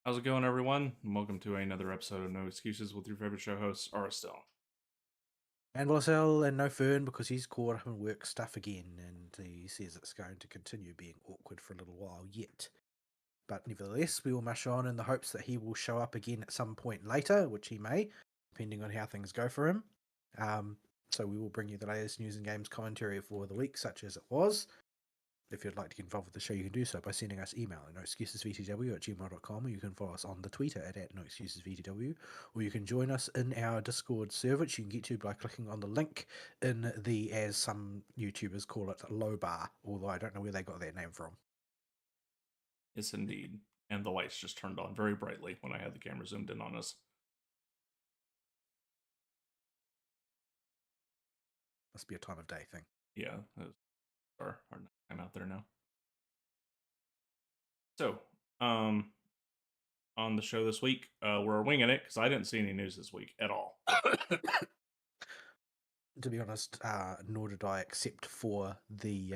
How's it going, everyone? And welcome to another episode of No Excuses with your favorite show host, Aristel. And Willisell and no Fern because he's caught up in work stuff again, and he says it's going to continue being awkward for a little while yet. But nevertheless, we will mush on in the hopes that he will show up again at some point later, which he may, depending on how things go for him. So we will bring you the latest news and games commentary for the week, such as it was. If you'd like to get involved with the show, you can do so by sending us email at noexcusesvtw@gmail.com, or you can follow us on the Twitter at noexcusesvtw, or you can join us in our Discord server, which you can get to by clicking on the link in the, as some YouTubers call it, low bar, although I don't know where they got that name from. Yes, indeed. And the lights just turned on very brightly when I had the camera zoomed in on us. Must be a time of day thing. Yeah, our time out there now. So, on the show this week, we're winging it because I didn't see any news this week at all. To be honest, nor did I, except for the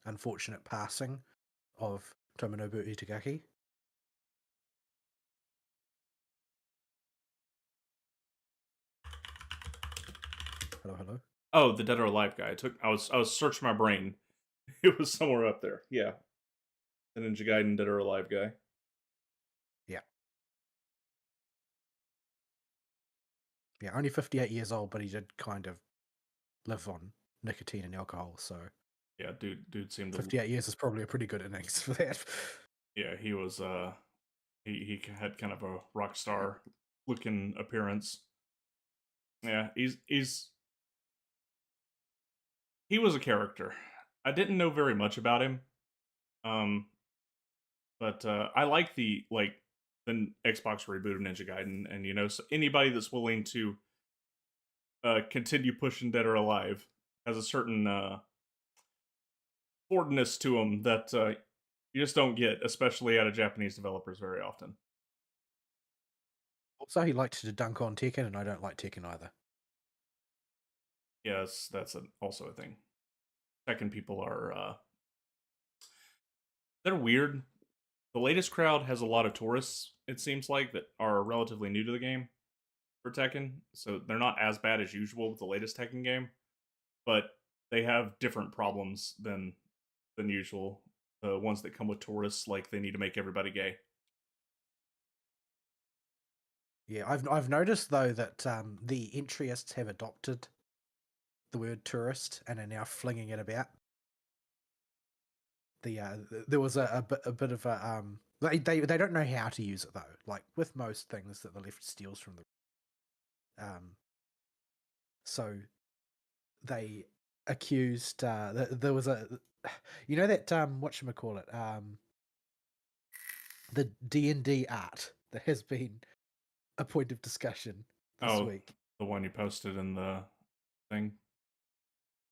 unfortunate passing of Tomonobu Itagaki. Hello, hello. Oh, the Dead or Alive guy. I was searching my brain. It was somewhere up there. Yeah, the Ninja Gaiden Dead or Alive guy. Yeah, only 58 years old, but he did kind of live on nicotine and alcohol, so Yeah, dude seemed to. 58 years is probably a pretty good innings for that. Yeah, he was. He had kind of a rock star looking appearance. Yeah, he was a character. I didn't know very much about him, um, but I like the Xbox reboot of Ninja Gaiden, and so anybody that's willing to continue pushing Dead or Alive has a certain forwardness to them that you just don't get, especially out of Japanese developers very often. Also, he liked to dunk on Tekken, and I don't like Tekken either. Yes, that's also a thing. Tekken people are they're weird. The latest crowd has a lot of tourists, it seems like, that are relatively new to the game for Tekken, so they're not as bad as usual with the latest Tekken game, but they have different problems than usual. The ones that come with tourists, like they need to make everybody gay. Yeah, I've noticed though that the entryists have adopted the word tourist and are now flinging it about. There was a bit of a they don't know how to use it though. Like with most things that the left steals from the so they accused there was a that whatchamacallit, the D&D art that has been a point of discussion this Oh, week. the one you posted in the thing,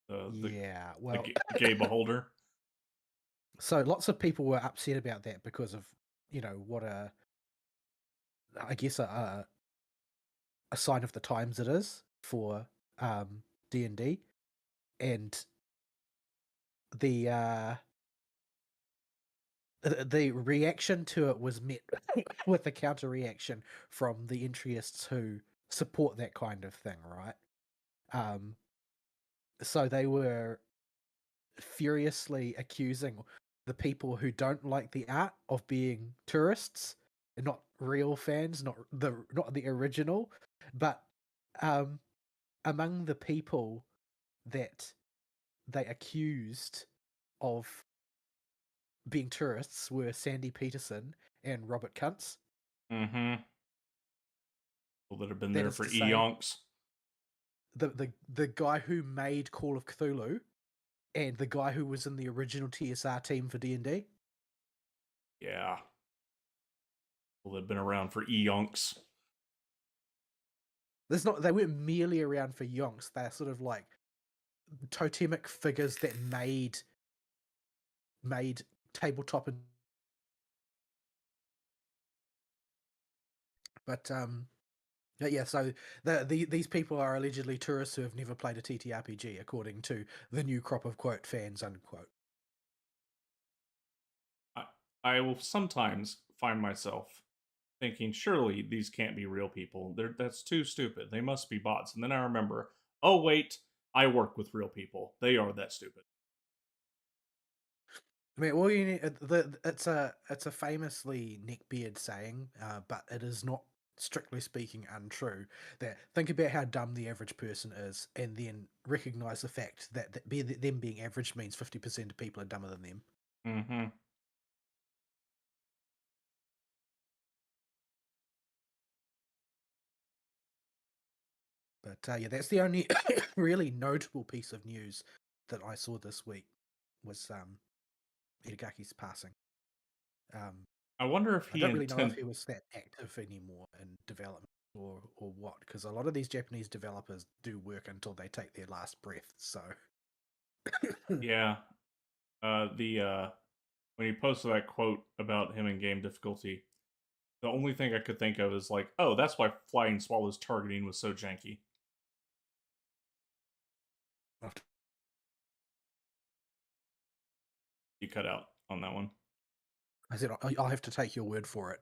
the Yeah, the well, gay beholder. so lots of people were upset about that because of what I guess a sign of the times it is for D&D, and the the reaction to it was met with a counter reaction from the entryists who support that kind of thing, right? So they were furiously accusing the people who don't like the art of being tourists and not real fans, not the original, but um, among the people that they accused of being tourists were Sandy Peterson and Robert Kuntz. Mm-hmm. People that have been That there is for to say, eonks. the guy who made Call of Cthulhu and the guy who was in the original TSR team for D&D. Yeah. People that have been around for eonks. They weren't merely around for yonks. They're sort of like totemic figures that made tabletop and but yeah, so these people are allegedly tourists who have never played a TTRPG, according to the new crop of quote fans unquote. I will sometimes find myself thinking, surely these can't be real people. That's too stupid. They must be bots. And then I remember, oh wait, I work with real people. They are that stupid. I mean, all you need, it's a famously neckbeard saying, but it is not strictly speaking untrue. That think about how dumb the average person is, and then recognize the fact that, them being average means 50% of people are dumber than them. Mm-hmm. But yeah, that's the only really notable piece of news that I saw this week was Itagaki's passing. I wonder if I he don't really know if intend. he was that active anymore in development or what, because a lot of these Japanese developers do work until they take their last breath. So Yeah. The when he posted that quote about him in game difficulty, the only thing I could think of is like, oh, that's why Flying Swallow's targeting was so janky. You cut out on that one. I said I'll have to take your word for it.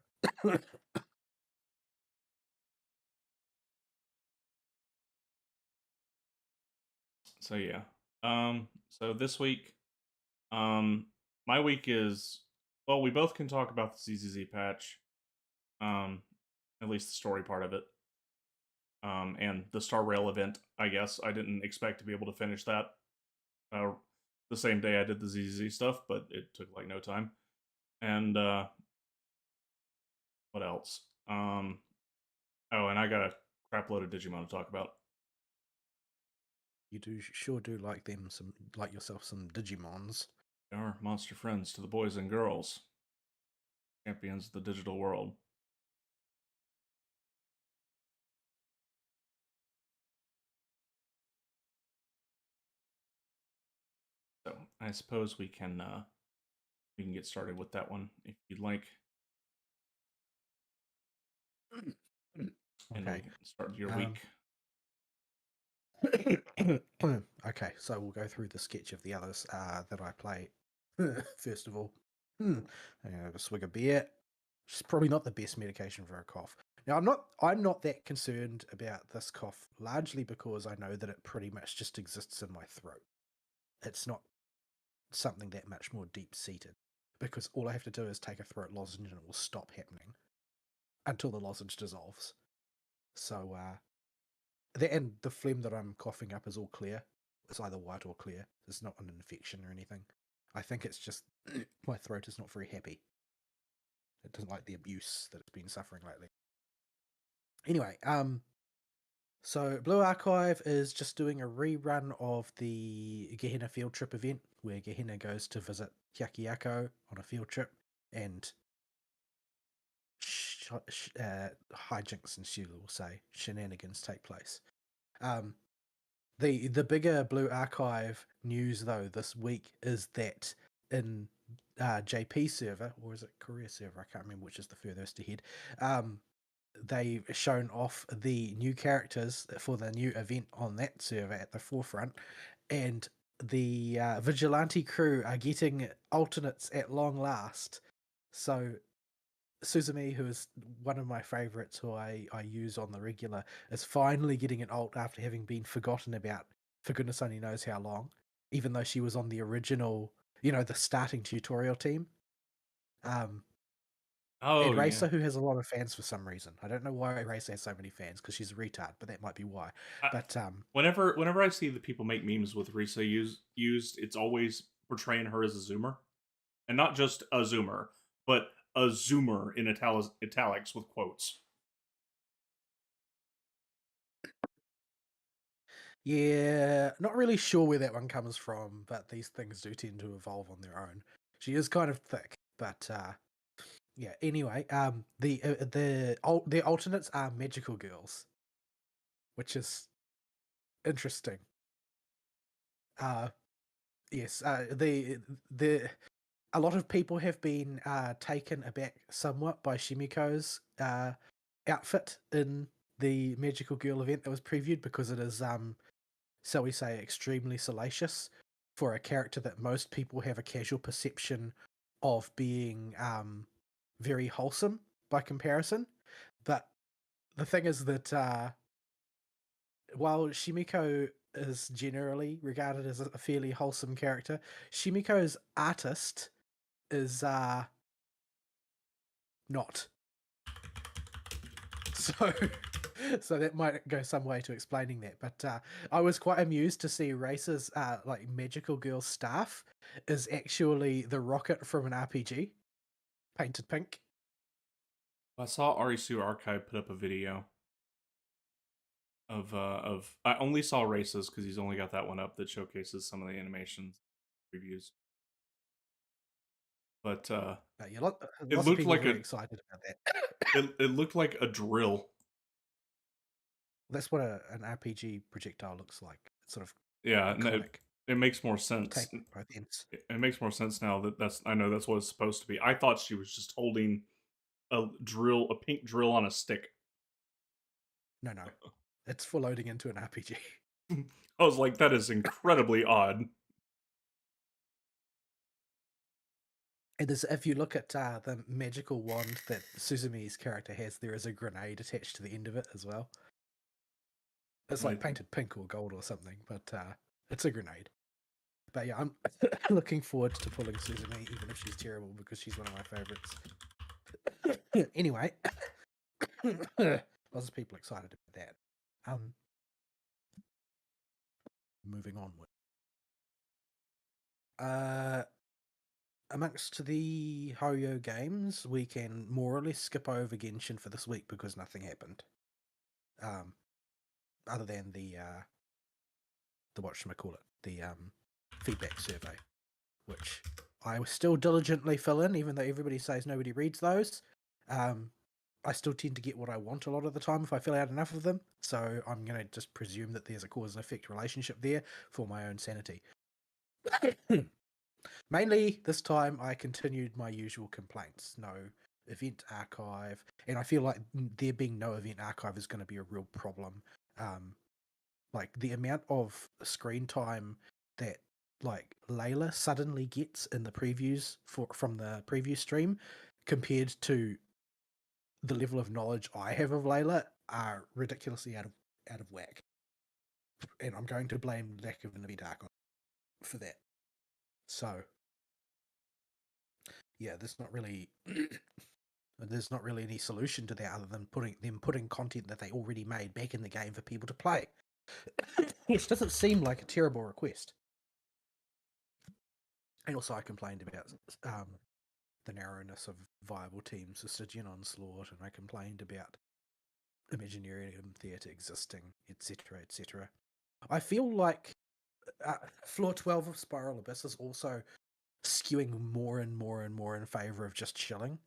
So yeah. So this week, my week is, well, we both can talk about the ZZZ patch. At least the story part of it. And the Star Rail event, I guess. I didn't expect to be able to finish that the same day I did the ZZZ stuff, but it took like no time. And what else? Oh, and I got a crap load of Digimon to talk about. You sure do like yourself some Digimons. They are monster friends to the boys and girls, champions of the digital world. So I suppose we can get started with that one if you'd like. And we Okay. can start your week. Okay, so we'll go through the sketch of the others that I play. First of all, I'm gonna have a swig of beer. It's probably not the best medication for a cough. Now, I'm not that concerned about this cough, largely because I know that it pretty much just exists in my throat. It's not something that much more deep seated, because all I have to do is take a throat lozenge and it will stop happening until the lozenge dissolves. So, and the phlegm that I'm coughing up is all clear. It's either white or clear. It's not an infection or anything. I think it's just my throat is not very happy. It doesn't like the abuse that it's been suffering lately. Anyway, so Blue Archive is just doing a rerun of the Gehenna field trip event where Gehenna goes to visit Hyakuako on a field trip, and hijinks ensue, we'll say, shenanigans take place. The bigger Blue Archive news though this week is that in JP server, or is it Korea server? I can't remember which is the furthest ahead. They've shown off the new characters for the new event on that server at the forefront, and the vigilante crew are getting alternates at long last. So Suzumi, who is one of my favorites, who I use on the regular, is finally getting an alt after having been forgotten about for goodness only knows how long, even though she was on the original, the starting tutorial team. Oh And yeah. Racer, who has a lot of fans for some reason. I don't know why Racer has so many fans, because she's a retard, but that might be why. I, But whenever I see that people make memes with Risa used, it's always portraying her as a zoomer, and not just a zoomer, but a zoomer in italics with quotes. yeah, not really sure where that one comes from, but these things do tend to evolve on their own. She is kind of thick, but yeah. Anyway, the alternates are magical girls, which is interesting. Yes. The a lot of people have been taken aback somewhat by Shimiko's outfit in the magical girl event that was previewed, because it is shall we say, extremely salacious for a character that most people have a casual perception of being very wholesome. by comparison. But the thing is that while Shimiko is generally regarded as a fairly wholesome character, Shimiko's artist is not. So, so that might go some way to explaining that. But I was quite amused to see Race's like magical girl staff is actually the rocket from an RPG, painted pink. I saw Arisu Archive put up a video of I only saw Races because he's only got that one up that showcases some of the animations previews. But Yeah, it lots of looked people are like very excited about that. it looked like a drill. That's what an RPG projectile looks like. It's sort of Yeah, and iconic. it makes more sense. Take both ends. It makes more sense now that I know that's what it's supposed to be. I thought she was just holding a pink drill on a stick. No, it's for loading into an RPG. I was like, that is incredibly odd. And if you look at the magical wand that Suzumi's character has, there is a grenade attached to the end of it as well. It's like painted pink or gold or something, but it's a grenade. But yeah, I'm looking forward to pulling Suzumi, even if she's terrible, because she's one of my favorites. Anyway, lots of people excited about that. Moving onward. Amongst the Hoyo games, we can more or less skip over Genshin for this week because nothing happened. Other than the whatchamacallit, the feedback survey, which I still diligently fill in, even though everybody says nobody reads those. I still tend to get what I want a lot of the time if I fill out enough of them, so I'm going to just presume that there's a cause and effect relationship there for my own sanity. Mainly, this time, I continued my usual complaints. No event archive, and I feel like there being no event archive is going to be a real problem. Like, the amount of screen time that, like, Layla suddenly gets in the previews from the preview stream compared to the level of knowledge I have of Layla are ridiculously out of whack. And I'm going to blame lack of an event archive for that. So, yeah, there's not really any solution to that other than putting content that they already made back in the game for people to play, which doesn't seem like a terrible request. And also, I complained about the narrowness of viable teams, the Stygian Onslaught, and I complained about Imaginarium Theatre existing, etc., etc. I feel like Floor 12 of Spiral Abyss is also skewing more and more and more in favor of just chilling,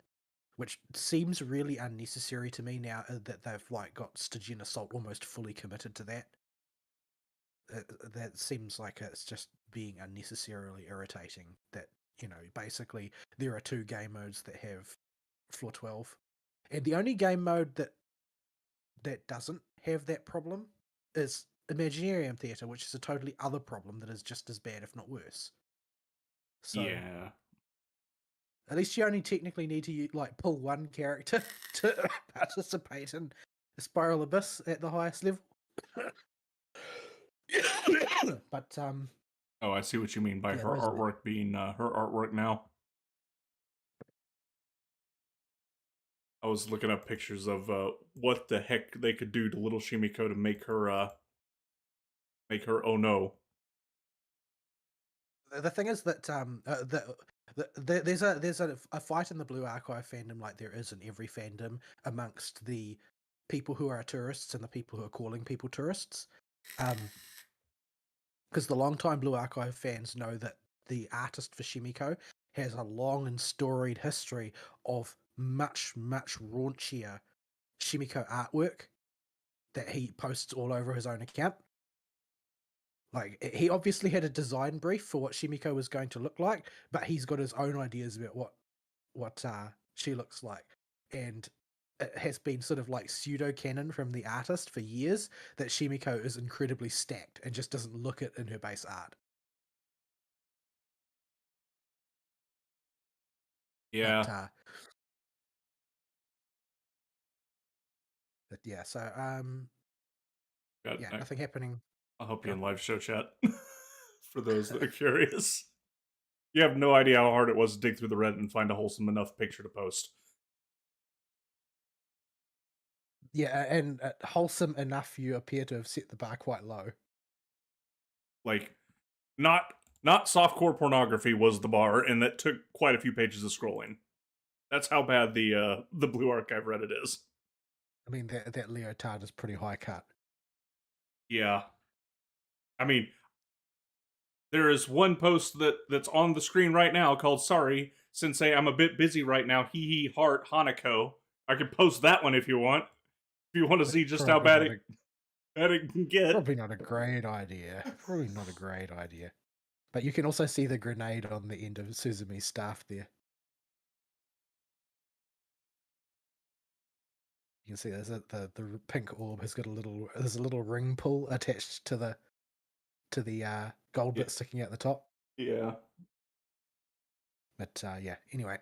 which seems really unnecessary to me now that they've like got Stygian Assault almost fully committed to that. That seems like it's just being unnecessarily irritating. That, you know, basically there are two game modes that have Floor 12, and the only game mode that doesn't have that problem is Imaginarium Theatre, which is a totally other problem that is just as bad, if not worse. So, yeah, at least you only technically need to like pull one character to participate in Spiral Abyss at the highest level. But oh, I see what you mean by yeah, her artwork being her artwork now. I was looking up pictures of what the heck they could do to little Shimiko to make her oh no. The thing is that there's a fight in the Blue Archive fandom like there is in every fandom amongst the people who are tourists and the people who are calling people tourists. Because the long-time Blue Archive fans know that the artist for Shimiko has a long and storied history of much, much raunchier Shimiko artwork that he posts all over his own account. Like, he obviously had a design brief for what Shimiko was going to look like, but he's got his own ideas about what she looks like. And it has been sort of like pseudo-canon from the artist for years that Shimiko is incredibly stacked and just doesn't look it in her base art. Yeah. But, yeah, so God, yeah, nothing happening. I'll help you Go. in live show chat for those that are curious. You have no idea how hard it was to dig through the Reddit and find a wholesome enough picture to post. Yeah, and wholesome enough, you appear to have set the bar quite low. Like, not softcore pornography was the bar, and that took quite a few pages of scrolling. That's how bad the Blue Archive Reddit is. I mean, that leotard is pretty high cut. Yeah, I mean, there is one post that's on the screen right now called "Sorry, Sensei, I'm a bit busy right now. Hee hee heart Hanako." I can post that one if you want. If you want to see just how bad it can get. Probably not a great idea. Probably not a great idea. But you can also see the grenade on the end of Suzumi's staff there. You can see the pink orb has got there's a little ring pull attached to the gold bit sticking out the top. Yeah. But yeah, anyway.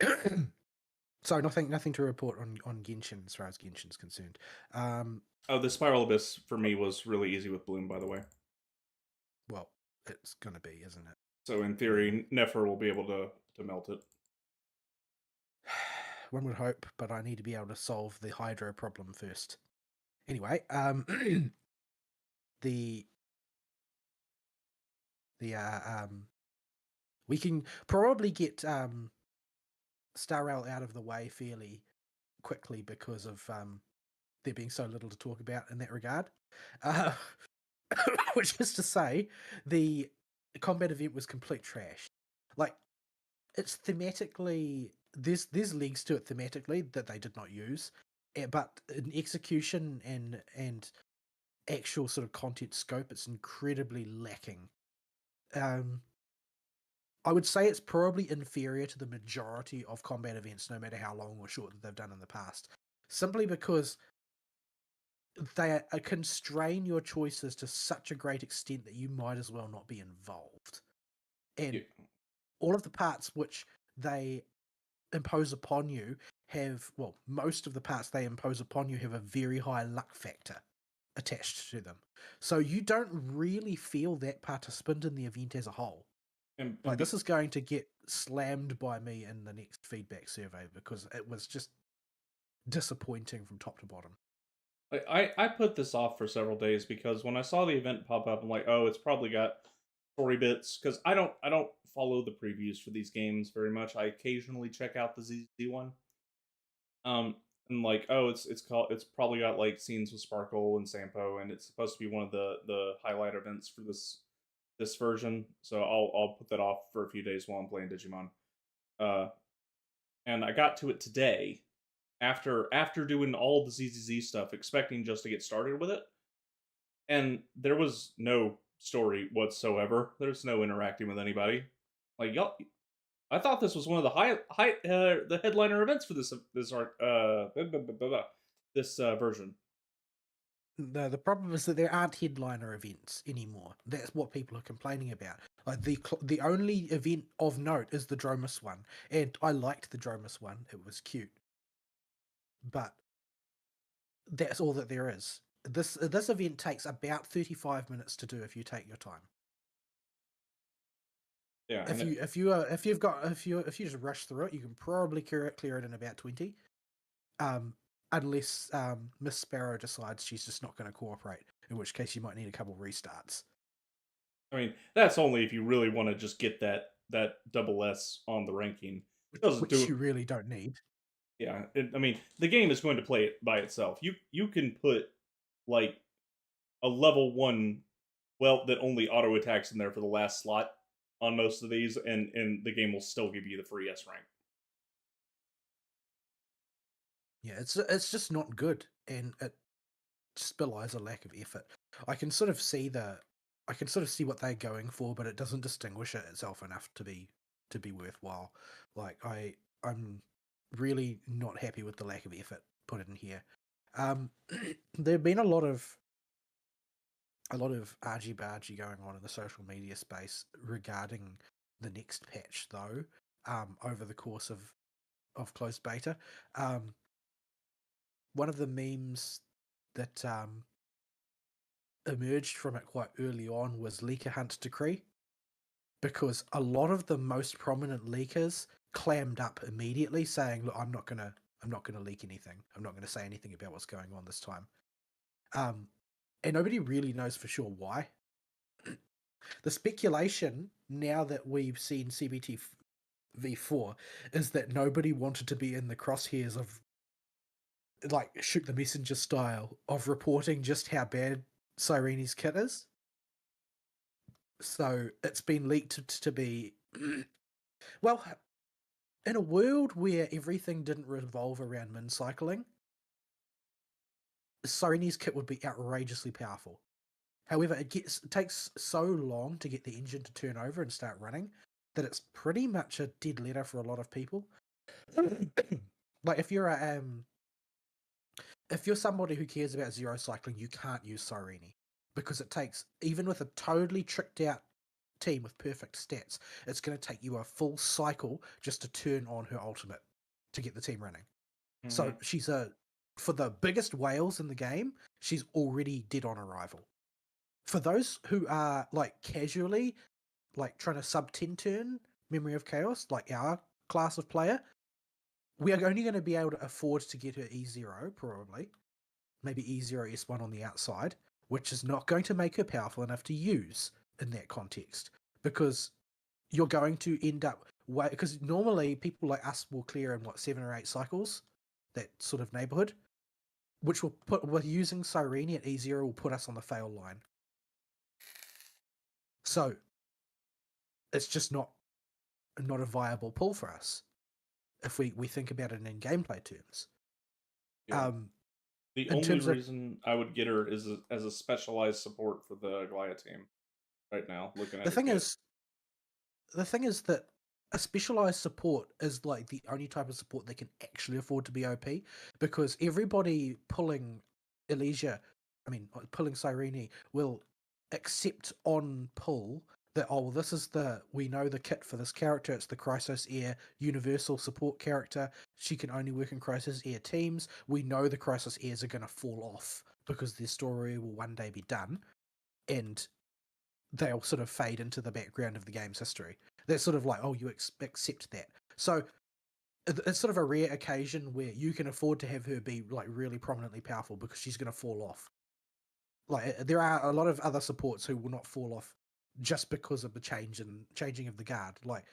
So nothing to report on Genshin as far as Genshin's concerned. Oh, the Spiral Abyss for me was really easy with Bloom, by the way. Well, it's gonna be, isn't it? So in theory, Nefer will be able to melt it. One would hope, but I need to be able to solve the Hydro problem first. Anyway, the we can probably get Star Rail out of the way fairly quickly because of there being so little to talk about in that regard. Which is to say, the combat event was complete trash. Like, it's thematically there's legs to it thematically that they did not use, but in execution and actual sort of content scope, it's incredibly lacking. I would say it's probably inferior to the majority of combat events, no matter how long or short that they've done in the past, simply because they constrain your choices to such a great extent that you might as well not be involved. And Yeah. all of the parts which they impose upon you have, well, most of the parts they impose upon you have a very high luck factor attached to them. So you don't really feel that participant in the event as a whole. Like, this is going to get slammed by me in the next feedback survey because it was just disappointing from top to bottom. I put this off for several days because when I saw the event pop up, I'm like, oh, it's probably got story bits because I don't follow the previews for these games very much. I occasionally check out the ZZ one. And like, oh, it's probably got like scenes with Sparkle and Sampo, and it's supposed to be one of the highlight events for this version. So I'll put that off for a few days while I'm playing Digimon. And I got to it today after doing all the ZZZ stuff, expecting just to get started with it, and there was no story whatsoever. There's no interacting with anybody. Like y'all, I thought this was one of the headliner events for this version. The problem is that there aren't headliner events anymore. That's what people are complaining about. Like, the only event of note is the Dromus one, and I liked the Dromus one. It was cute, but that's all that there is. This event takes about 35 minutes to do if you take your time. Yeah, If you just rush through it, you can probably clear it in about 20. Unless Miss Sparrow decides she's just not going to cooperate, in which case you might need a couple restarts. I mean, that's only if you really want to just get that double S on the ranking. Which you really don't need. Yeah, I mean, the game is going to play it by itself. You can put like a level 1 welt that only auto attacks in there for the last slot on most of these, and the game will still give you the free S rank. Yeah, it's just not good, and it just belies a lack of effort. I can sort of see what they're going for, but it doesn't distinguish it itself enough to be worthwhile. Like, I'm really not happy with the lack of effort put in here. There've been a lot of argy-bargy going on in the social media space regarding the next patch, though, over the course of closed beta. One of the memes that emerged from it quite early on was Leaker Hunt Decree, because a lot of the most prominent leakers clammed up immediately, saying, "Look, I'm not gonna leak anything. I'm not gonna say anything about what's going on this time." And nobody really knows for sure why. The speculation, now that we've seen CBT V4, is that nobody wanted to be in the crosshairs of, like, shoot the messenger style of reporting just how bad Cyrene's kit is. So it's been leaked to be well, in a world where everything didn't revolve around min cycling, Cyrene's kit would be outrageously powerful. However, it takes so long to get the engine to turn over and start running that it's pretty much a dead letter for a lot of people. Like, if you're somebody who cares about zero cycling, you can't use Cyrene, because it takes, even with a totally tricked out team with perfect stats, it's going to take you a full cycle just to turn on her ultimate to get the team running. So she's for the biggest whales in the game, she's already dead on arrival. For those who are, like, casually, like, trying to sub 10 turn Memory of Chaos, like our class of player, we are only going to be able to afford to get her E0, probably. Maybe E0 S1 on the outside, which is not going to make her powerful enough to use in that context. Because you're going to end up... Because normally people like us will clear in, 7 or 8 cycles, that sort of neighborhood, which will put... With using Cyrene at E0 will put us on the fail line. So it's just not a viable pull for us if we think about it in gameplay terms. Yeah. The only reason I would get her is as a specialized support for the Gaia team right now, looking at the thing is that a specialized support is, like, the only type of support they can actually afford to be OP, because everybody pulling pulling Cyrene will accept on pull that, this is we know the kit for this character, it's the Chrysos Air universal support character, she can only work in Chrysos Air teams, we know the Chrysos Airs are going to fall off because their story will one day be done, and they'll sort of fade into the background of the game's history. That's sort of like, you accept that. So it's sort of a rare occasion where you can afford to have her be, like, really prominently powerful, because she's going to fall off. Like, there are a lot of other supports who will not fall off just because of the changing of the guard. Like,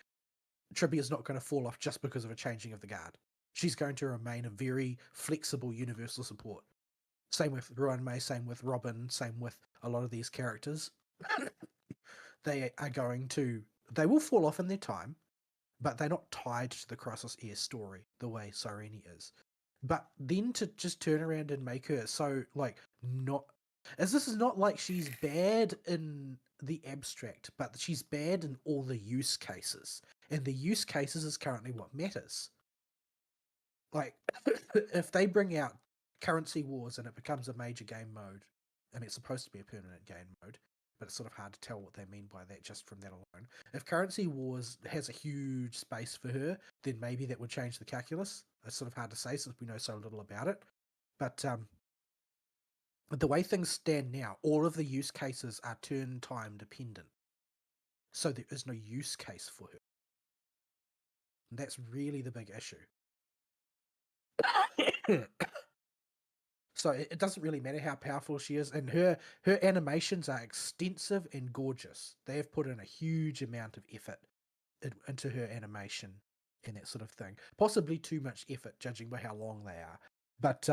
Tribby is not going to fall off just because of a changing of the guard. She's going to remain a very flexible universal support. Same with Ruan Mei, same with Robin, same with a lot of these characters. They will fall off in their time, but they're not tied to the Chrysos Air story the way Cyrene is. But then to just turn around and make her so, like, not... As this is not like she's bad in the abstract, but she's bad in all the use cases. And the use cases is currently what matters. Like, if they bring out Currency Wars and it becomes a major game mode, and it's supposed to be a permanent game mode, but it's sort of hard to tell what they mean by that just from that alone. If Currency Wars has a huge space for her, then maybe that would change the calculus. It's sort of hard to say since we know so little about it. But the way things stand now, all of the use cases are turn time dependent. So there is no use case for her. And that's really the big issue. So it doesn't really matter how powerful she is, and her animations are extensive and gorgeous. They have put in a huge amount of effort into her animation and that sort of thing. Possibly too much effort, judging by how long they are. But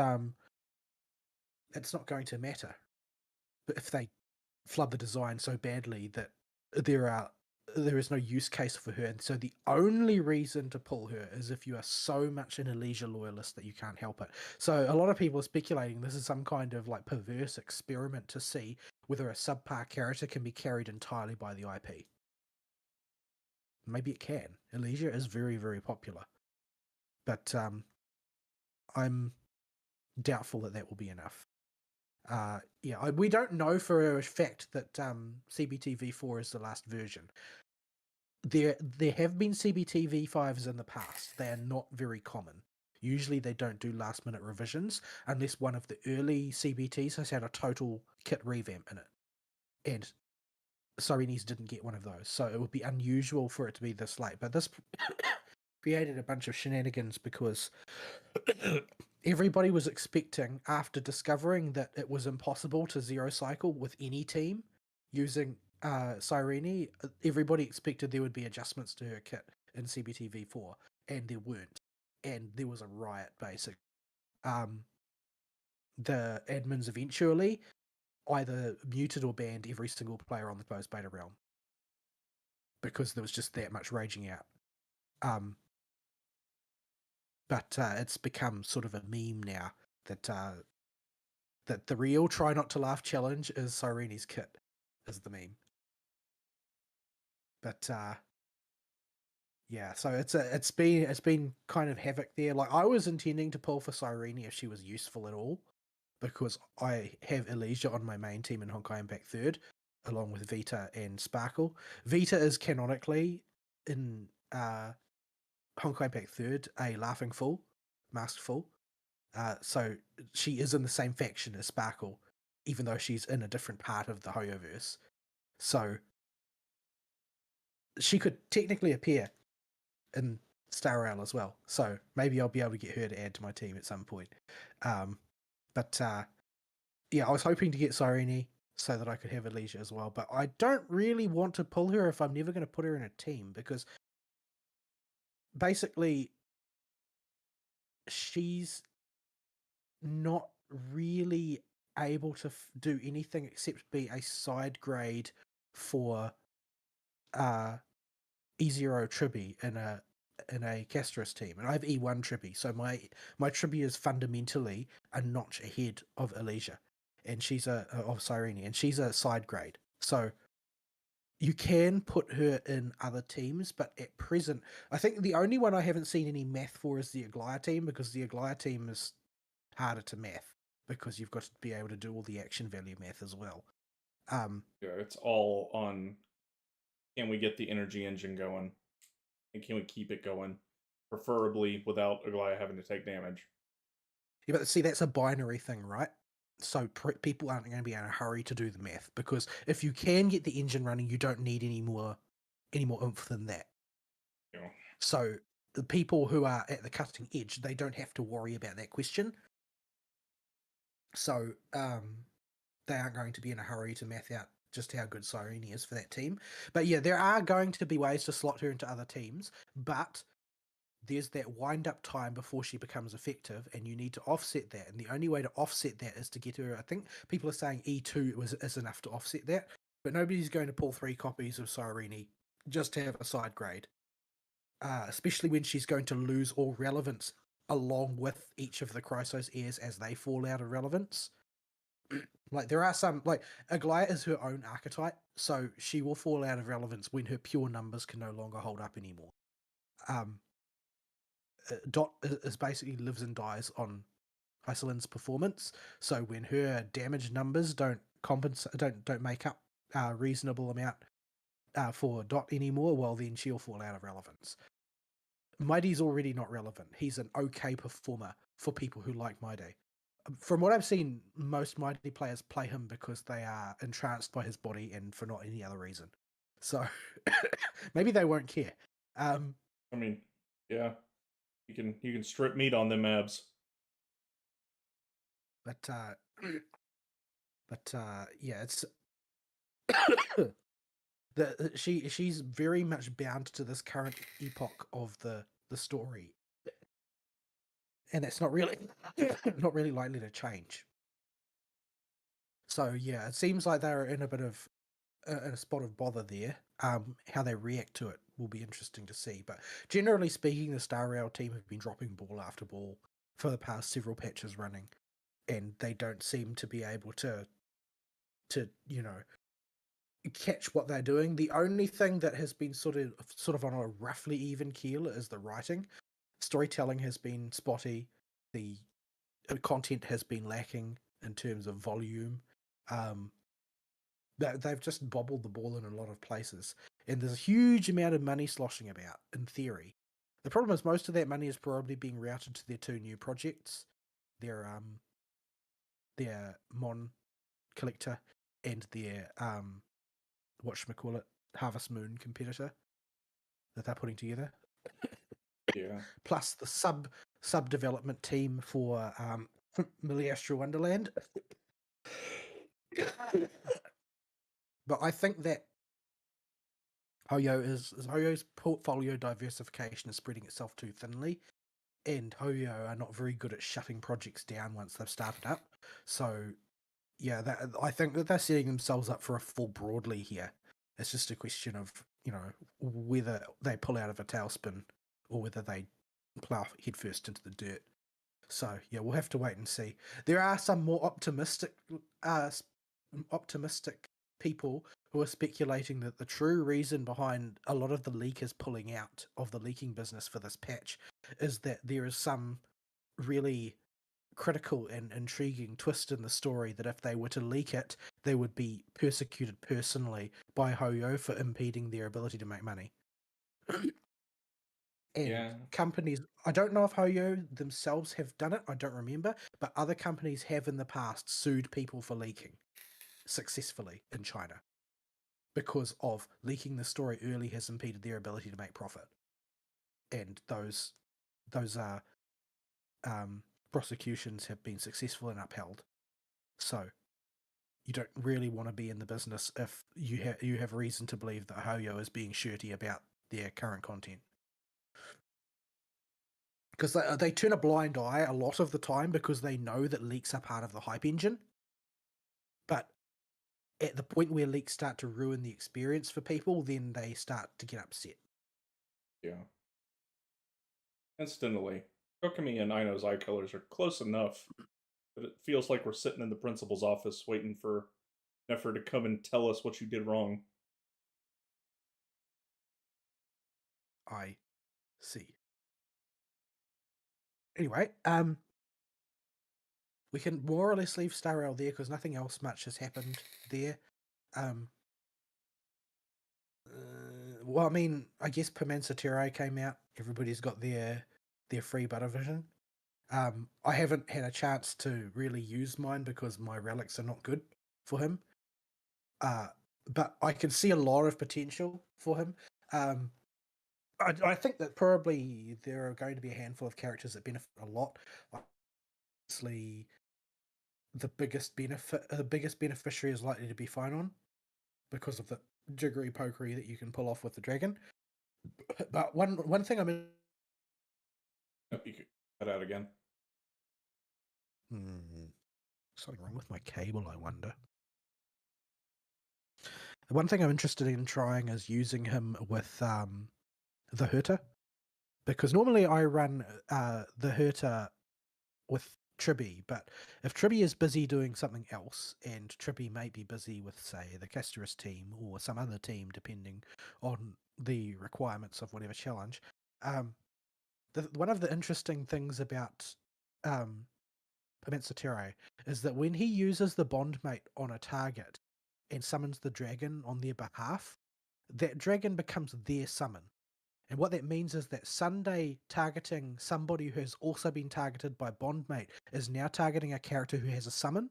it's not going to matter. But if they flood the design so badly that there is no use case for her, and so the only reason to pull her is if you are so much an Elysia loyalist that you can't help it. So a lot of people are speculating this is some kind of, like, perverse experiment to see whether a subpar character can be carried entirely by the IP. Maybe it can. Elysia is very, very popular, but I'm doubtful that will be enough. We don't know for a fact that CBT V4 is the last version. There have been CBT V5s in the past. They are not very common. Usually they don't do last minute revisions unless one of the early CBTs has had a total kit revamp in it. And Cyreni's didn't get one of those, so it would be unusual for it to be this late. But this created a bunch of shenanigans because everybody was expecting, after discovering that it was impossible to zero cycle with any team using Cyrene, everybody expected there would be adjustments to her kit in CBT V4, and there weren't. And there was a riot, basically. The admins eventually either muted or banned every single player on the post beta realm because there was just that much raging out. But it's become sort of a meme now that that the real try not to laugh challenge is Cyrene's kit is the meme. But yeah, so it's been kind of havoc there. Like, I was intending to pull for Cyrene if she was useful at all, because I have Elysia on my main team in Honkai Impact 3rd, along with Vita and Sparkle. Vita is canonically in Honkai Impact 3rd a Laughing Fool, Masked Fool. So she is in the same faction as Sparkle, even though she's in a different part of the Hoyoverse. So she could technically appear in Star Rail as well. So maybe I'll be able to get her to add to my team at some point. But yeah, I was hoping to get Cyrene so that I could have Elysia as well. But I don't really want to pull her if I'm never going to put her in a team, because basically she's not really able to do anything except be a side grade for E0 Tribi in a Castris team, and I have E1 Tribi, so my Tribi is fundamentally a notch ahead of Elysia, and she's of Cyrene, and she's a side grade. So you can put her in other teams, but at present, I think the only one I haven't seen any math for is the Aglaia team, because the Aglaia team is harder to math because you've got to be able to do all the action value math as well. Yeah, it's all on, can we get the energy engine going, and can we keep it going, preferably without Aglaia having to take damage. Yeah, but see, that's a binary thing, right? So people aren't going to be in a hurry to do the math, because if you can get the engine running, you don't need any more oomph than that. Yeah. So the people who are at the cutting edge, they don't have to worry about that question. So they aren't going to be in a hurry to math out just how good Cyrene is for that team. But yeah, there are going to be ways to slot her into other teams, but there's that wind-up time before she becomes effective, and you need to offset that. And the only way to offset that is to get her, I think people are saying E2 is enough to offset that, but nobody's going to pull 3 copies of Cyrene just to have a side grade. Especially when she's going to lose all relevance along with each of the Chrysos heirs as they fall out of relevance. Like, there are some, like, Aglaia is her own archetype, so she will fall out of relevance when her pure numbers can no longer hold up anymore. Dot is basically lives and dies on Isolin's performance, so when her damage numbers don't make up a reasonable amount for Dot anymore, well, then she'll fall out of relevance. Mighty's already not relevant. He's an okay performer for people who like Mighty. From what I've seen, most Mighty players play him because they are entranced by his body and for not any other reason. So maybe they won't care. I mean, yeah, you can strip meat on them abs. But yeah, it's she's very much bound to this current epoch of the story, and that's not really likely to change. So yeah, it seems like they're in a bit of a spot of bother there. How they react to it will be interesting to see. But generally speaking, the Star Rail team have been dropping ball after ball for the past several patches running, and they don't seem to be able to catch what they're doing. The only thing that has been sort of on a roughly even keel is the writing. Storytelling has been spotty. The content has been lacking in terms of volume. They've just bobbled the ball in a lot of places, and there's a huge amount of money sloshing about in theory. The problem is most of that money is probably being routed to their two new projects, their Mon collector and their whatchamacallit, Harvest Moon competitor that they're putting together. Yeah. Plus the sub development team for Millie Astral Wonderland. But I think that Hoyo's portfolio diversification is spreading itself too thinly, and Hoyo are not very good at shutting projects down once they've started up. So, yeah, I think that they're setting themselves up for a fall broadly here. It's just a question of, whether they pull out of a tailspin or whether they plough headfirst into the dirt. So, yeah, we'll have to wait and see. There are some more optimistic people who are speculating that the true reason behind a lot of the leakers pulling out of the leaking business for this patch is that there is some really critical and intriguing twist in the story that if they were to leak it, they would be persecuted personally by Hoyo for impeding their ability to make money. And Yeah. companies, I don't know if Hoyo themselves have done it, I don't remember, but other companies have in the past sued people for leaking successfully in China because of leaking the story early has impeded their ability to make profit. And those prosecutions have been successful and upheld. So you don't really want to be in the business if you have reason to believe that Hoyo is being shirty about their current content. Because they turn a blind eye a lot of the time because they know that leaks are part of the hype engine. But at the point where leaks start to ruin the experience for people, then they start to get upset. Yeah. Incidentally, Kokomi and Aino's eye colors are close enough that it feels like we're sitting in the principal's office waiting for Nefer to come and tell us what you did wrong. I see. Anyway, we can more or less leave Star Rail there because nothing else much has happened there. Well, I mean, I guess Permansa Terrae came out. Everybody's got their free Butter Vision. I haven't had a chance to really use mine because my relics are not good for him. But I can see a lot of potential for him. I think that probably there are going to be a handful of characters that benefit a lot. Obviously, the biggest beneficiary is likely to be Finon because of the jiggery pokery that you can pull off with the dragon. But one thing I'm Oh, you could cut out again. Something wrong with my cable, I wonder. The one thing I'm interested in trying is using him with the Herta, because normally I run the Herta with Tribby, but if Tribby is busy doing something else, and Tribby may be busy with, say, the Casterus team or some other team, depending on the requirements of whatever challenge, one of the interesting things about Permansa Terrae is that when he uses the bondmate on a target and summons the dragon on their behalf, that dragon becomes their summon. And what that means is that Sunday targeting somebody who has also been targeted by Bondmate is now targeting a character who has a summon.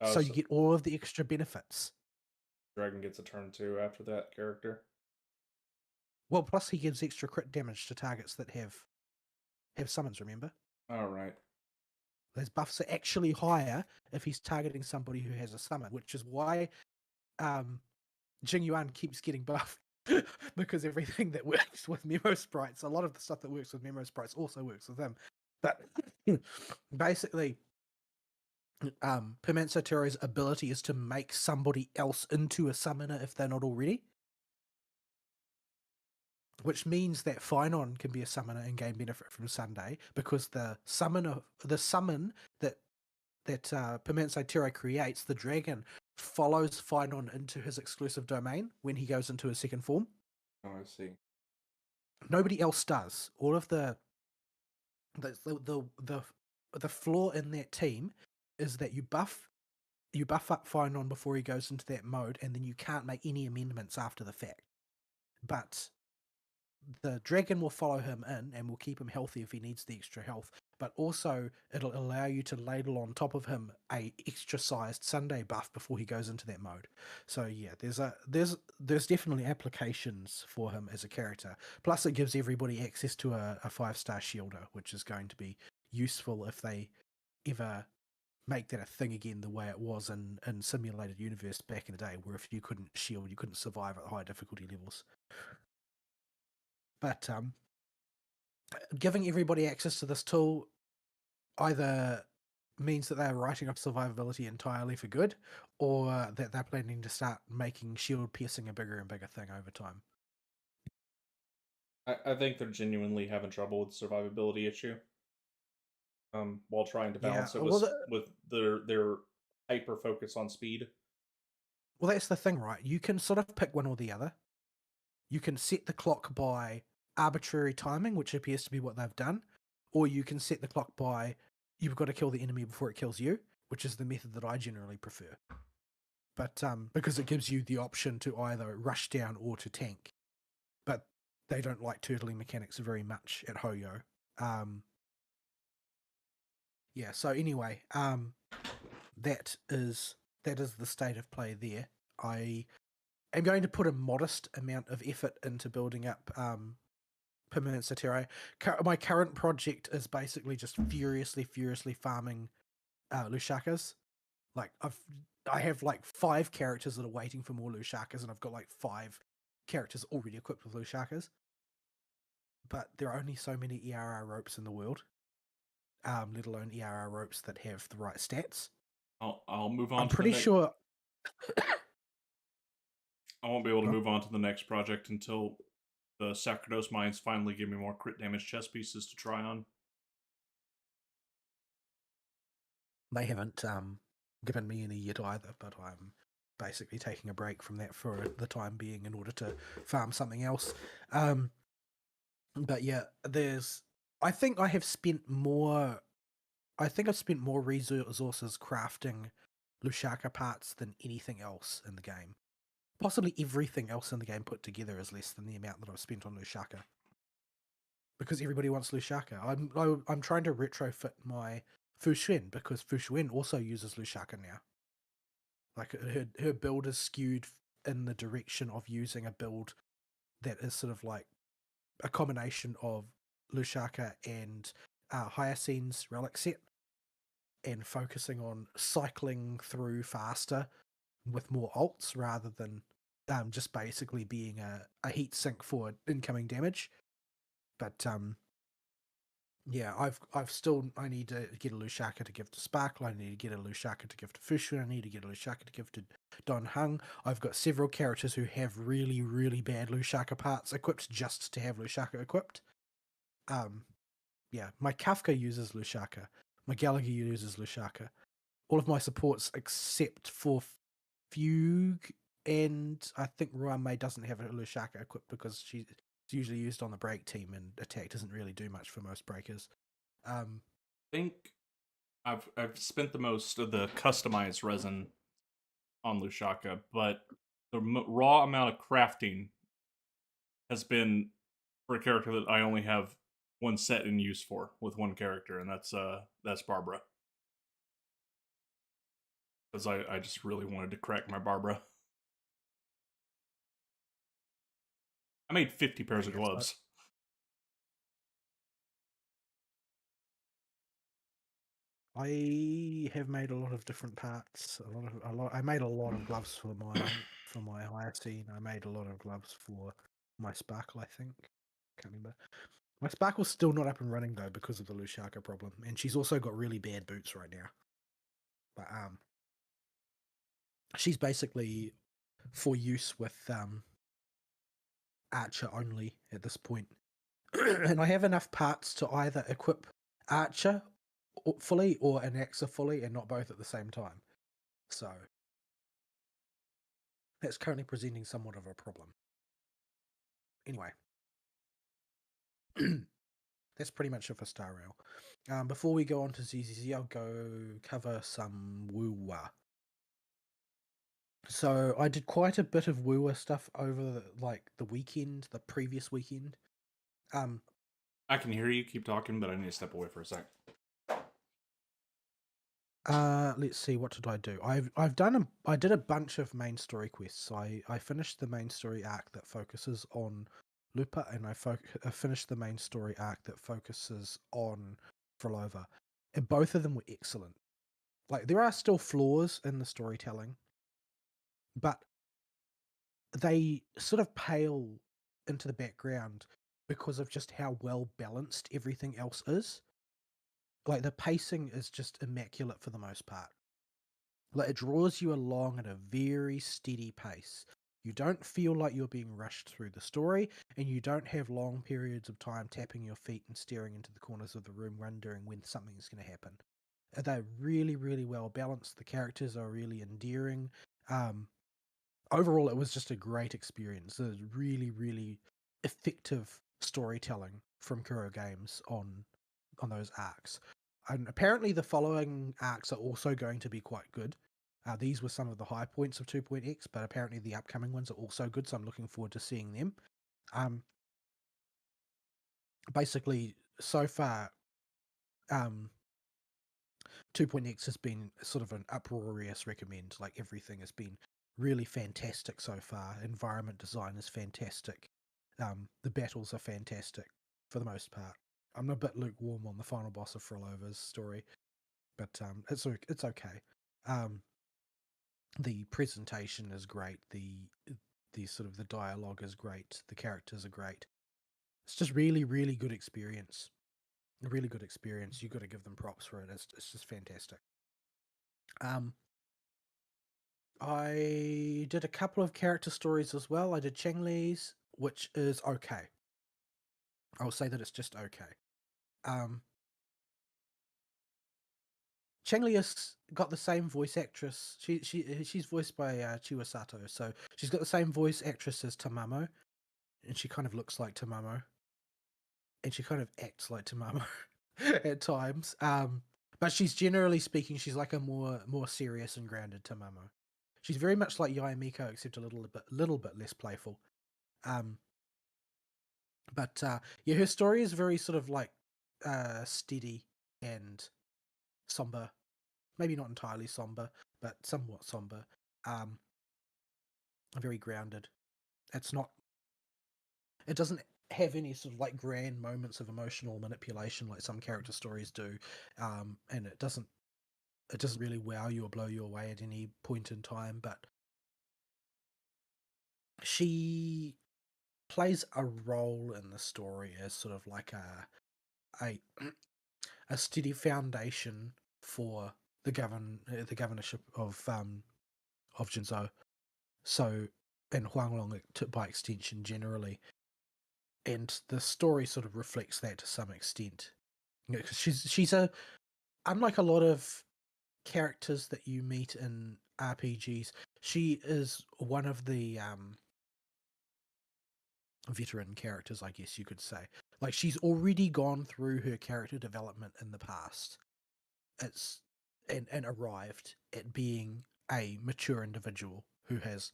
So you get all of the extra benefits. Dragon gets a turn too after that character. Well, plus he gives extra crit damage to targets that have summons, remember? Alright. Those buffs are actually higher if he's targeting somebody who has a summon, which is why Jing Yuan keeps getting buffed. Because everything that works with Memo Sprites, a lot of the stuff that works with Memo Sprites also works with them. But basically, Permansa Terrae's ability is to make somebody else into a summoner if they're not already. Which means that Finon can be a summoner and gain benefit from Sunday, because the summon that Permansa Terrae creates, the dragon, follows Finon into his exclusive domain when he goes into his second form. Oh, I see. Nobody else does. All of the flaw in that team is that you buff up Finon before he goes into that mode, and then you can't make any amendments after the fact. But the dragon will follow him in and will keep him healthy if he needs the extra health. But also, it'll allow you to ladle on top of him a extra sized Sunday buff before he goes into that mode. So yeah, there's definitely applications for him as a character. Plus, it gives everybody access to a 5-star shielder, which is going to be useful if they ever make that a thing again the way it was in Simulated Universe back in the day, where if you couldn't shield, you couldn't survive at high difficulty levels. But giving everybody access to this tool either means that they're writing off survivability entirely for good, or that they're planning to start making shield piercing a bigger and bigger thing over time. I think they're genuinely having trouble with the survivability issue. While trying to balance it with their hyper focus on speed. Well, that's the thing, right? You can sort of pick one or the other. You can set the clock by arbitrary timing, which appears to be what they've done, or you can set the clock by you've got to kill the enemy before it kills you, which is the method that I generally prefer. But because it gives you the option to either rush down or to tank. But they don't like turtling mechanics very much at Hoyo. Yeah, so anyway, that is the state of play there. I am going to put a modest amount of effort into building up Permanent Satire. My current project is basically just furiously farming Lushakas. Like I have like 5 characters that are waiting for more Lushakas, and I've got like 5 characters already equipped with Lushakas. But there are only so many ERR ropes in the world, let alone ERR ropes that have the right stats. I'll move on. I'm pretty sure. I won't be able to move on to the next project until the Sacerdos mines finally give me more crit damage chess pieces to try on. They haven't given me any yet either, but I'm basically taking a break from that for the time being in order to farm something else. But yeah, I think I've spent more resources crafting Lushaka parts than anything else in the game. Possibly everything else in the game put together is less than the amount that I've spent on Lushaka. Because everybody wants Lushaka. I'm trying to retrofit my Fushuen, because Fushuen also uses Lushaka now. Like her build is skewed in the direction of using a build that is sort of like a combination of Lushaka and Hyacine's relic set, and focusing on cycling through faster with more ults rather than just basically being a heat sink for incoming damage. But yeah, I need to get a Lushaka to give to Sparkle. I need to get a Lushaka to give to Fushun. I need to get a Lushaka to give to Don Hung. I've got several characters who have really, really bad Lushaka parts equipped just to have Lushaka equipped. Yeah, my Kafka uses Lushaka. My Gallagher uses Lushaka. All of my supports except for Fugue, and I think Ruame doesn't have a Lushaka equipped because she's usually used on the break team, and attack doesn't really do much for most breakers. I think I've spent the most of the customized resin on Lushaka, but the raw amount of crafting has been for a character that I only have one set in use for with one character, and that's Barbara. Because I just really wanted to crack my Barbara. I made 50 pairs of gloves. I have made a lot of different parts. I made a lot of gloves for my Hyacine. I made a lot of gloves for my Sparkle, I think. Can't remember. My Sparkle's still not up and running though because of the Lushaka problem, and she's also got really bad boots right now. But she's basically for use with Archer only at this point. And I have enough parts to either equip Archer fully or Anaxa fully, and not both at the same time. So that's currently presenting somewhat of a problem. Anyway, that's pretty much it for Star Rail. Before we go on to ZZZ, I'll go cover some Woowa. So I did quite a bit of Woowa stuff over the previous weekend. Um, I can hear you. Keep talking, but I need to step away for a sec. let's see, what did I do? I did a bunch of main story quests. I finished the main story arc that focuses on Lupa, and I finished the main story arc that focuses on Frolova, and both of them were excellent. Like, there are still flaws in the storytelling, but they sort of pale into the background because of just how well balanced everything else is. Like, the pacing is just immaculate for the most part. Like, it draws you along at a very steady pace. You don't feel like you're being rushed through the story, and you don't have long periods of time tapping your feet and staring into the corners of the room wondering when something's going to happen. They're really, really well balanced. The characters are really endearing. Overall, it was just a great experience. It was really, really effective storytelling from Kuro Games on those arcs. And apparently the following arcs are also going to be quite good. These were some of the high points of 2.x, but apparently the upcoming ones are also good, so I'm looking forward to seeing them. Basically, so far, 2.x has been sort of an uproarious recommend. Like, everything has been really fantastic so far. Environment design is fantastic. The battles are fantastic for the most part. I'm a bit lukewarm on the final boss of Frolova's story, but it's okay. The presentation is great. The sort of the dialogue is great. The characters are great. It's just really, really good experience. A really good experience. You got to give them props for it. It's just fantastic. I did a couple of character stories as well. I did Cheng Li's, which is okay. I'll say that it's just okay. Cheng Li has got the same voice actress. She's voiced by Chiwa Sato, so she's got the same voice actress as Tamamo, and she kind of looks like Tamamo, and she kind of acts like Tamamo at times. But she's, generally speaking, she's like a more serious and grounded Tamamo. She's very much like Yae Miko, except a little bit less playful. But yeah, her story is very sort of like steady and somber. Maybe not entirely somber, but somewhat somber. Very grounded. It doesn't have any sort of like grand moments of emotional manipulation like some character stories do, and it doesn't really wow you or blow you away at any point in time. But she plays a role in the story as sort of like a a steady foundation for the governorship of Jinzhou. So, and Huanglong by extension generally, and the story sort of reflects that to some extent. You know, 'cause she's unlike a lot of characters that you meet in RPGs, she is one of the veteran characters, I guess you could say. Like, she's already gone through her character development in the past. It's and arrived at being a mature individual who has,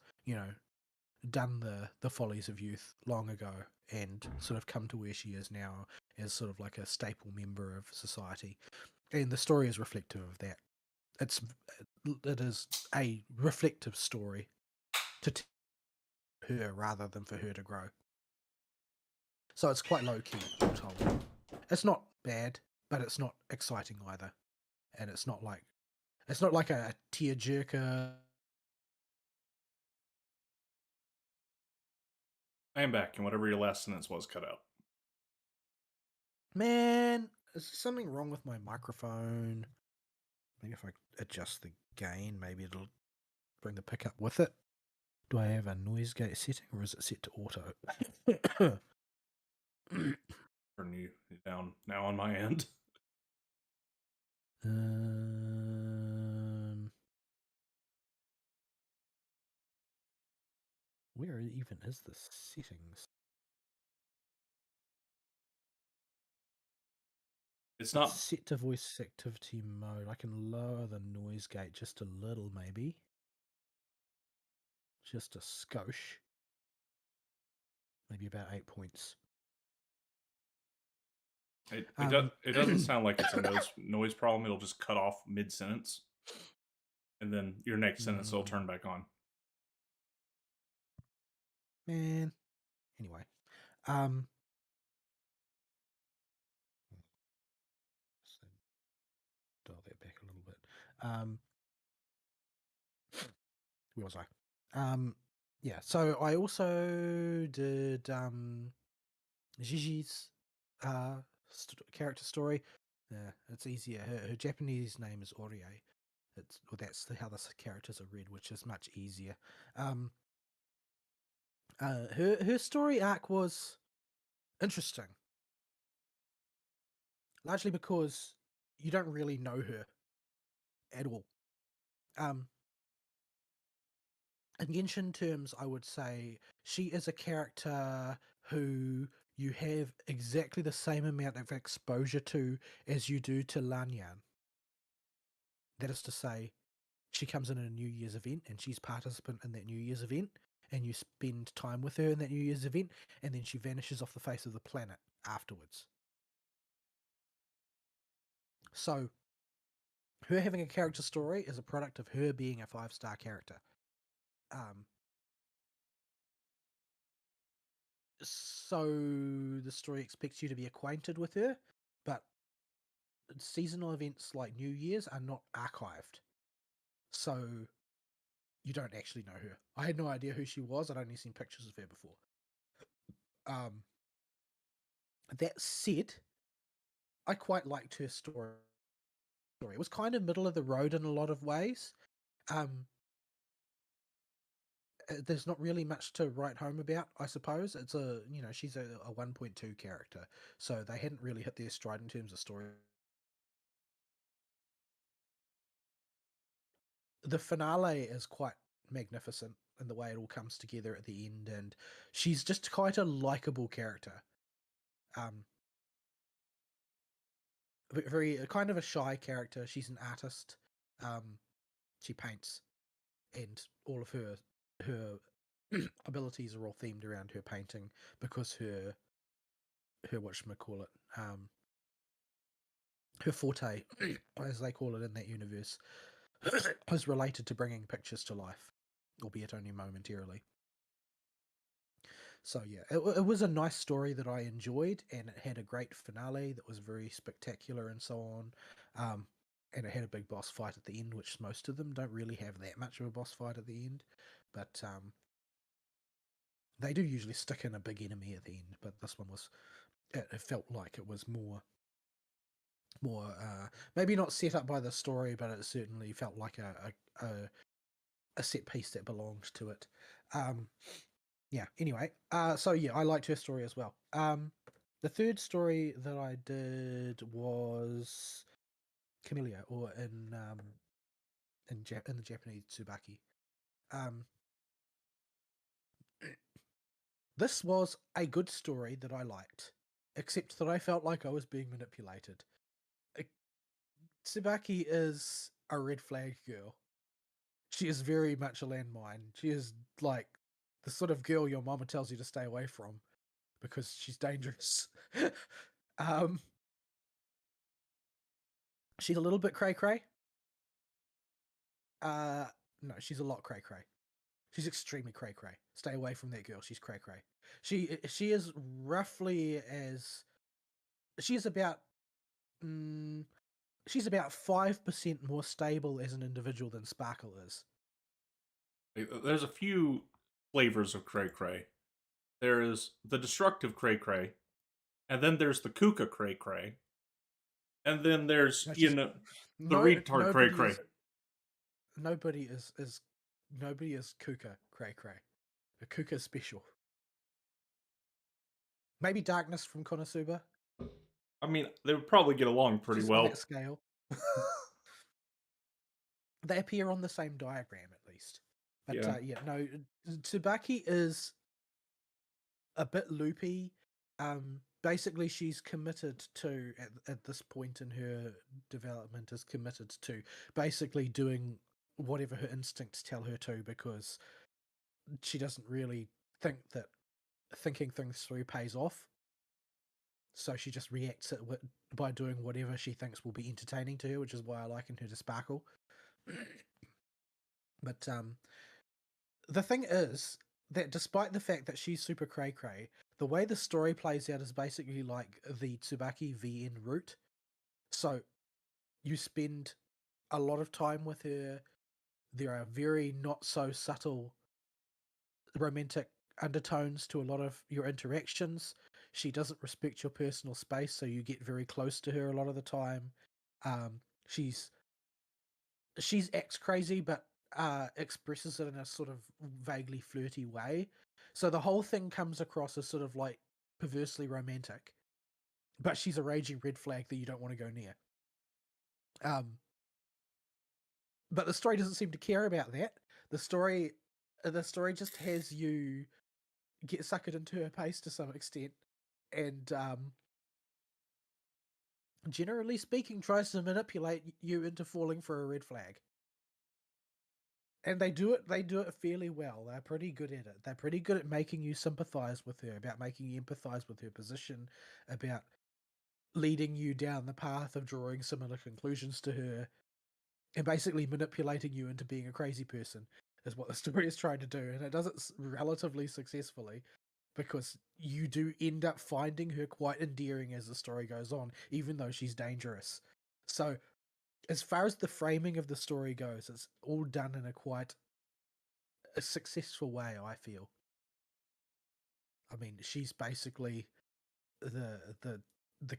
done the follies of youth long ago and sort of come to where she is now as sort of like a staple member of society. And the story is reflective of that. It is a reflective story to her rather than for her to grow. So it's quite low key, all told. It's not bad, but it's not exciting either. And it's not like a tearjerker. I am back, and whatever your last sentence was cut out. Man, is something wrong with my microphone? Maybe if I adjust the gain, maybe it'll bring the pickup with it. Do I have a noise gate setting, or is it set to auto? Turn you down now on my end. Where even is the settings? It's not set to voice activity mode. I can lower the noise gate just a little, maybe. Just a skosh. Maybe about 8 points. It doesn't sound like it's a noise problem. It'll just cut off mid sentence, and then your next sentence will turn back on. Man, anyway, um, so dial that back a little bit. Where was I? Yeah. So I also did Gigi's character story. It's easier. Her Japanese name is Orie. That's how the characters are read, which is much easier. Her story arc was interesting, largely because you don't really know her at all. In Genshin terms, I would say she is a character who you have exactly the same amount of exposure to as you do to Lanyan. That is to say, she comes in a New Year's event and she's participant in that New Year's event, and you spend time with her in that New Year's event, and then she vanishes off the face of the planet afterwards. So, her having a character story is a product of her being a 5-star character. So the story expects you to be acquainted with her, but seasonal events like New Year's are not archived. So you don't actually know her. I had no idea who she was. I'd only seen pictures of her before. That said, I quite liked her story. It was kind of middle of the road in a lot of ways. There's not really much to write home about, I suppose. It's she's a 1.2 character, so they hadn't really hit their stride in terms of story. The finale is quite magnificent in the way it all comes together at the end, and she's just quite a likable character. Very kind of a shy character. She's an artist. She paints, and all of her abilities are all themed around her painting because her whatchamacallit, her forte, as they call it in that universe, is related to bringing pictures to life, albeit only momentarily. So yeah, it was a nice story that I enjoyed, and it had a great finale that was very spectacular and so on. And it had a big boss fight at the end, which most of them don't really have that much of a boss fight at the end. But they do usually stick in a big enemy at the end. But this one was, it felt like it was more maybe not set up by the story, but it certainly felt like a set piece that belonged to it. Yeah, anyway, so yeah, I liked her story as well. The third story that I did was Camellia, or in the Japanese Tsubaki. This was a good story that I liked, except that I felt like I was being manipulated. Tsubaki is a red flag girl. She is very much a landmine. She is like the sort of girl your mama tells you to stay away from because she's dangerous. She's a little bit cray-cray. No, she's a lot cray-cray. She's extremely cray-cray. Stay away from that girl. She's cray-cray. She is roughly as... She is about... she's about 5% more stable as an individual than Sparkle is. There's a few flavors of cray cray. There is the destructive cray cray, and then there's the Kuka cray cray, and then there's the retard cray cray. Nobody is Kuka cray cray. A Kuka is special. Maybe Darkness from Konosuba. I mean, they would probably get along pretty well. On that scale. They appear on the same diagram, at least. But no, Tsubaki is a bit loopy. Basically, she's committed to, at this point in her development, is committed to basically doing whatever her instincts tell her to, because she doesn't really think that thinking things through pays off. so she just reacts by doing whatever she thinks will be entertaining to her, which is why I liken her to Sparkle. But the thing is that despite the fact that she's super cray-cray, the way the story plays out is basically like the Tsubaki VN route. So you spend a lot of time with her. There are very not so subtle romantic undertones to a lot of your interactions. She doesn't respect your personal space, so you get very close to her a lot of the time. She's acts crazy, but expresses it in a sort of vaguely flirty way. So the whole thing comes across as sort of like perversely romantic, but she's a raging red flag that you don't want to go near. But the story doesn't seem to care about that. The story just has you get suckered into her pace to some extent, and generally speaking, tries to manipulate you into falling for a red flag. And they do it fairly well. They're pretty good at it. They're pretty good at making you sympathize with her, about making you empathize with her position, about leading you down the path of drawing similar conclusions to her, and basically manipulating you into being a crazy person is what the story is trying to do. And it does it relatively successfully, because you do end up finding her quite endearing as the story goes on, even though she's dangerous. So as far as the framing of the story goes, it's all done in a quite a successful way, I feel. I mean, she's basically the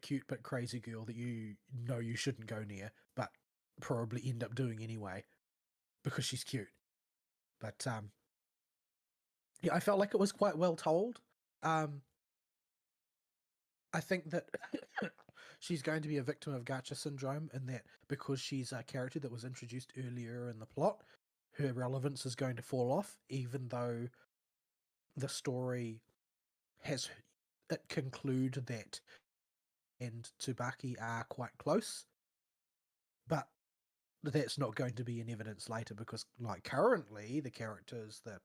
cute but crazy girl that you know you shouldn't go near, but probably end up doing anyway because she's cute. But yeah, I felt like it was quite well told. I think that she's going to be a victim of gacha syndrome, in that because she's a character that was introduced earlier in the plot, her relevance is going to fall off, even though the story has it conclude that and Tsubaki are quite close. But that's not going to be in evidence later, because like currently the characters that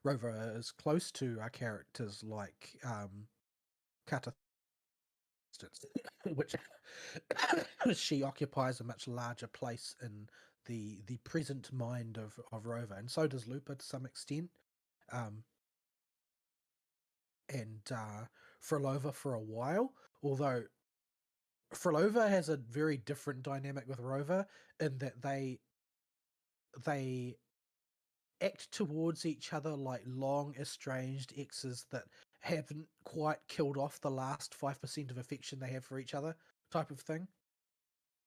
Rover is close to are characters like Kata, which she occupies a much larger place in the present mind of Rover, and so does Lupa to some extent. And Frolova for a while, although Frolova has a very different dynamic with Rover in that they act towards each other like long estranged exes that haven't quite killed off the last 5% of affection they have for each other, type of thing.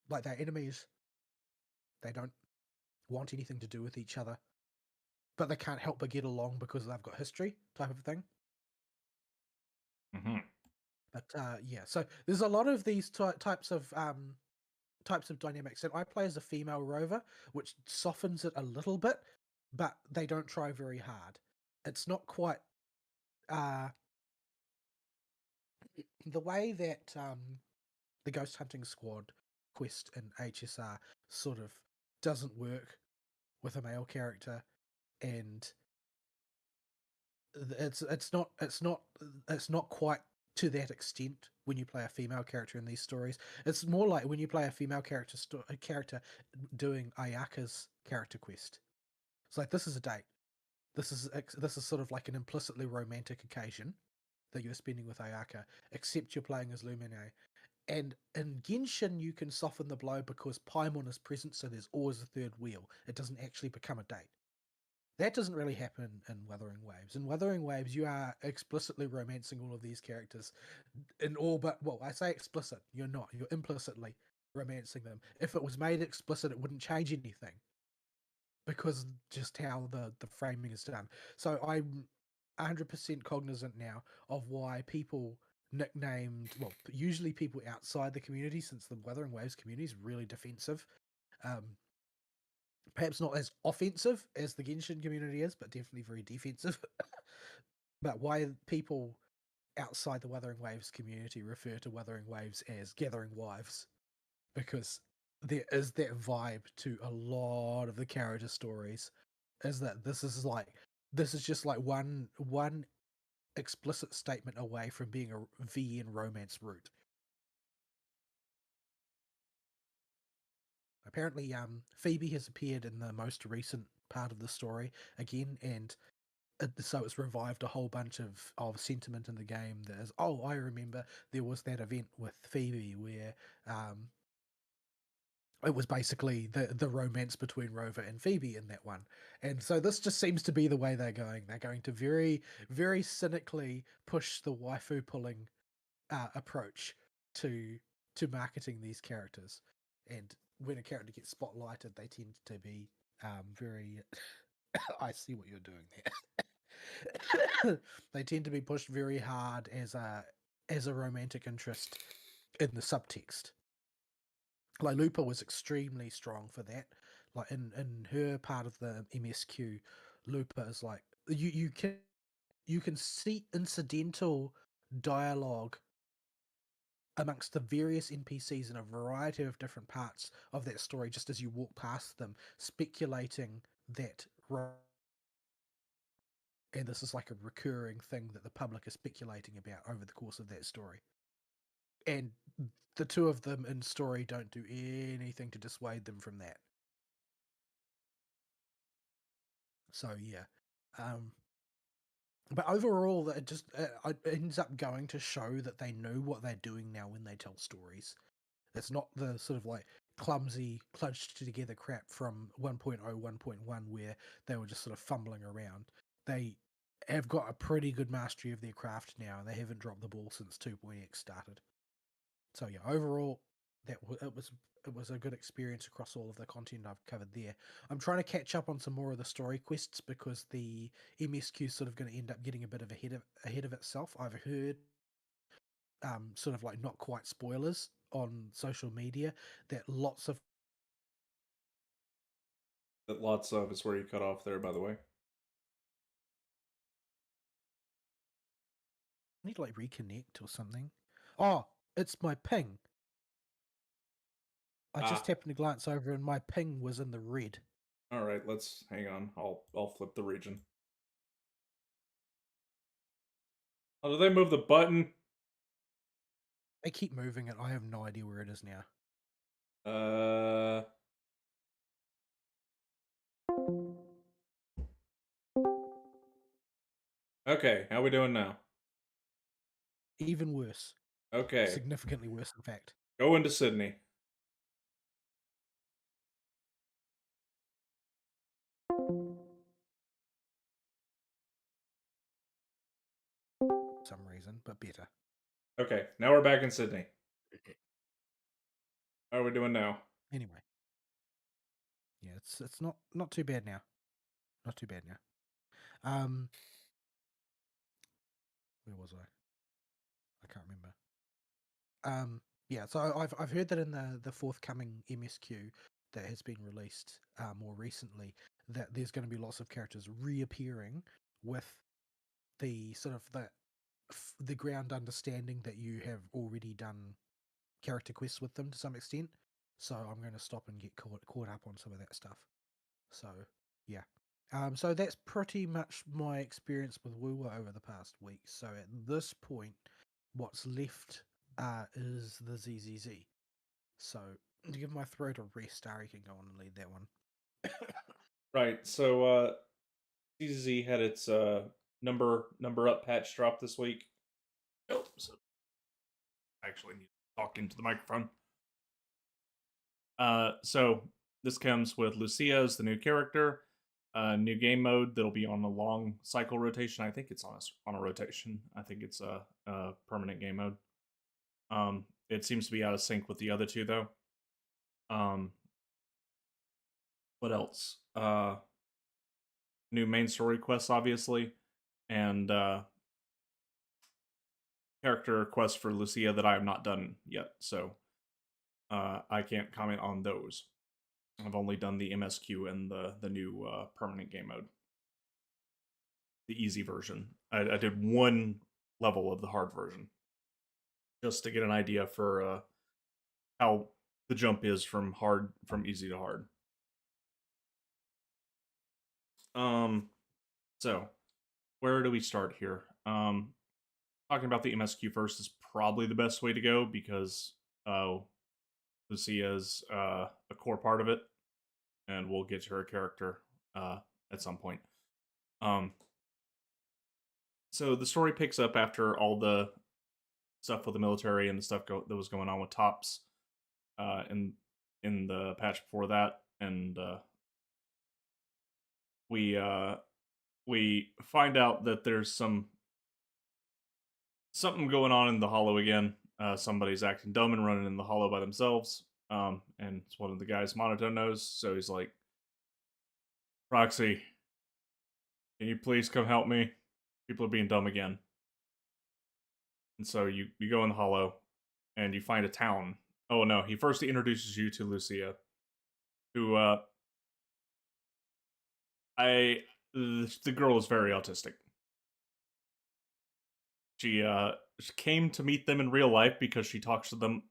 Like they're enemies. They don't want anything to do with each other, but they can't help but get along because they've got history, type of thing. Mm-hmm. But yeah, so there's a lot of these types of dynamics, and I play as a female Rover, which softens it a little bit, but they don't try very hard. It's not quite the way that the Ghost Hunting Squad quest in HSR sort of doesn't work with a male character, and it's not quite to that extent when you play a female character in these stories. It's more like when you play a female character doing Ayaka's character quest. It's like, this is a date. This is sort of like an implicitly romantic occasion that you're spending with Ayaka, except you're playing as Lumine. And in Genshin, you can soften the blow because Paimon is present, so there's always a third wheel. It doesn't actually become a date. That doesn't really happen in Wuthering Waves. In Wuthering Waves, you are explicitly romancing all of these characters in all but, well, I say explicit. You're not. You're implicitly romancing them. If it was made explicit, it wouldn't change anything, because just how the framing is done. So I'm 100% cognizant now of why people nicknamed, well, usually people outside the community, since the Wuthering Waves community is really defensive. Perhaps not as offensive as the Genshin community is, but definitely very defensive. But why people outside the Wuthering Waves community refer to Wuthering Waves as Gathering Wives, because there is that vibe to a lot of the character stories, is that this is just like one explicit statement away from being a VN romance route. Apparently, Phoebe has appeared in the most recent part of the story again, and so it's revived a whole bunch of sentiment in the game that is, oh, I remember there was that event with Phoebe where it was basically the romance between Rover and Phoebe in that one. And so this just seems to be the way they're going. They're going to very, very cynically push the waifu pulling approach to marketing these characters. And when a character gets spotlighted, they tend to be very. I see what you're doing there. They tend to be pushed very hard as a romantic interest in the subtext. Like Lupa was extremely strong for that. Like in her part of the MSQ, Lupa is like you can see incidental dialogue amongst the various NPCs in a variety of different parts of that story, just as you walk past them, speculating that. And this is like a recurring thing that the public is speculating about over the course of that story. And the two of them in story don't do anything to dissuade them from that. So yeah, but overall, it just it ends up going to show that they know what they're doing now when they tell stories. It's not the sort of like clumsy, clutched together crap from 1.0, 1.1 where they were just sort of fumbling around. They have got a pretty good mastery of their craft now, and they haven't dropped the ball since 2.x started. So yeah, overall, it was a good experience across all of the content I've covered there. I'm trying to catch up on some more of the story quests because the MSQ is sort of going to end up getting a bit of ahead of itself. I've heard sort of like not quite spoilers on social media that lots of is where you cut off there, by the way. I need to like reconnect or something. Oh, it's my ping. I just happened to glance over and my ping was in the red. All right, let's hang on. I'll flip the region. Oh, did they move the button? They keep moving it. I have no idea where it is now. Okay, how we doing now? Even worse. Okay. Significantly worse, in fact. Go into Sydney. For some reason, but better. Okay, now we're back in Sydney. How are we doing now? Anyway. Yeah, it's not too bad now. Not too bad now. Where was I? I can't remember. Yeah, so I've heard that in the forthcoming MSQ that has been released more recently, that there's going to be lots of characters reappearing with the sort of the ground understanding that you have already done character quests with them to some extent. So I'm going to stop and get caught up on some of that stuff. So yeah. So that's pretty much my experience with Woowa over the past week. So at this point, what's left is the ZZZ. So to give my throat a rest, Ari can go on and lead that one. Right. So CZ had its number up patch drop this week. Oh, so I actually need to talk into the microphone. So this comes with Lucia as the new character, new game mode that'll be on a long cycle rotation. I think it's on a rotation. I think it's a permanent game mode. It seems to be out of sync with the other two though. What else? New main story quests, obviously, and character quests for Lucia that I have not done yet. So I can't comment on those. I've only done the MSQ and the new permanent game mode, the easy version. I did one level of the hard version just to get an idea for how the jump is from easy to hard. So where do we start here? Talking about the MSQ first is probably the best way to go because Lucia is a core part of it, and we'll get to her character at some point. So the story picks up after all the stuff with the military and the stuff that was going on with Tops in the patch before that, and we find out that there's something going on in the Hollow again. Somebody's acting dumb and running in the Hollow by themselves. And it's one of the guys Monotone knows, so he's like, Roxy, can you please come help me? People are being dumb again. And so you go in the Hollow, and you find a town. Oh no, he first introduces you to Lucia, who the girl is very autistic. She came to meet them in real life because she talked to them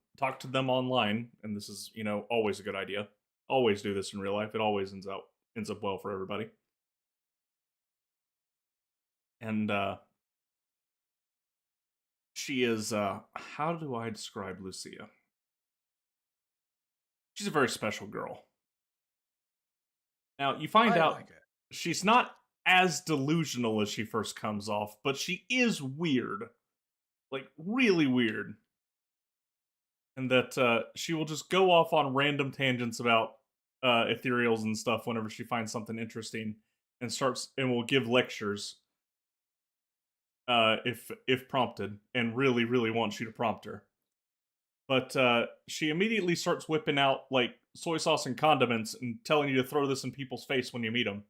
online, and this is, always a good idea. Always do this in real life. It always ends up well for everybody. And she is how do I describe Lucia? She's a very special girl. Now, you find out like it. She's not as delusional as she first comes off, but she is weird. Like, really weird. And that she will just go off on random tangents about ethereals and stuff whenever she finds something interesting, and will give lectures if prompted, and really, really wants you to prompt her. But she immediately starts whipping out like soy sauce and condiments and telling you to throw this in people's face when you meet them.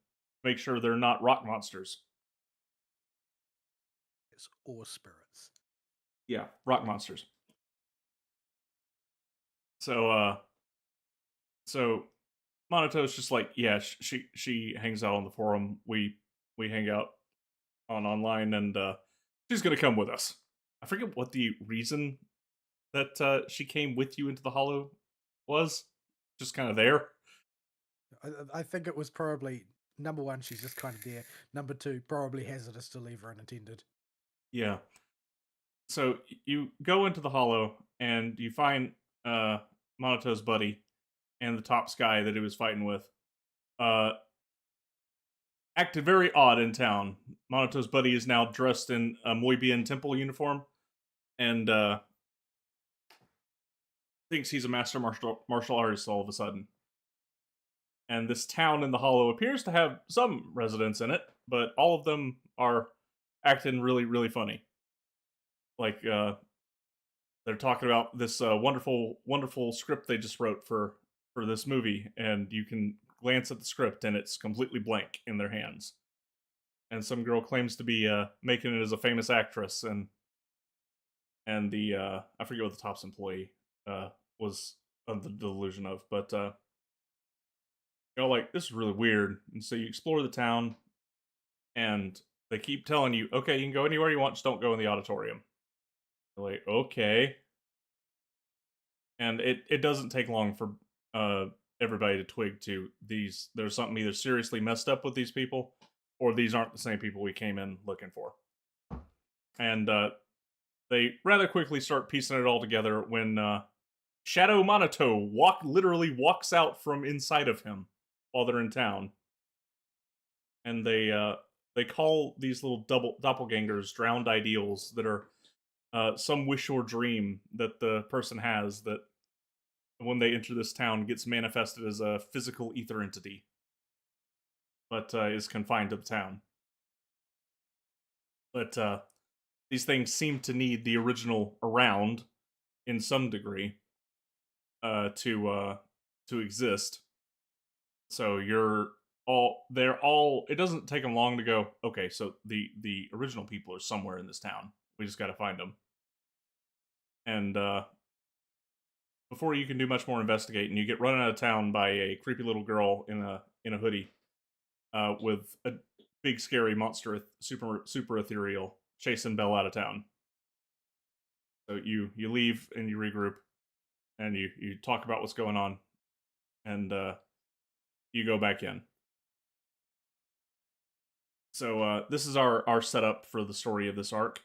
Make sure they're not rock monsters. It's or spirits. Yeah, rock monsters. So Monoto's just like, yeah, she hangs out on the forum. We hang out online, and she's gonna come with us. I forget what the reason that she came with you into the Hollow was. Just kind of there. I think it was probably number one, she's just kind of there. Number two, probably hazardous to leave her unattended. Yeah. So you go into the Hollow and you find Monoto's buddy and the Tops guy that he was fighting with. Acted very odd in town. Monoto's buddy is now dressed in a Moebian temple uniform and thinks he's a master martial artist all of a sudden. And this town in the Hollow appears to have some residents in it, but all of them are acting really, really funny. Like, they're talking about this wonderful, wonderful script they just wrote for this movie, and you can glance at the script, and it's completely blank in their hands. And some girl claims to be making it as a famous actress, and the I forget what the Tops employee was under the delusion of, but like, this is really weird. And so you explore the town, and they keep telling you, okay, you can go anywhere you want, just don't go in the auditorium. You're like, okay. And it doesn't take long for everybody to twig to there's something either seriously messed up with these people, or these aren't the same people we came in looking for. And they rather quickly start piecing it all together when Shadow Monoto literally walks out from inside of him while they're in town. And they call these little doppelgangers drowned ideals that are some wish or dream that the person has that when they enter this town gets manifested as a physical ether entity, but is confined to the town. But these things seem to need the original around in some degree to exist. So they're all. It doesn't take them long to go, okay, so the original people are somewhere in this town. We just got to find them. And before you can do much more investigating, you get run out of town by a creepy little girl in a hoodie with a big scary monster, super ethereal, chasing Belle out of town. So you leave and you regroup, and you talk about what's going on, and you go back in. So this is our setup for the story of this arc.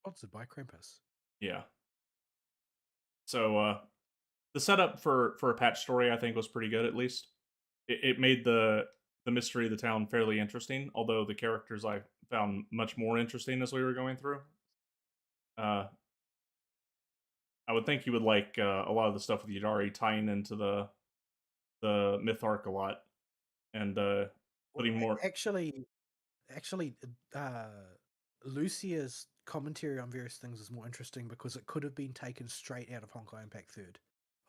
Sponsored by Krampus. Yeah. So the setup for a patch story, I think, was pretty good. At least it made the mystery of the town fairly interesting. Although the characters I found much more interesting as we were going through. Uh, I would think you would like a lot of the stuff with Yadari tying into the myth arc a lot and Well, putting more. actually, Lucia's commentary on various things is more interesting because it could have been taken straight out of Honkai Impact Third.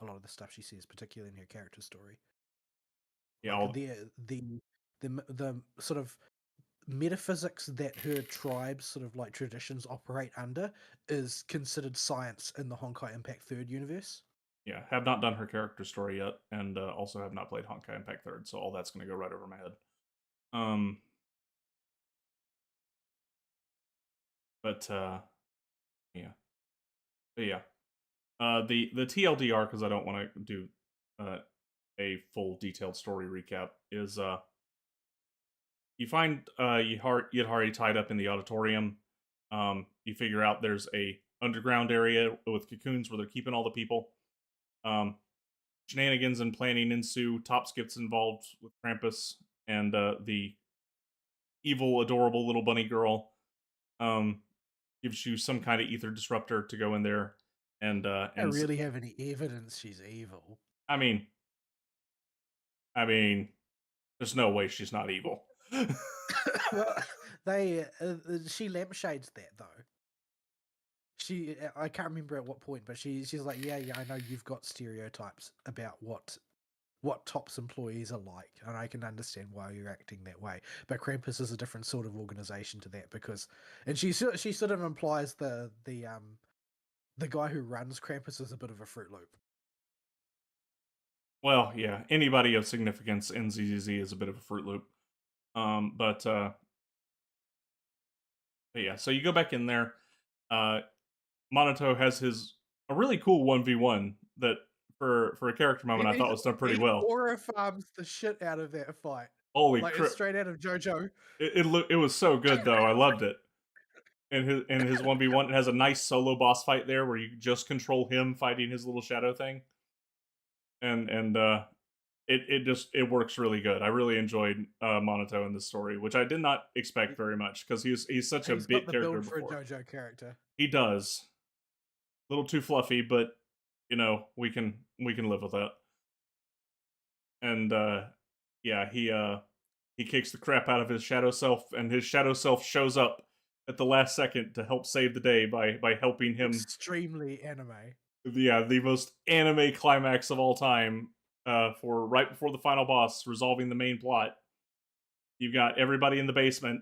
A lot of the stuff she says, particularly in her character story, Yeah, like the sort of metaphysics that her tribe's sort of like traditions operate under is considered science in the Honkai Impact Third universe. yeah, have not done her character story yet, and also have not played Honkai Impact Third, so all that's going to go right over my head. Um, but yeah, but yeah. The TLDR, because I don't want to do uh a full detailed story recap, is you find Yidhari tied up in the auditorium. You figure out there's a underground area with cocoons where they're keeping all the people. Um, Shenanigans and planning ensue. Tops gets involved with Krampus and the evil, adorable little bunny girl. Um, Gives you some kind of ether disruptor to go in there I and really have any evidence she's evil. I mean, I mean, there's no way she's not evil. Well, she lampshades that though. I can't remember at what point, but she's like, yeah, I know you've got stereotypes about what Tops employees are like, and I can understand why you're acting that way. But Krampus is a different sort of organization to that because, and she sort of implies the guy who runs Krampus is a bit of a Fruit Loop. Well, yeah, anybody of significance in ZZZ is a bit of a Fruit Loop. But yeah, so you go back in there. Uh, Monato has a really cool 1v1 that for a character moment I thought was done pretty He well. aura farms the shit out of that fight. Holy Like crap! it's straight out of JoJo. It was so good though. I loved it. And his 1v1 it has a nice solo boss fight there where you just control him fighting his little shadow thing. And it works really good. I really enjoyed Monato in this story, which I did not expect very much because he's such a He's got big the character build for a before. JoJo character. He does. A little too fluffy, but we can live with that. And yeah, he kicks the crap out of his shadow self, and his shadow self shows up at the last second to help save the day by helping him. Extremely anime. Yeah, the most anime climax of all time. For right before the final boss, resolving the main plot. You've got everybody in the basement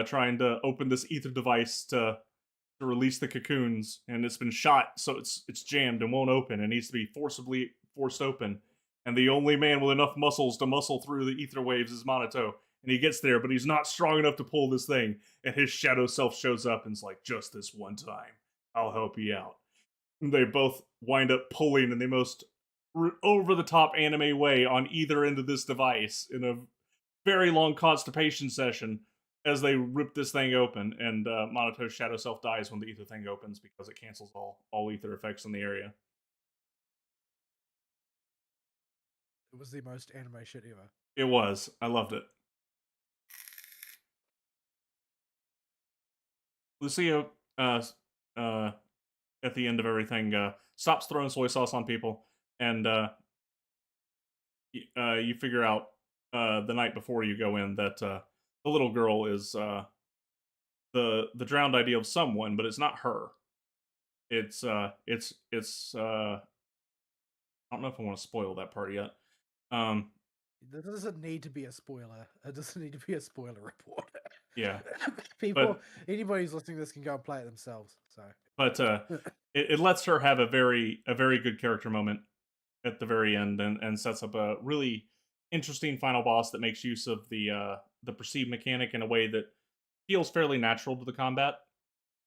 trying to open this ether device to release the cocoons, and it's been shot, so it's jammed and won't open. It needs to be forcibly forced open. And the only man with enough muscles to muscle through the ether waves is Monato. And he gets there, but he's not strong enough to pull this thing. And his shadow self shows up and's like, just this one time, I'll help you out. And they both wind up pulling in the most over the top anime way on either end of this device in a very long constipation session as they rip this thing open, and Monato's shadow self dies when the ether thing opens because it cancels all ether effects in the area. It was the most anime shit ever. It was. I loved it. Lucio, at the end of everything, stops throwing soy sauce on people, and you figure out the night before you go in that the little girl is the drowned idea of someone, but it's not her. It's I don't know if I want to spoil that part yet. There doesn't need to be a spoiler. It doesn't need to be a spoiler report. Yeah, Anybody who's listening to this can go and play it themselves. So, but it lets her have a very good character moment at the very end, and sets up a really interesting final boss that makes use of the perceived mechanic in a way that feels fairly natural to the combat.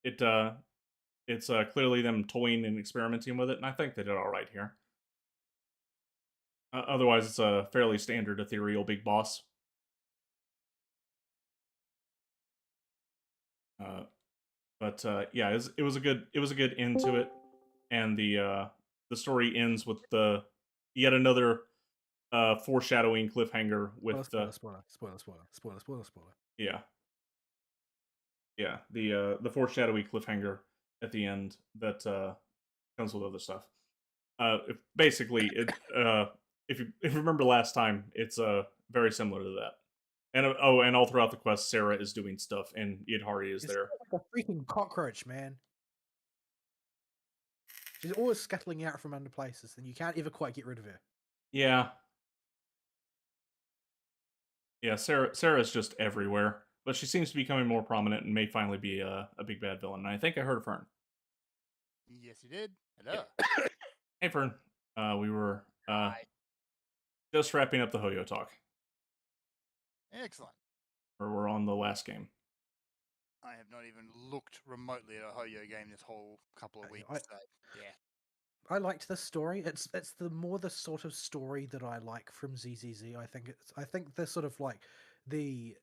It's clearly them toying and experimenting with it, and I think they did all right here. Otherwise, it's a fairly standard ethereal big boss. Uh, but yeah, it was a good end to it, and the story ends with the yet another foreshadowing cliffhanger with Spoiler, spoiler, spoiler, spoiler, spoiler, spoiler, spoiler, spoiler. yeah, yeah, the foreshadowy cliffhanger at the end that comes with other stuff. Basically, if you remember last time, it's very similar to that. And and all throughout the quest, Sarah is doing stuff, and Yidhari is It's there. like a freaking cockroach, man. She's always scuttling out from under places, and you can't ever quite get rid of her. Yeah, yeah. Sarah's just everywhere, but she seems to be becoming more prominent and may finally be a big bad villain. And I think I heard of Fern. Yes, you did. Yeah. Hello. Hey, Fern. We were Hi. just wrapping up the Hoyo talk, Excellent. or we're on the last game. I have not even looked remotely at a Hoyo game this whole couple of weeks. So, yeah. I liked this story. It's the sort of story that I like from ZZZ. I think the sort of like the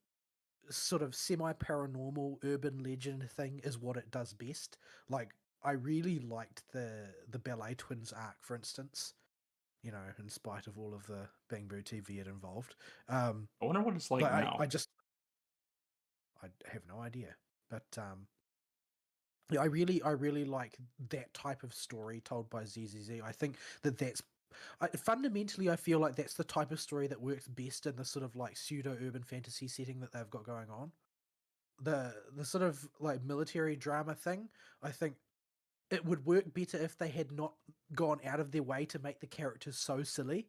sort of semi paranormal urban legend thing is what it does best. Like I really liked the Ballet Twins arc, for instance. You know, in spite of all of the Bang Boo TV it involved. I wonder what it's like But now. I have no idea. But yeah, I really like that type of story told by ZZZ. I think fundamentally, I feel like that's the type of story that works best in the sort of like pseudo urban fantasy setting that they've got going on. The sort of like military drama thing, I think it would work better if they had not gone out of their way to make the characters so silly.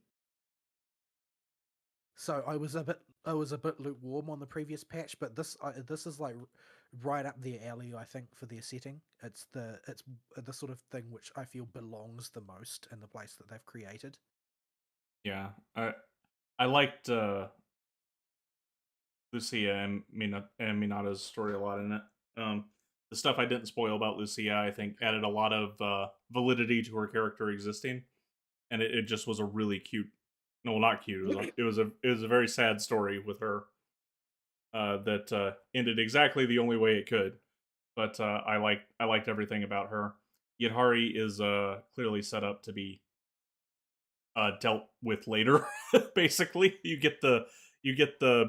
So I was a bit lukewarm on the previous patch, but this is like right up their alley. I think for their setting, it's the sort of thing which I feel belongs the most in the place that they've created. Yeah, I liked Lucia and Minato's story a lot in it. The stuff I didn't spoil about Lucia, I think, added a lot of validity to her character existing, and it just was a really cute. No, not cute. It was a very sad story with her that ended exactly the only way it could. But I liked everything about her. Yidhari is clearly set up to be dealt with later. Basically, you get the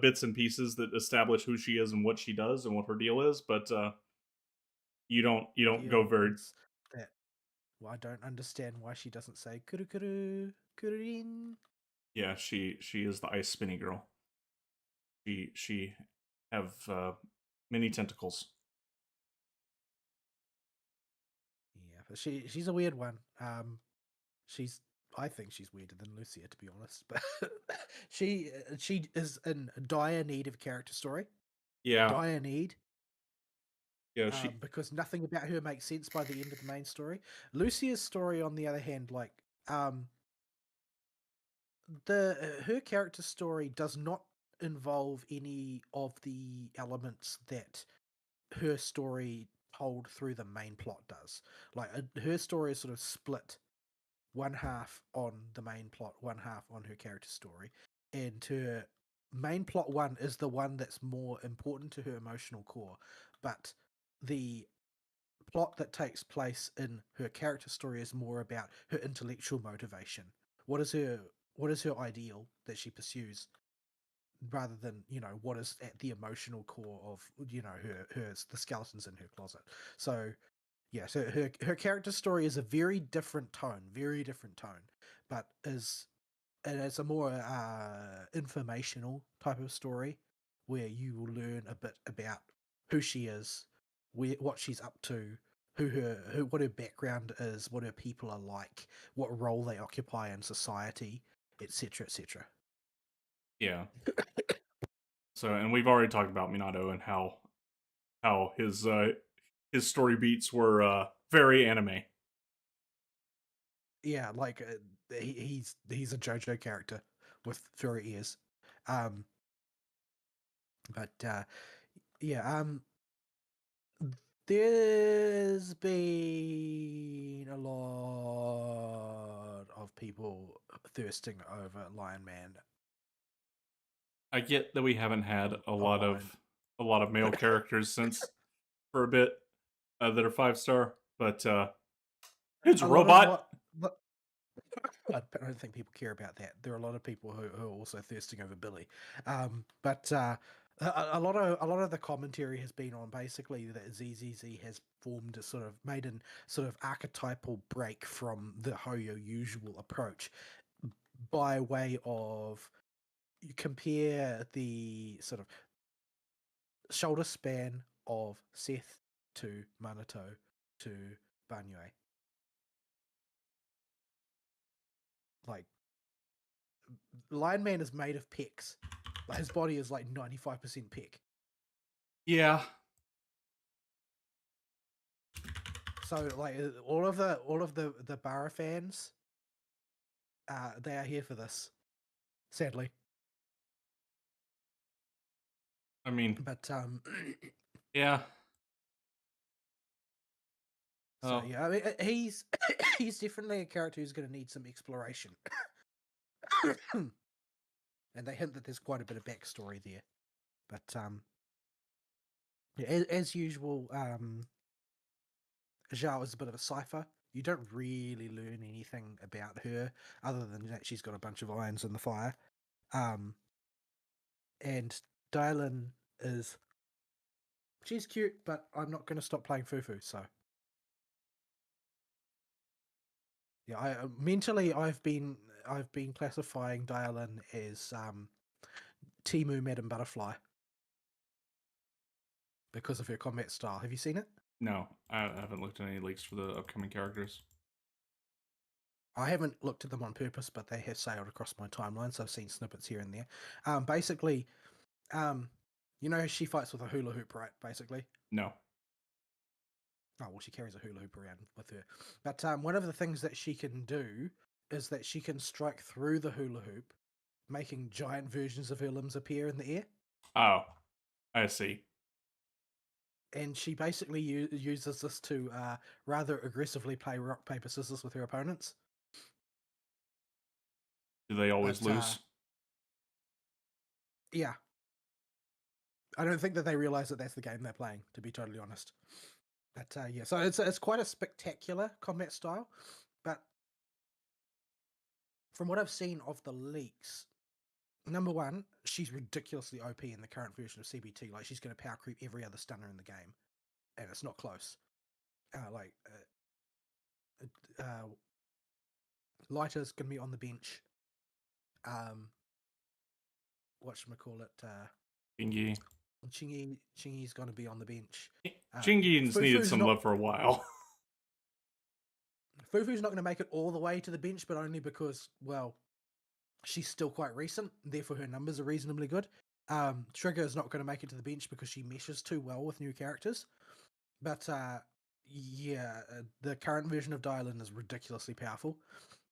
bits and pieces that establish who she is and what she does and what her deal is, but you don't go Deal very. is that well, I don't understand why she doesn't say kuru kuru kurin. Yeah, she is the ice spinny girl. She have many tentacles. Yeah, but she's a weird one. She's I think she's weirder than Lucia, to be honest. But she is in dire need of a character story. Yeah, Dire need. yeah. She Because nothing about her makes sense by the end of the main story. Lucia's story, on the other hand, like her character story does not involve any of the elements that her story told through the main plot does. Like her story is sort of split one half on the main plot, one half on her character story, and her main plot one is the one that's more important to her emotional core, but the plot that takes place in her character story is more about her intellectual motivation. What is her ideal that she pursues, rather than what is at the emotional core of her the skeletons in her closet. So yeah, so her character story is a very different tone, but it's a more informational type of story where you will learn a bit about who she is, what she's up to, what her background is, what her people are like, what role they occupy in society, etc., etc. yeah. So and we've already talked about Minato and how his story beats were very anime. Yeah, like he's a JoJo character with furry ears. Um, but yeah, there's been a lot of people thirsting over Lion Man I get that we haven't had online. a lot of male characters since for a bit that are 5-star, but it's a lot of robot. I don't think people care about that. There are a lot of people who are also thirsting over Billy, but a lot of the commentary has been on basically that ZZZ has formed a sort of made an sort of archetypal break from the Hoyo usual approach by way of you compare the sort of shoulder span of Seth to Manato to Banyue. Like, Lion Man is made of pecs. Like, his body is like 95% pec. Yeah. So like all of the Barra fans, they are here for this. Sadly. I mean, but yeah. So yeah, I mean, he's he's definitely a character who's going to need some exploration. And they hint that there's quite a bit of backstory there. But yeah, as usual, Zhao is a bit of a cipher. You don't really learn anything about her other than that she's got a bunch of irons in the fire. And Dylan she's cute, but I'm not going to stop playing Fufu. So yeah, mentally I've been classifying Dylan as Timu Madam Butterfly because of her combat style. Have you seen it? No, I haven't looked at any leaks for the upcoming characters. I haven't looked at them on purpose, but they have sailed across my timeline, so I've seen snippets here and there. Basically, you know, she fights with a hula hoop, right? Basically. No. Oh, well, she carries a hula hoop around with her. But one of the things that she can do is that she can strike through the hula hoop, making giant versions of her limbs appear in the air. Oh, I see. And she basically uses this to rather aggressively play rock, paper, scissors with her opponents. Do they always lose? Yeah. I don't think that they realize that that's the game they're playing, to be totally honest. But yeah, so it's quite a spectacular combat style. But from what I've seen of the leaks, number one, she's ridiculously OP in the current version of CBT. Like, she's going to power creep every other stunner in the game, and it's not close. Lighter's going to be on the bench. Whatchamacallit? Chingy. Chingy's going to be on the bench. Chingy's needed some love for a while. Fufu's not going to make it all the way to the bench, but only because, well, she's still quite recent. Therefore, her numbers are reasonably good. Trigger is not going to make it to the bench because she meshes too well with new characters. But yeah, the current version of Dylan is ridiculously powerful.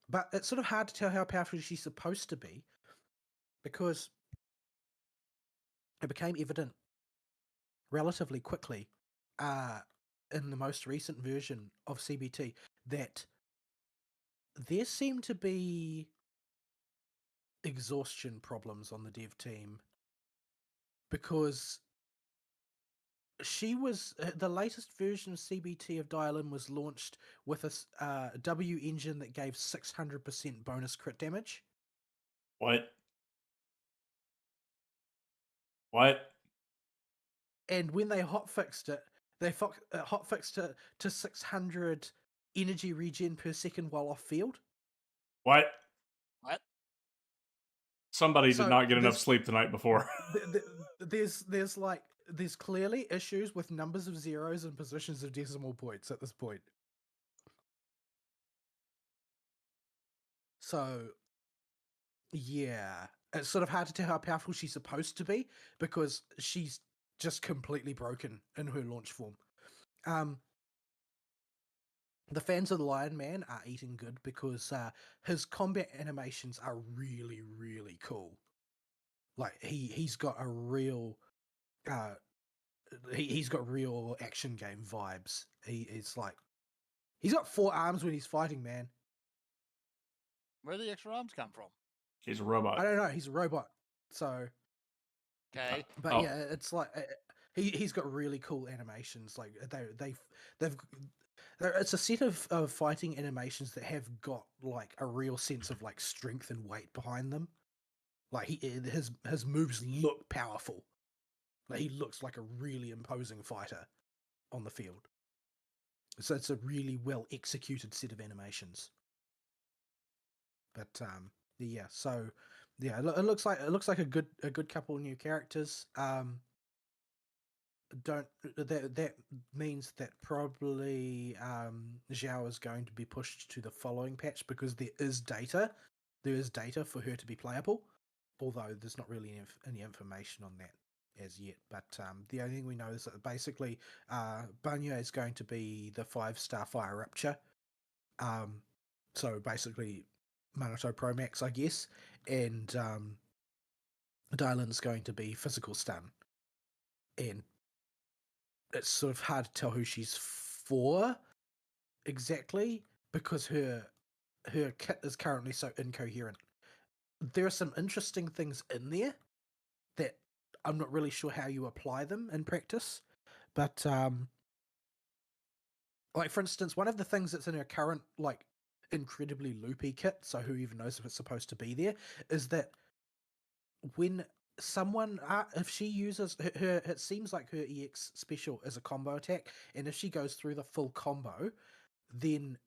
But it's sort of hard to tell how powerful she's supposed to be because it became evident relatively quickly in the most recent version of CBT that there seemed to be exhaustion problems on the dev team because she was the latest version of CBT of Dylan was launched with a W engine that gave 600% bonus crit damage. What? And when they hotfixed it, they hotfixed it to 600 energy regen per second while off field. What? Somebody So did not get enough sleep the night before. There's clearly issues with numbers of zeros and positions of decimal points at this point. So, yeah, it's sort of hard to tell how powerful she's supposed to be because she's just completely broken in her launch form. The fans of the Lion Man are eating good because his combat animations are really, really cool. Like he's got a real he's got real action game vibes. He's got 4 arms when he's fighting, man. Where do the extra arms come from? He's a robot. I don't know. He's a robot. So okay, but yeah, it's like He's got really cool animations. Like it's a set of fighting animations that have got like a real sense of like strength and weight behind them. Like his moves look powerful. Like he looks like a really imposing fighter on the field. So it's a really well executed set of animations. But it looks like a good couple of new characters. That means that probably Zhao is going to be pushed to the following patch because there is data for her to be playable, although there's not really any information on that as yet. But the only thing we know is that basically Banya is going to be the 5-star Fire Rapture. So basically Minato Pro Max, I guess, and Dylan's going to be physical stun. And it's sort of hard to tell who she's for exactly because her kit is currently so incoherent. There are some interesting things in there that I'm not really sure how you apply them in practice, but like for instance, one of the things that's in her current like incredibly loopy kit, so who even knows if it's supposed to be there, is that when someone if she uses her it seems like her EX special is a combo attack, and if she goes through the full combo, then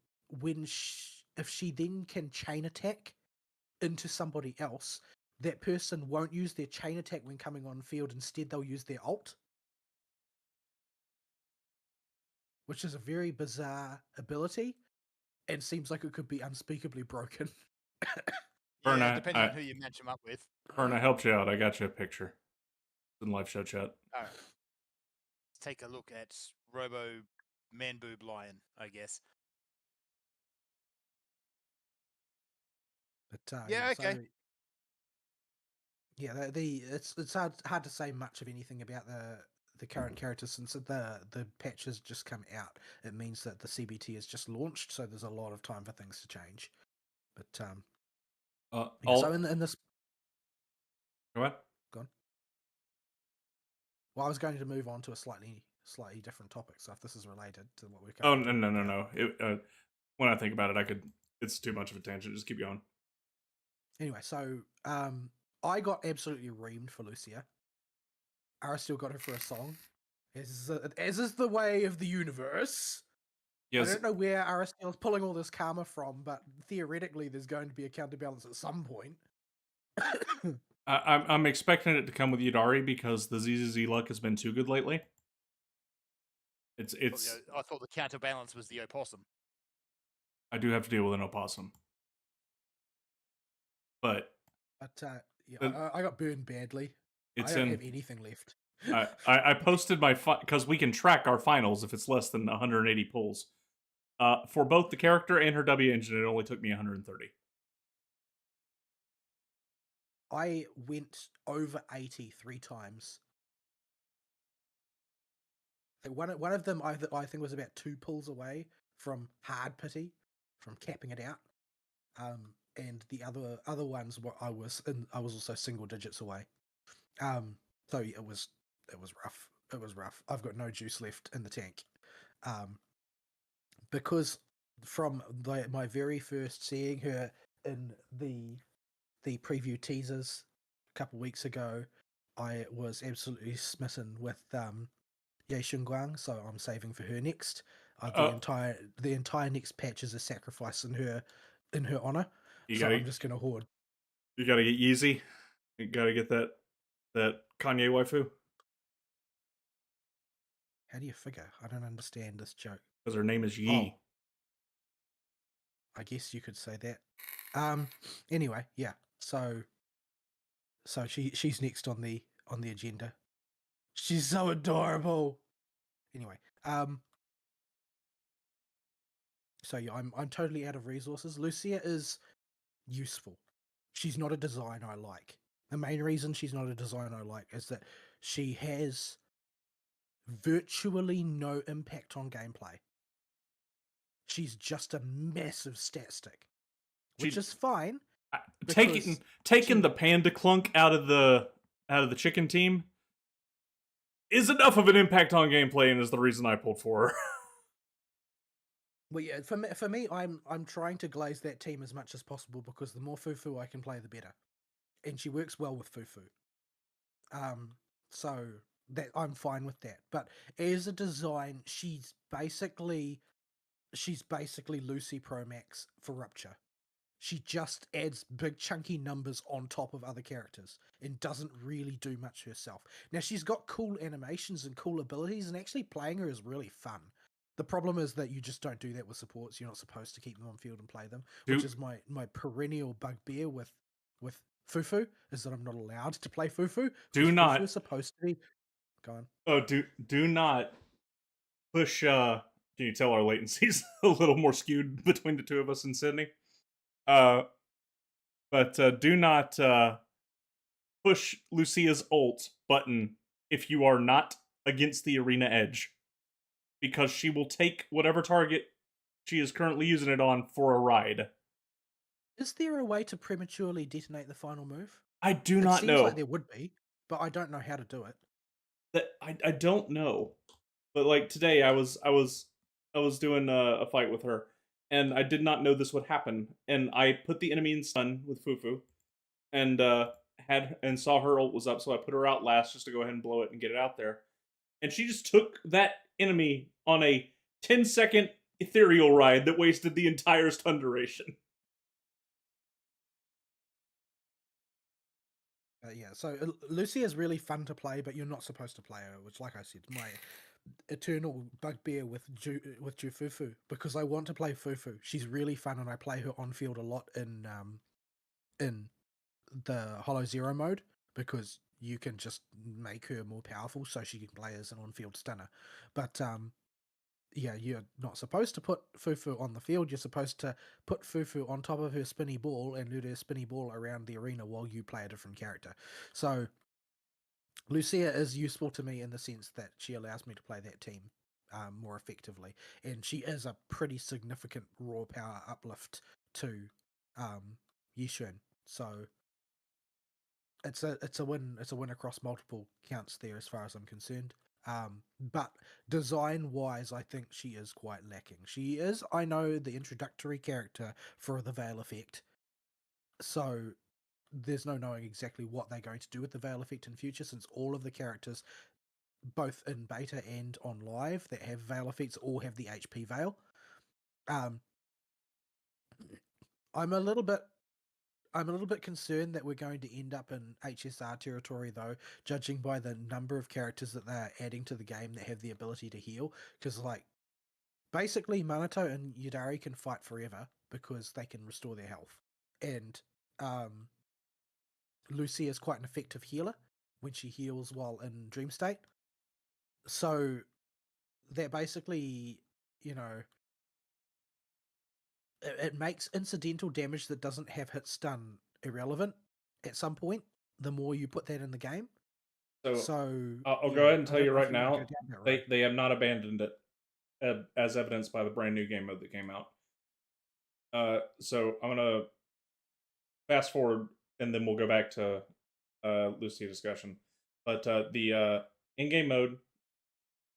if she then can chain attack into somebody else, that person won't use their chain attack when coming on field. Instead they'll use their ult, which is a very bizarre ability and seems like it could be unspeakably broken. Yeah, depending on who you match them up with. Fern, I helped you out. I got you a picture. It's in live show chat. All right. Let's take a look at Robo Man Boob Lion, I guess. But yeah, okay. So, yeah, it's hard to say much of anything about the current characters since the patch has just come out. It means that the CBT has just launched, so there's a lot of time for things to change. But so in this, go on. Go on. Well, I was going to move on to a slightly different topic. So if this is related to what we're covering. No. When I think about it, it's too much of a tangent. Just keep going. Anyway, so I got absolutely reamed for Lucia. Aristotle got her for a song. As is the way of the universe. Yes. I don't know where Aristotle's pulling all this karma from, but theoretically there's going to be a counterbalance at some point. I'm expecting it to come with Yudari because the ZZZ luck has been too good lately. It's. I thought the counterbalance was the opossum. I do have to deal with an opossum. But I got burned badly. I don't have anything left. I posted my because we can track our finals if it's less than 180 pulls. For both the character and her W engine, it only took me 130. I went over 80 3 times. One of them I think was about 2 pulls away from hard pity, from capping it out. And the other ones I was also single digits away. So it was rough. It was rough. I've got no juice left in the tank. Because from my very first seeing her in the preview teasers a couple weeks ago, I was absolutely smitten with Ye Xingguang, so I'm saving for her next. The entire next patch is a sacrifice in her honor. I'm just gonna hoard. You gotta get Yeezy. You gotta get that Kanye waifu. How do you figure? I don't understand this joke. Because her name is Yi. Oh. I guess you could say that. Anyway, yeah. So she's next on the agenda. She's so adorable. Anyway, so yeah, I'm totally out of resources. Lucia is useful. She's not a design I like. The main reason she's not a design I like is that she has virtually no impact on gameplay. She's just a massive stat stick, which is fine. Taking the Panda Clunk out of the chicken team is enough of an impact on gameplay and is the reason I pulled for her. Well, yeah, for me, I'm trying to glaze that team as much as possible because the more Fufu I can play, the better, and she works well with Fufu. So that I'm fine with that. But as a design, she's basically Lucy Pro Max for Rupture. She just adds big chunky numbers on top of other characters and doesn't really do much herself. Now she's got cool animations and cool abilities, and actually playing her is really fun. The problem is that you just don't do that with supports. You're not supposed to keep them on field and play them, which is my perennial bugbear with Fufu, is that I'm not allowed to play Fufu. Fufu is supposed to be. Go on. Oh, do not push. Can you tell our latency's a little more skewed between the two of us and Sydney? But do not push Lucia's ult button if you are not against the arena edge, because she will take whatever target she is currently using it on for a ride. Is there a way to prematurely detonate the final move? I do not know. It seems like there would be, but I don't know how to do it. That I don't know. But like today, I was doing a fight with her, and I did not know this would happen. And I put the enemy in stun with Fufu, and saw her ult was up, so I put her out last just to go ahead and blow it and get it out there. And she just took that enemy on a 10-second ethereal ride that wasted the entire stun duration. Yeah, so Lucy is really fun to play, but you're not supposed to play her, which, like I said, my eternal bugbear with Fufu, because I want to play Fufu. She's really fun, and I play her on field a lot in the Hollow Zero mode, because you can just make her more powerful, so she can play as an on-field stunner. But yeah, you're not supposed to put Fufu on the field. You're supposed to put Fufu on top of her spinny ball and let her spinny ball around the arena while you play a different character. So Lucia is useful to me in the sense that she allows me to play that team more effectively, and she is a pretty significant raw power uplift to Yishun. So it's a win across multiple counts there as far as I'm concerned. But design wise, I think she is quite lacking. She is, I know, the introductory character for the Veil Effect, so there's no knowing exactly what they're going to do with the Veil Effect in future, since all of the characters, both in beta and on live, that have Veil Effects all have the HP Veil. I'm a little bit concerned that we're going to end up in HSR territory, though, judging by the number of characters that they're adding to the game that have the ability to heal. Because, like, basically, Minato and Yudari can fight forever because they can restore their health. And Lucy is quite an effective healer when she heals while in dream state. So that basically, you know, it makes incidental damage that doesn't have hit stun irrelevant at some point, the more you put that in the game. So I'll go ahead and tell you right now, they have not abandoned it, as evidenced by the brand new game mode that came out. So I'm gonna fast forward, and then we'll go back to Lucy discussion. But the in-game mode,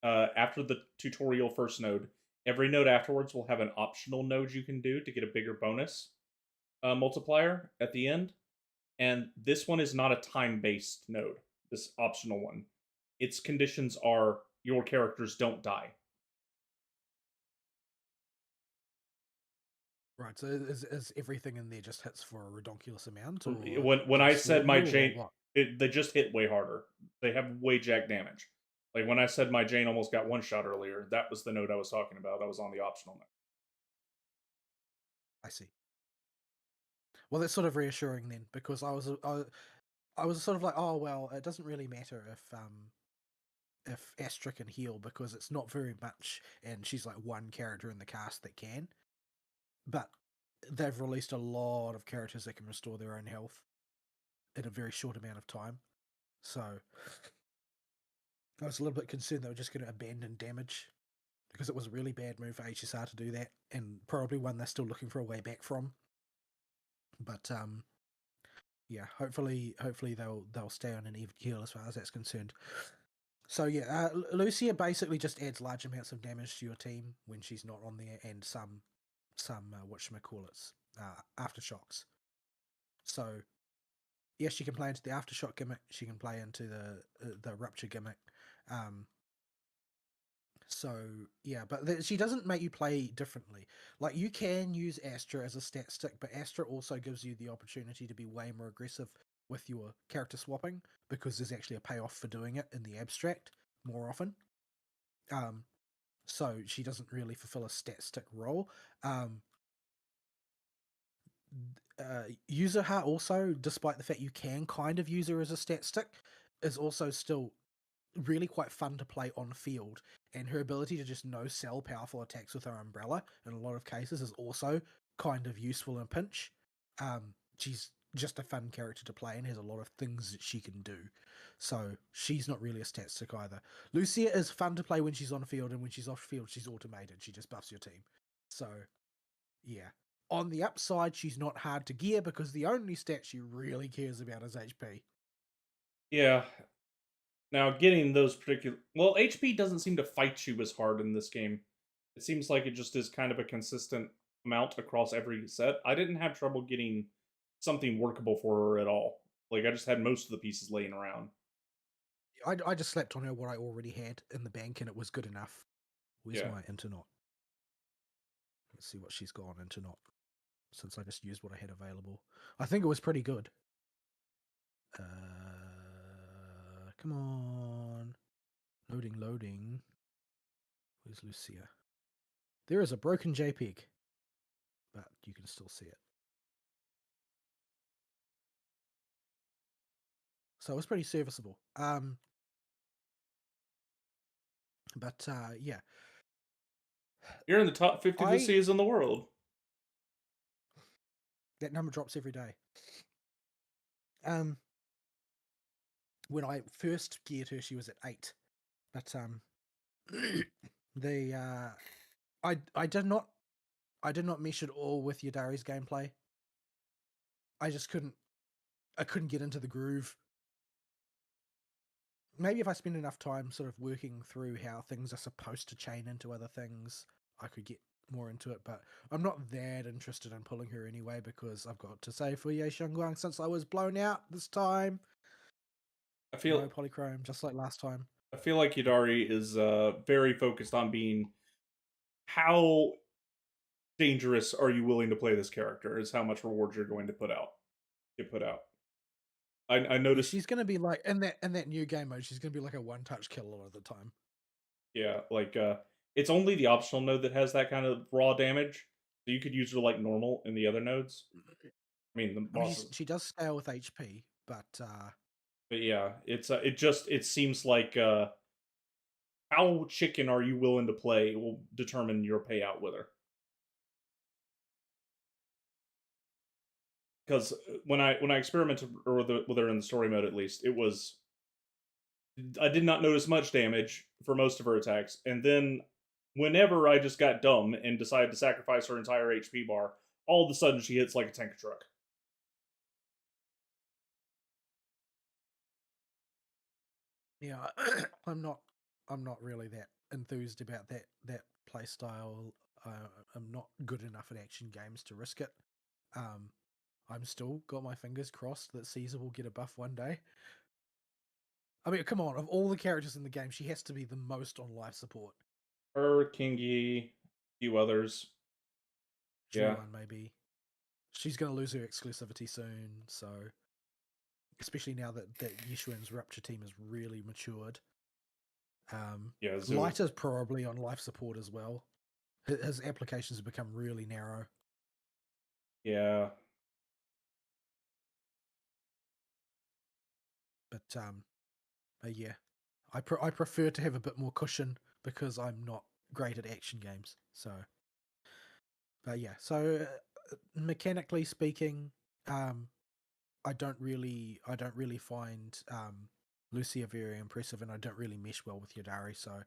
after the tutorial first node, every node afterwards will have an optional node you can do to get a bigger bonus multiplier at the end. And this one is not a time-based node, this optional one. Its conditions are your characters don't die. Right, so is everything in there just hits for a redonkulous amount? Or when I said my Jane, they just hit way harder. They have way jack damage. Like when I said my Jane almost got one shot earlier, that was the node I was talking about. I was on the optional node. I see. Well, that's sort of reassuring then, because I was sort of like, oh well, it doesn't really matter if Astra can heal, because it's not very much, and she's like one character in the cast that can. But they've released a lot of characters that can restore their own health in a very short amount of time. So I was a little bit concerned they were just going to abandon damage, because it was a really bad move for HSR to do that, and probably one they're still looking for a way back from. But yeah, hopefully they'll stay on an even keel as far as that's concerned. So yeah, Lucia basically just adds large amounts of damage to your team when she's not on there, and some whatchamacallits, aftershocks. So yes, she can play into the aftershock gimmick. She can play into the rupture gimmick. So yeah, but she doesn't make you play differently. Like, you can use Astra as a stat stick, but Astra also gives you the opportunity to be way more aggressive with your character swapping, because there's actually a payoff for doing it in the abstract more often. So she doesn't really fulfill a stat stick role. Yuzuha also, despite the fact you can kind of use her as a stat stick, is also still really quite fun to play on field, and her ability to just no-sell powerful attacks with her umbrella in a lot of cases is also kind of useful in a pinch. She's just a fun character to play and has a lot of things that she can do, so she's not really a stat stick either. Lucia is fun to play when she's on field, and when she's off field she's automated. She just buffs your team. So yeah, on the upside, she's not hard to gear because the only stat she really cares about is HP. Yeah. Now, getting those particular... Well, HP doesn't seem to fight you as hard in this game. It seems like it just is kind of a consistent amount across every set. I didn't have trouble getting something workable for her at all. Like, I just had most of the pieces laying around. I just slapped on her what I already had in the bank, and it was good enough. Where's my Internaut? Let's see what she's got on Internaut, since I just used what I had available. I think it was pretty good. Come on. Loading. Where's Lucia? There is a broken JPEG, but you can still see it. So it was pretty serviceable. But yeah. You're in the top 50 Lucias in the world. That number drops every day. When I first geared her, she was at 8. But I did not mesh at all with Yadari's gameplay. I just couldn't get into the groove. Maybe if I spend enough time sort of working through how things are supposed to chain into other things, I could get more into it, but I'm not that interested in pulling her anyway, because I've got to say for Ye Xiongguang, since I was blown out this time, I feel no polychrome, just like last time. I feel like Yadari is very focused on being... How dangerous are you willing to play this character is how much reward you're going to get put out. I noticed she's going to be like, in that new game mode, she's going to be like a one-touch kill a lot of the time. Yeah, like it's only the optional node that has that kind of raw damage. So you could use her like normal in the other nodes. I mean, the boss. She does scale with HP, but yeah, it seems like how chicken are you willing to play will determine your payout with her. Because when I experimented with her in the story mode, at least, I did not notice much damage for most of her attacks, and then whenever I just got dumb and decided to sacrifice her entire HP bar, all of a sudden she hits like a tank truck. Yeah, I'm not really that enthused about that play style. I'm not good enough at action games to risk it. I'm still got my fingers crossed that Caesar will get a buff one day. I mean, come on, of all the characters in the game, she has to be the most on life support. Her, Kingi, a few others. Yeah. Maybe. She's going to lose her exclusivity soon, so... Especially now that Yishuan's Rupture team has really matured. Lighter's probably on life support as well. His applications have become really narrow. Yeah. But yeah, I prefer to have a bit more cushion because I'm not great at action games. So, but yeah, so mechanically speaking, I don't really find Lucia very impressive, and I don't really mesh well with Yadari. So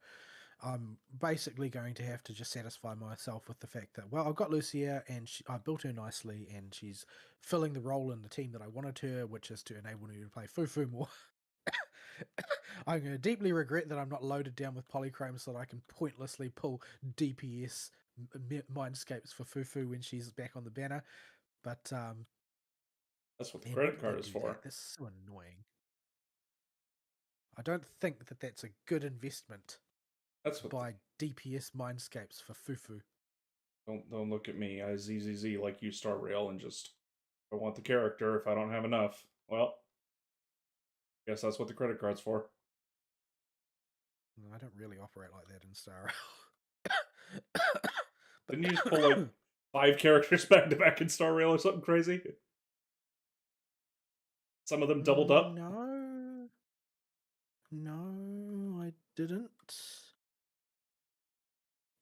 I'm basically going to have to just satisfy myself with the fact that, well, I've got Lucia and I built her nicely, and she's filling the role in the team that I wanted her, which is to enable me to play Fufu more. I'm going to deeply regret that I'm not loaded down with polychrome so that I can pointlessly pull DPS Mindscapes for Fufu when she's back on the banner. But That's what the man, why credit did they card is do for. that? That's so annoying. I don't think that that's a good investment. That's what. Buy DPS Mindscapes for Fufu. Don't look at me. I ZZZ like you Star Rail and just I want the character. If I don't have enough, well, guess that's what the credit card's for. No, I don't really operate like that in Star Rail. Didn't you just pull like 5 characters back to back in Star Rail or something crazy? Some of them doubled up? No, I didn't.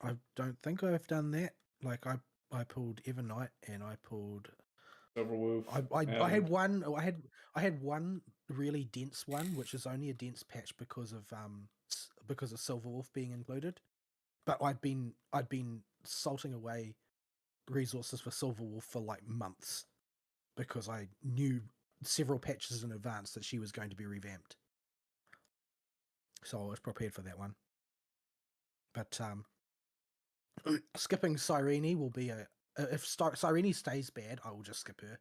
I don't think I've done that. Like I pulled Evernight and I pulled Silverwolf. I had one really dense one, which is only a dense patch because of Silverwolf being included. But I'd been salting away resources for Silverwolf for like months because I knew several patches in advance that she was going to be revamped. So I was prepared for that one. But skipping Cyrene will be if Cyrene stays bad, I will just skip her.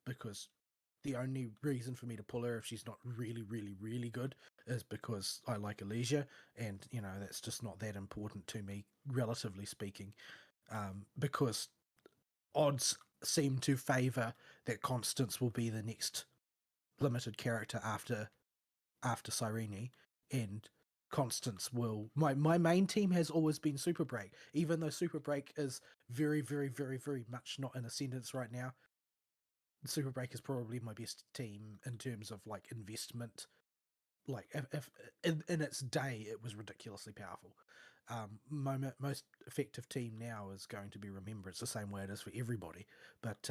Because the only reason for me to pull her if she's not really, really, really good is because I like Elysia, and that's just not that important to me, relatively speaking. Because odds seem to favour that Constance will be the next limited character after Cyrene, and Constance will. My main team has always been Super Break, even though Super Break is very, very, very, very much not in ascendance right now. Super Break is probably my best team in terms of like investment. Like if in its day it was ridiculously powerful. Most effective team now is going to be Remembrance, the same way it is for everybody. But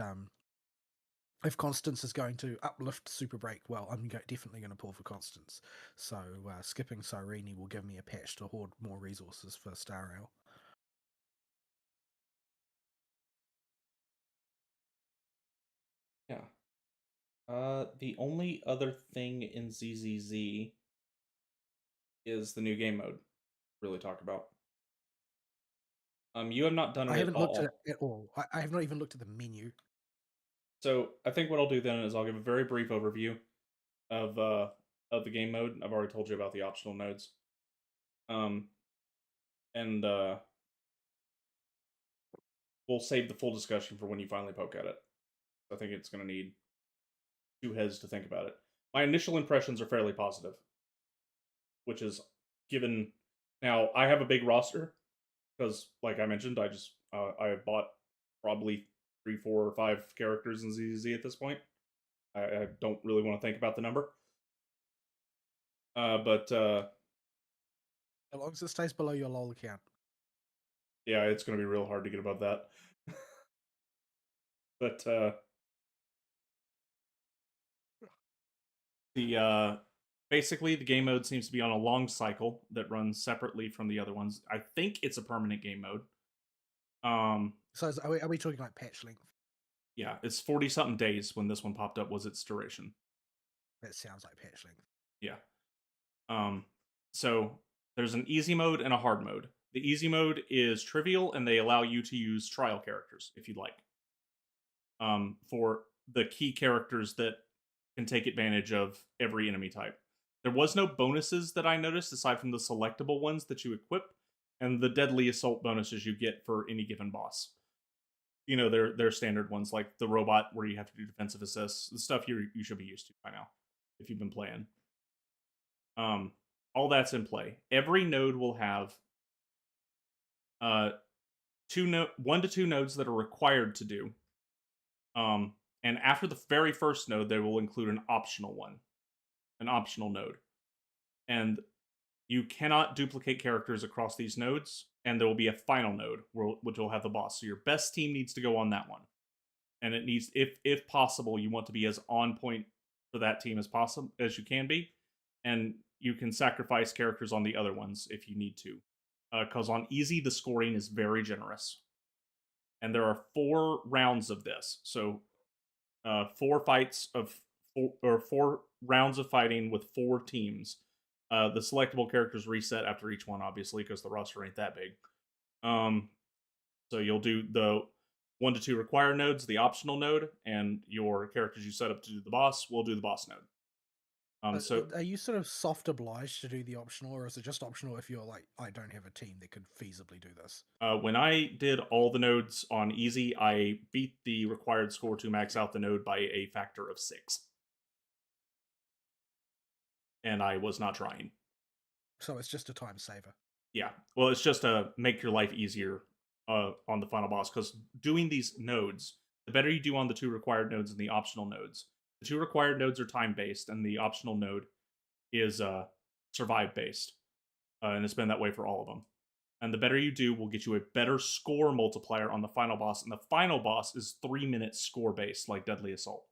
if Constance is going to uplift Super Break, well, I'm definitely going to pull for Constance. So skipping Cyrene will give me a patch to hoard more resources for Star Rail. Yeah. The only other thing in ZZZ is the new game mode. Really talk about. You have not done it. I haven't at looked all. at it at all. I have not even looked at the menu. So I think what I'll do then is I'll give a very brief overview of the game mode. I've already told you about the optional nodes. And we'll save the full discussion for when you finally poke at it. I think it's going to need 2 heads to think about it. My initial impressions are fairly positive, which is given. Now I have a big roster because, like I mentioned, I have bought probably 3, 4, or 5 characters in ZZZ at this point. I don't really want to think about the number. But As long as it stays below your LOL account. Yeah, it's going to be real hard to get above that. But basically the game mode seems to be on a long cycle that runs separately from the other ones. I think it's a permanent game mode. So are we talking like patch length? Yeah, it's 40 something days when this one popped up was its duration. That sounds like patch length. Yeah. So there's an easy mode and a hard mode. The easy mode is trivial, and they allow you to use trial characters if you'd like. For the key characters that can take advantage of every enemy type. There was no bonuses that I noticed aside from the selectable ones that you equip and the deadly assault bonuses you get for any given boss. They're standard ones like the robot where you have to do defensive assists, the stuff you should be used to by now if you've been playing. All that's in play. Every node will have 1 to 2 nodes that are required to do. And after the very first node, they will include an optional node. And you cannot duplicate characters across these nodes, and there will be a final node, which will have the boss. So your best team needs to go on that one. And it needs, if possible, you want to be as on point for that team as possible as you can be. And you can sacrifice characters on the other ones if you need to. Because on easy, the scoring is very generous. And there are 4 rounds of this. So 4 fights of 4 rounds of fighting with 4 teams. The selectable characters reset after each one, obviously, because the roster ain't that big. So you'll do the 1 to 2 required nodes, the optional node, and your characters you set up to do the boss will do the boss node. So are you sort of soft obliged to do the optional, or is it just optional if you're like, I don't have a team that could feasibly do this? when I did all the nodes on easy, I beat the required score to max out the node by a factor of 6. And I was not trying. So it's just a time saver. Yeah. Well, it's just to make your life easier on the final boss, because doing these nodes, the better you do on the 2 required nodes and the optional nodes. The 2 required nodes are time-based, and the optional node is survive-based. And it's been that way for all of them. And the better you do will get you a better score multiplier on the final boss, and the final boss is 3 minutes score-based, like Deadly Assault.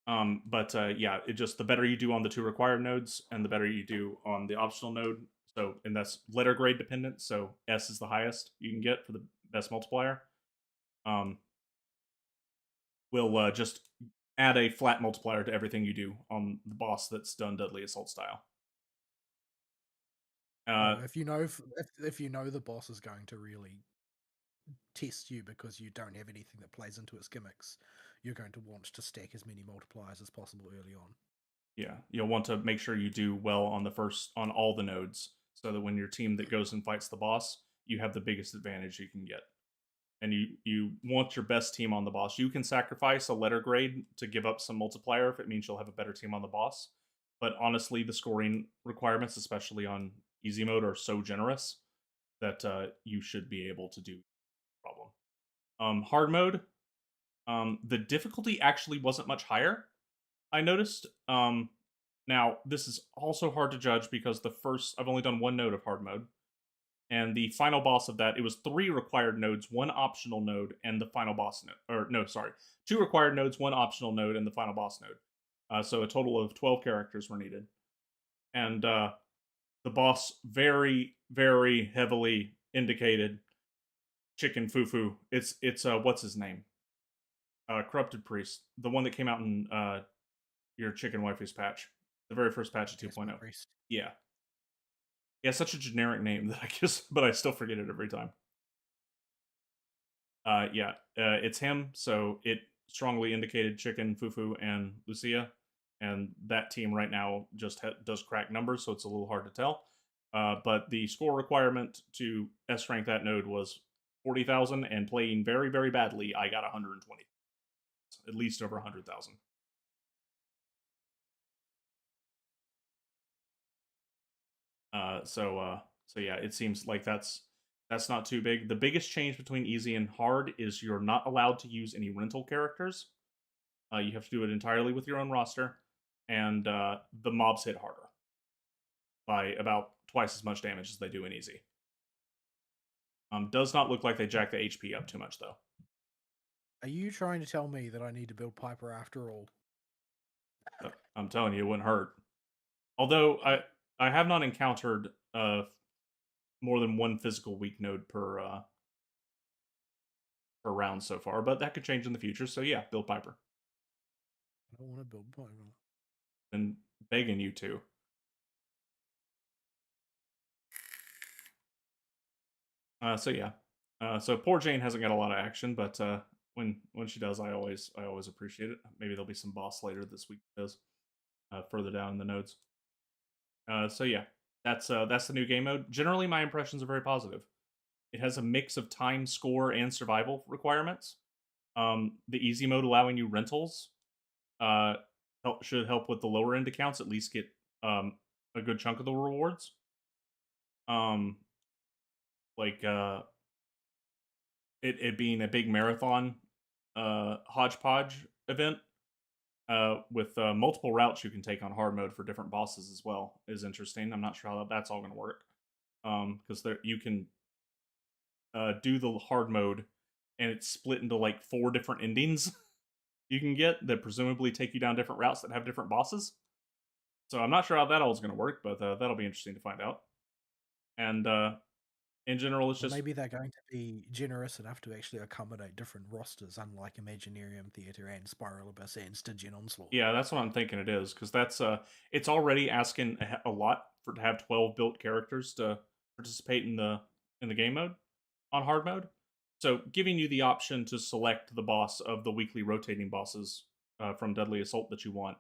Yeah, it just, the better you do on the 2 required nodes and the better you do on the optional node. So, and that's letter grade dependent. So S is the highest you can get for the best multiplier. We'll just add a flat multiplier to everything you do on the boss that's done Deadly Assault style. If you know the boss is going to really test you because you don't have anything that plays into its gimmicks, you're going to want to stack as many multipliers as possible early on. Yeah, you'll want to make sure you do well on all the nodes, so that when your team that goes and fights the boss, you have the biggest advantage you can get. And you want your best team on the boss. You can sacrifice a letter grade to give up some multiplier if it means you'll have a better team on the boss. But honestly, the scoring requirements, especially on easy mode, are so generous that you should be able to do the problem. Hard mode, the difficulty actually wasn't much higher, I noticed. Now, this is also hard to judge because I've only done 1 node of hard mode. And the final boss of that, it was 3 required nodes, 1 optional node, and the final boss node. Or, no, sorry. 2 required nodes, 1 optional node, and the final boss node. So a total of 12 characters were needed. And the boss very, very heavily indicated Chicken Fufu. It's what's his name? Corrupted Priest. The one that came out in your Chicken Waifu's patch. The very first patch of 2.0. Yeah. Yeah, such a generic name that I guess, but I still forget it every time. It's him, so it strongly indicated Chicken, Fufu, and Lucia, and that team right now just does crack numbers, so it's a little hard to tell. But the score requirement to S-rank that node was 40,000, and playing very, very badly, I got 120. At least over 100,000. So yeah, it seems like that's not too big. The biggest change between easy and hard is you're not allowed to use any rental characters. You have to do it entirely with your own roster, and the mobs hit harder by about twice as much damage as they do in easy. Does not look like they jack the HP up too much, though. Are you trying to tell me that I need to build Piper after all? I'm telling you, it wouldn't hurt. Although I have not encountered more than 1 physical weak node per round so far, but that could change in the future. So yeah, build Piper. I don't want to build Piper. And begging you to. So yeah. So poor Jane hasn't got a lot of action, but when she does, I always appreciate it. Maybe there'll be some boss later this week that does further down in the nodes. So yeah, that's the new game mode. Generally, my impressions are very positive. It has a mix of time, score, and survival requirements. The easy mode allowing you rentals should help with the lower end accounts. At least get a good chunk of the rewards. It being a big marathon hodgepodge event. With multiple routes you can take on hard mode for different bosses as well is interesting. I'm not sure how that's all going to work. Because you can do the hard mode and it's split into like 4 different endings you can get that presumably take you down different routes that have different bosses. So I'm not sure how that all is going to work, but that'll be interesting to find out. And in general, it's Or just maybe they're going to be generous enough to actually accommodate different rosters, unlike Imaginarium Theatre and Spiral Abyss and Stygian Onslaught. yeah, that's what I'm thinking it is because that's it's already asking a lot for to have 12 built characters to participate in the game mode on hard mode. So giving you the option to select the boss of the weekly rotating bosses from Deadly Assault that you want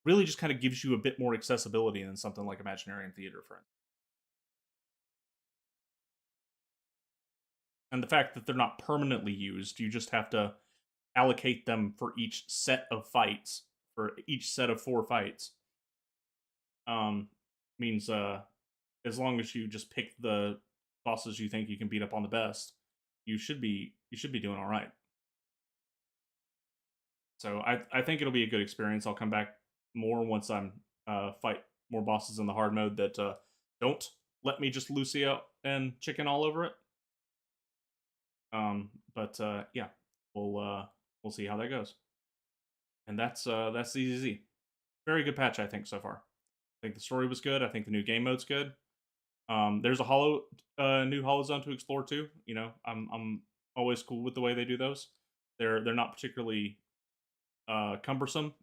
really just kind of gives you a bit more accessibility than something like Imaginarium Theater, for instance. And the fact that they're not permanently used, you just have to allocate them for each set of fights, for each set of 4 fights. Means as long as you just pick the bosses you think you can beat up on the best, you should be doing all right. So I think it'll be a good experience. I'll come back more once I'm fight more bosses in the hard mode that don't let me just Lucia and chicken all over it. But yeah, we'll see how that goes. And that's ZZZ. Very good patch, I think, so far. I think the story was good. I think the new game mode's good. There's a new Hollow Zone to explore too. You know, I'm always cool with the way they do those. They're not particularly cumbersome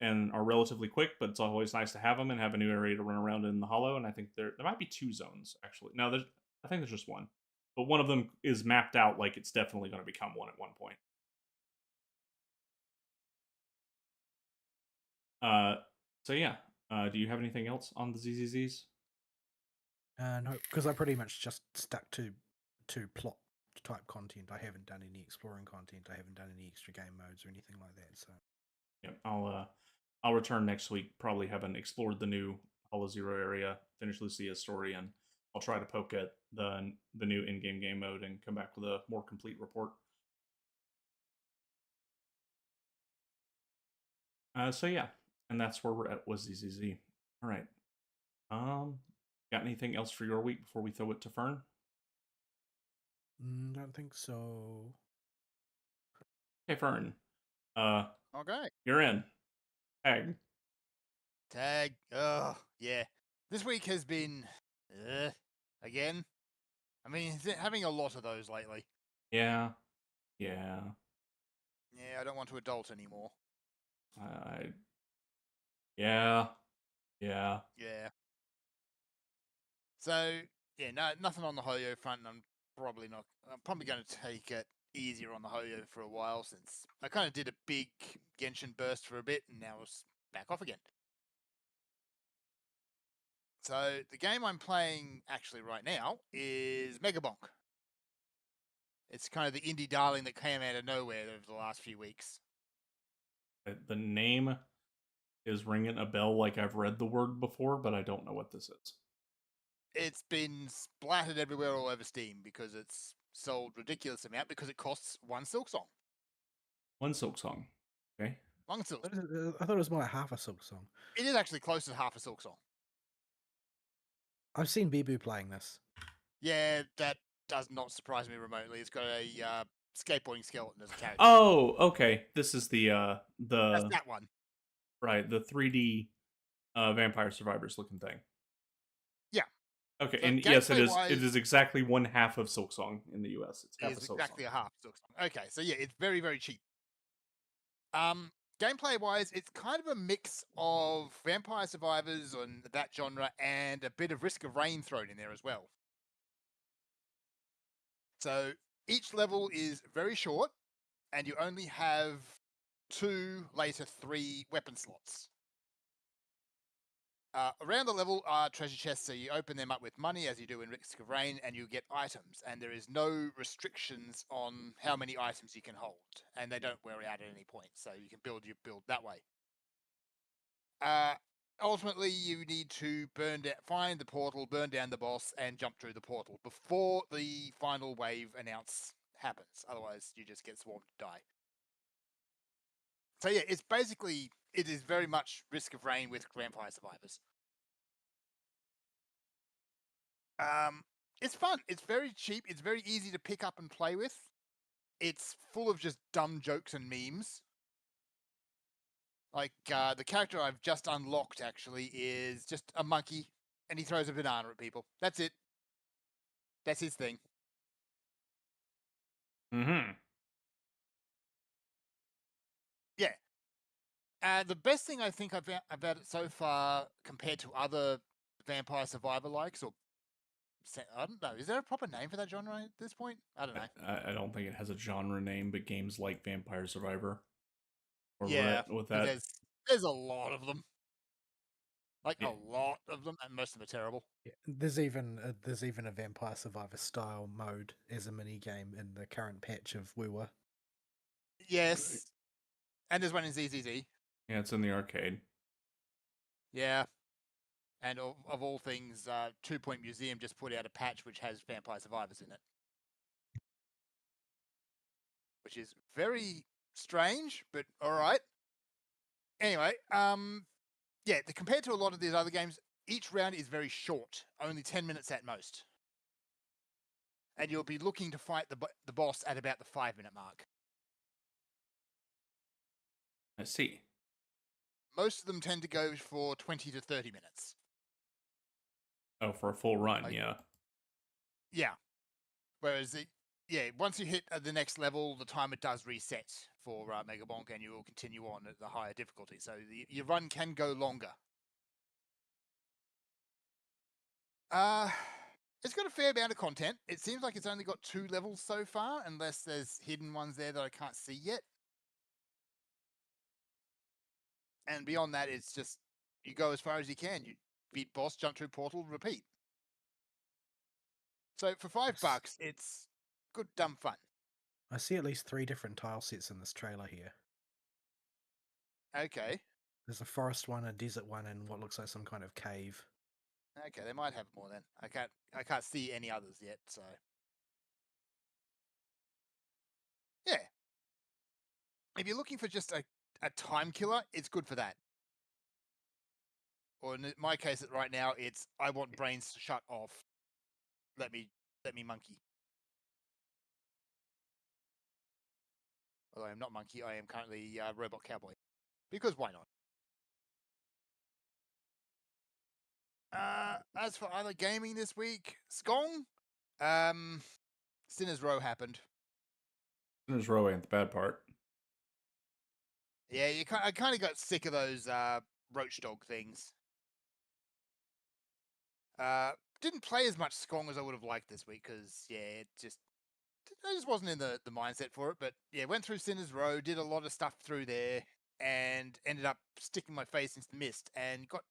and are relatively quick, but it's always nice to have them and have a new area to run around in the Hollow. And I think there might be 2 zones actually. No, I think there's just one, but one of them is mapped out like it's definitely going to become one at one point. So yeah. Do you have anything else on the ZZZs? No, because I pretty much just stuck to plot type content. I haven't done any exploring content. I haven't done any extra game modes or anything like that. So yeah, I'll return next week. Probably haven't explored the new Hollow Zero area, finish Lucia's story, and I'll try to poke at the new in-game game mode and come back with a more complete report. So yeah, and that's where we're at with ZZZ. All right. Got anything else for your week before we throw it to Fern? don't think so. Hey Fern. Okay. You're in. Tag. Tag. Oh, yeah. This week has been again. I mean, having a lot of those lately. Yeah. Yeah, I don't want to adult anymore. Yeah. Yeah. Yeah. So yeah, no, nothing on the Hoyo front. And I'm probably going to take it easier on the Hoyo for a while since I kind of did a big Genshin burst for a bit and now it's back off again. So the game I'm playing actually right now is Megabonk. It's kind of the indie darling that came out of nowhere over the last few weeks. The name is ringing a bell like I've read the word before, but I don't know what this is. It's been splattered everywhere all over Steam because it's sold ridiculous amount because it costs 1 Silksong. 1 Silksong. Okay. 1 Silksong. I thought it was more like half a Silksong. It is actually close to half a Silksong. I've seen Bibu playing this. Yeah, that does not surprise me remotely. It's got a skateboarding skeleton as a character. Oh, okay. This is That's that one. Right, the 3D Vampire Survivors looking thing. Yeah. Okay, So and yes, it is exactly 1/2 of Silksong in the US. It's half It is a Silksong. exactly a half Silksong. Okay, so yeah, it's very, very cheap. Gameplay wise, it's kind of a mix of Vampire Survivors and that genre and a bit of Risk of Rain thrown in there as well. So each level is very short and you only have 2, later 3 weapon slots. Around the level are treasure chests, so you open them up with money as you do in Risk of Rain, and you get items. And there is no restrictions on how many items you can hold, and they don't wear out at any point. So you can build your build that way. Ultimately, you need to find the portal, burn down the boss, and jump through the portal before the final wave announce happens. Otherwise, you just get swarmed to die. So yeah, it is very much Risk of Rain with Vampire Survivors. It's fun. It's very cheap. It's very easy to pick up and play with. It's full of just dumb jokes and memes. Like, the character I've just unlocked, actually, is just a monkey, and he throws a banana at people. That's it. That's his thing. Mm-hmm. Yeah. The best thing I think about it so far, compared to other Vampire Survivor likes, or I don't know, is there a proper name for that genre at this point? I don't know. I don't think it has a genre name, but games like Vampire Survivor, or Yeah, with 'cause that, there's a lot of them. Like Yeah. a lot of them, and most of them are terrible. Yeah, there's even a Vampire Survivor style mode as a mini game in the current patch of WoW. Yes, and there's one in ZZZ. yeah, it's in the arcade. Yeah, and of all things, 2 Point Museum just put out a patch which has Vampire Survivors in it, which is very strange, but all right. Anyway, yeah, compared to a lot of these other games, each round is very short, only 10 minutes at most. And you'll be looking to fight the boss at about the 5-minute mark. I see. Most of them tend to go for 20 to 30 minutes. Oh, for a full run, Like- yeah. Yeah. Whereas, once you hit the next level, the timer does reset for Mega Bonk, and you will continue on at the higher difficulty. So your run can go longer. It's got a fair amount of content. It seems like it's only got 2 levels so far, unless there's hidden ones there that I can't see yet. And beyond that, it's just you go as far as you can. You beat boss, jump through portal, repeat. So for $5, it's good dumb fun. I see at least 3 different tile sets in this trailer here. Okay. There's a forest one, a desert one, and what looks like some kind of cave. Okay, they might have more then. I can't see any others yet, so yeah. If you're looking for just a time killer, it's good for that. Or in my case, right now, it's I want brains to shut off. Let me monkey. Although I'm not monkey, I am currently robot cowboy. Because why not? As for other gaming this week, Skong, Sinner's Row happened. There's Row ain't the bad part. Yeah, I kind of got sick of those roach dog things. Didn't play as much Skong as I would have liked this week because I just wasn't in the mindset for it. But yeah, went through Sinner's Row, did a lot of stuff through there, and ended up sticking my face into the mist and got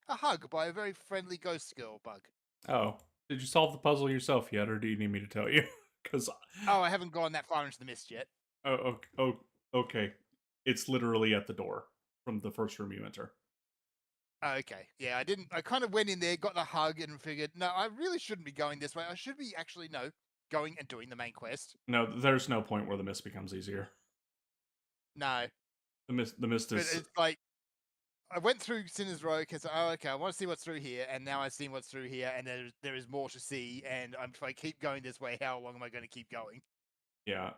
a hug by a very friendly ghost girl bug. Oh, did you solve the puzzle yourself yet, or do you need me to tell you? Because I haven't gone that far into the mist yet. Okay. It's literally at the door from the first room you enter. Okay. Yeah, I didn't. I kind of went in there, got the hug, and figured, no, I really shouldn't be going this way. I should be actually, going and doing the main quest. No, there's no point where the mist becomes easier. No. The mist But is. it's like, I went through Sinner's Row because, okay, I want to see what's through here, and now I've seen what's through here, and there is more to see, and if I keep going this way, how long am I going to keep going? Yeah.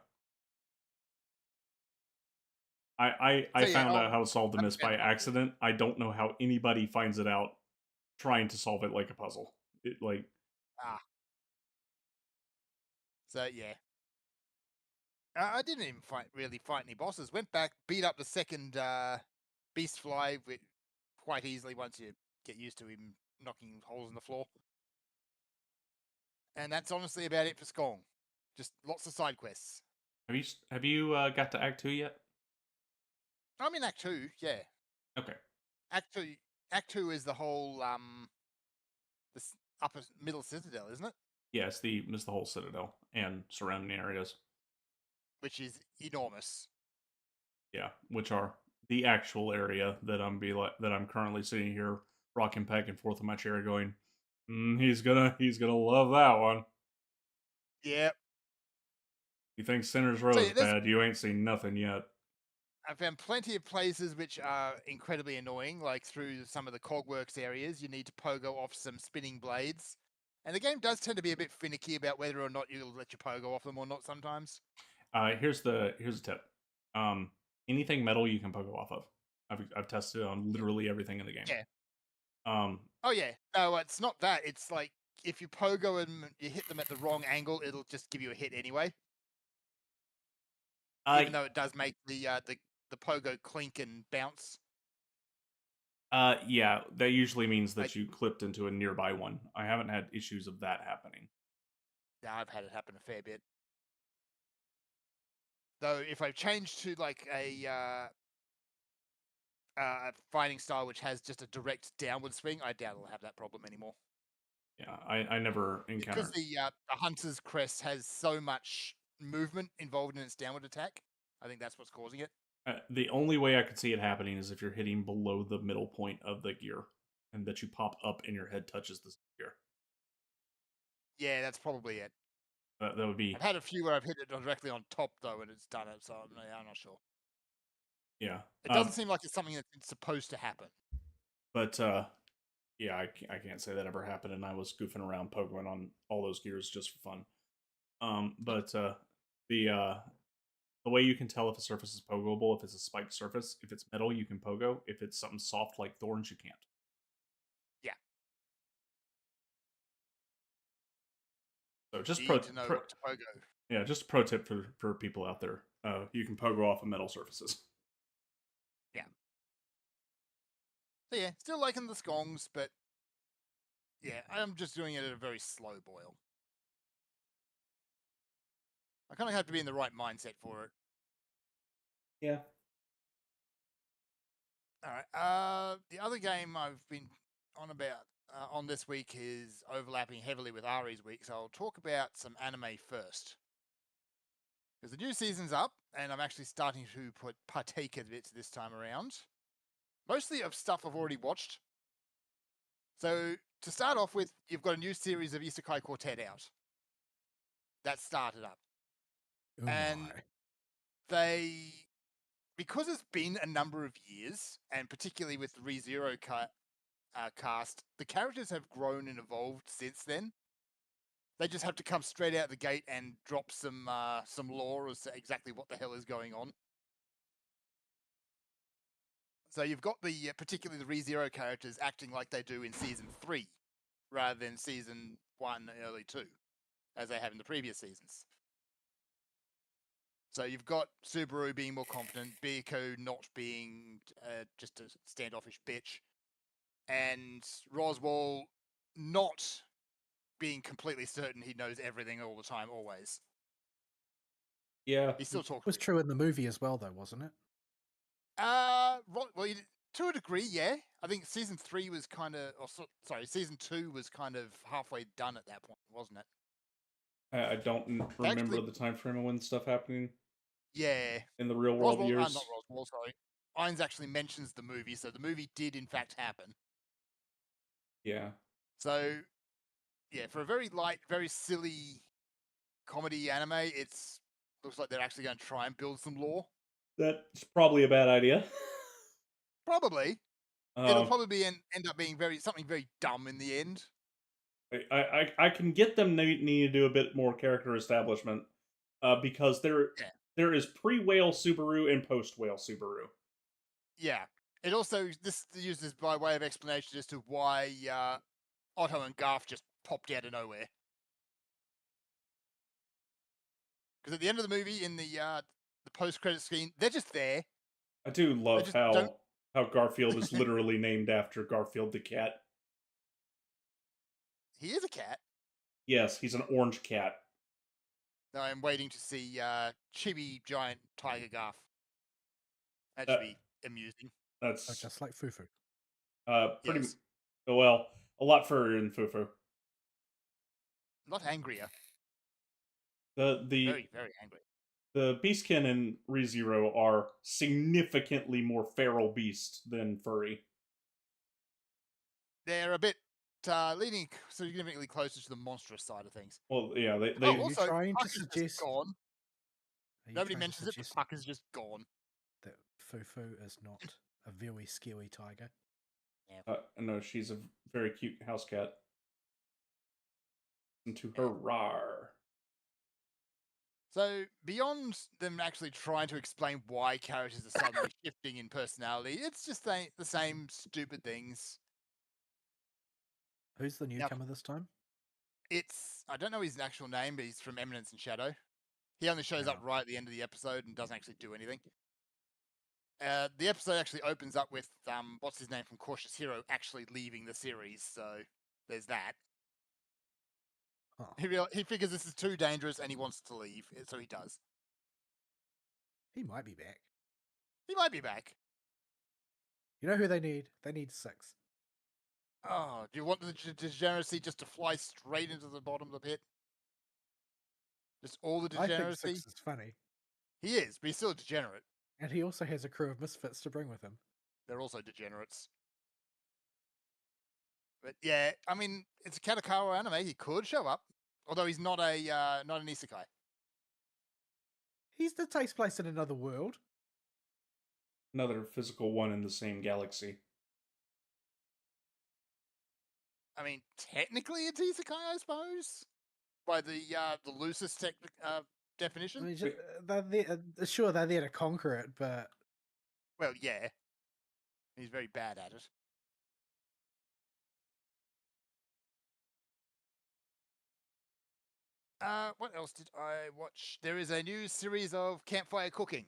I found out how to solve the mist by accident. I don't know how anybody finds it out trying to solve it like a puzzle. So, yeah. I didn't even really fight any bosses. Went back, beat up the second Beast Fly quite easily once you get used to him knocking holes in the floor. And that's honestly about it for Skong. Just lots of side quests. Have you got to Act 2 yet? I'm in Act 2, yeah. Okay. Act 2 is the whole the upper middle citadel, isn't it? Yeah, it's the whole citadel and surrounding areas. Which is enormous. Yeah, which are the actual area that I'm currently sitting here rocking back and forth in my chair going, he's gonna love that one. Yep. You think Sinner's Row is bad, you ain't seen nothing yet. I found plenty of places which are incredibly annoying, like through some of the Cogworks areas, you need to pogo off some spinning blades. And the game does tend to be a bit finicky about whether or not you'll let you pogo off them or not sometimes. Here's the tip. Anything metal you can pogo off of. I've tested it on literally everything in the game. Yeah. Oh yeah. No, it's not that. It's like if you pogo and you hit them at the wrong angle, it'll just give you a hit anyway. Even though it does make the pogo clink and bounce. Yeah, that usually means that you clipped into a nearby one. I haven't had issues of that happening. Yeah, I've had it happen a fair bit. Though, if I've changed to like a fighting style which has just a direct downward swing, I doubt it'll have that problem anymore. Yeah, I never Because encountered. the Hunter's Crest has so much movement involved in its downward attack. I think that's what's causing it. The only way I could see it happening is if you're hitting below the middle point of the gear, and that you pop up and your head touches the gear. Yeah, that's probably it. That would be. I've had a few where I've hit it directly on top though, and it's done it. So I'm not sure. Yeah, It doesn't seem like it's something that's supposed to happen. But yeah, I can't say that ever happened, and I was goofing around pogoing on all those gears just for fun. But the way you can tell if a surface is pogoable, if it's a spiked surface, if it's metal, you can pogo. If it's something soft like thorns, you can't. Yeah. So just You need to know what to pogo. Yeah, just a pro tip for people out there. You can pogo off of metal surfaces. Yeah. So yeah, still liking the skongs, but yeah, I'm just doing it at a very slow boil. I kind of have to be in the right mindset for it. Yeah. All right. The other game I've been on about on this week is overlapping heavily with Ari's week, so I'll talk about some anime first. Because the new season's up, and I'm actually starting to partake of it this time around. Mostly of stuff I've already watched. So to start off with, you've got a new series of Isekai Quartet out. That started up. Oh And they, because it's been a number of years, and particularly with the ReZero cast, the characters have grown and evolved since then. They just have to come straight out the gate and drop some lore as to exactly what the hell is going on. So you've got the particularly the ReZero characters acting like they do in season 3, rather than season 1, early 2, as they have in the previous seasons. So you've got Subaru being more confident, Biko not being just a standoffish bitch, and Roswell not being completely certain he knows everything all the time, always. Yeah. He still talks. It was true in the movie as well, though, wasn't it? Well, to a degree, yeah. I think season 3 was kind of, season 2 was kind of halfway done at that point, wasn't it? I don't remember the time frame of when stuff happening. Yeah. In the real world years. Not Roswell, sorry. Ainz actually mentions the movie, so the movie did in fact happen. Yeah. So, yeah, for a very light, very silly comedy anime, it's looks like they're actually going to try and build some lore. That's probably a bad idea. Probably. It'll probably end up being something very dumb in the end. I can get them needing to do a bit more character establishment, because there is pre-whale Subaru and post-whale Subaru. Yeah. It also this uses by way of explanation as to why Otto and Garth just popped out of nowhere. Because at the end of the movie, in the post-credit scene, they're just there. I do love how Garfield is literally named after Garfield the cat. He is a cat. Yes, he's an orange cat. No, I'm waiting to see chibi giant tiger Garth. That should be amusing. That's just like Fufu. Pretty yes. Well, a lot further than Fufu. A lot angrier. The very, very angry. The Beastkin and ReZero are significantly more feral beast than furry. They're a bit leaning significantly closer to the monstrous side of things. Well, yeah, they also, trying Puck to is suggest just gone. Nobody mentions it, but Puck is just gone. That Fufu is not a very scary tiger. Yeah. No, she's a very cute house cat. And to her rar. So, beyond them actually trying to explain why characters are suddenly shifting in personality, it's just the same stupid things. Who's the newcomer this time? I don't know his actual name, but he's from Eminence and Shadow. He only shows up Yeah. right at the end of the episode and doesn't actually do anything. The episode actually opens up with what's his name from Cautious Hero actually leaving the series, so there's that. Huh. He figures this is too dangerous and he wants to leave, so he does. He might be back. He might be back. You know who they need? They need 6. Oh, do you want the degeneracy just to fly straight into the bottom of the pit? Just all the I think degeneracy? 6 is funny. He is, but he's still a degenerate. And he also has a crew of misfits to bring with him. They're also degenerates. But yeah, I mean, it's a Kadokawa anime. He could show up, although he's not an isekai. That takes place in another world. Another physical one in the same galaxy. I mean, technically it's isekai, I suppose, by the loosest I definition. mean, they're there, sure, they're there to conquer it, but Well, yeah, he's very bad at it. What else did I watch? There is a new series of campfire cooking.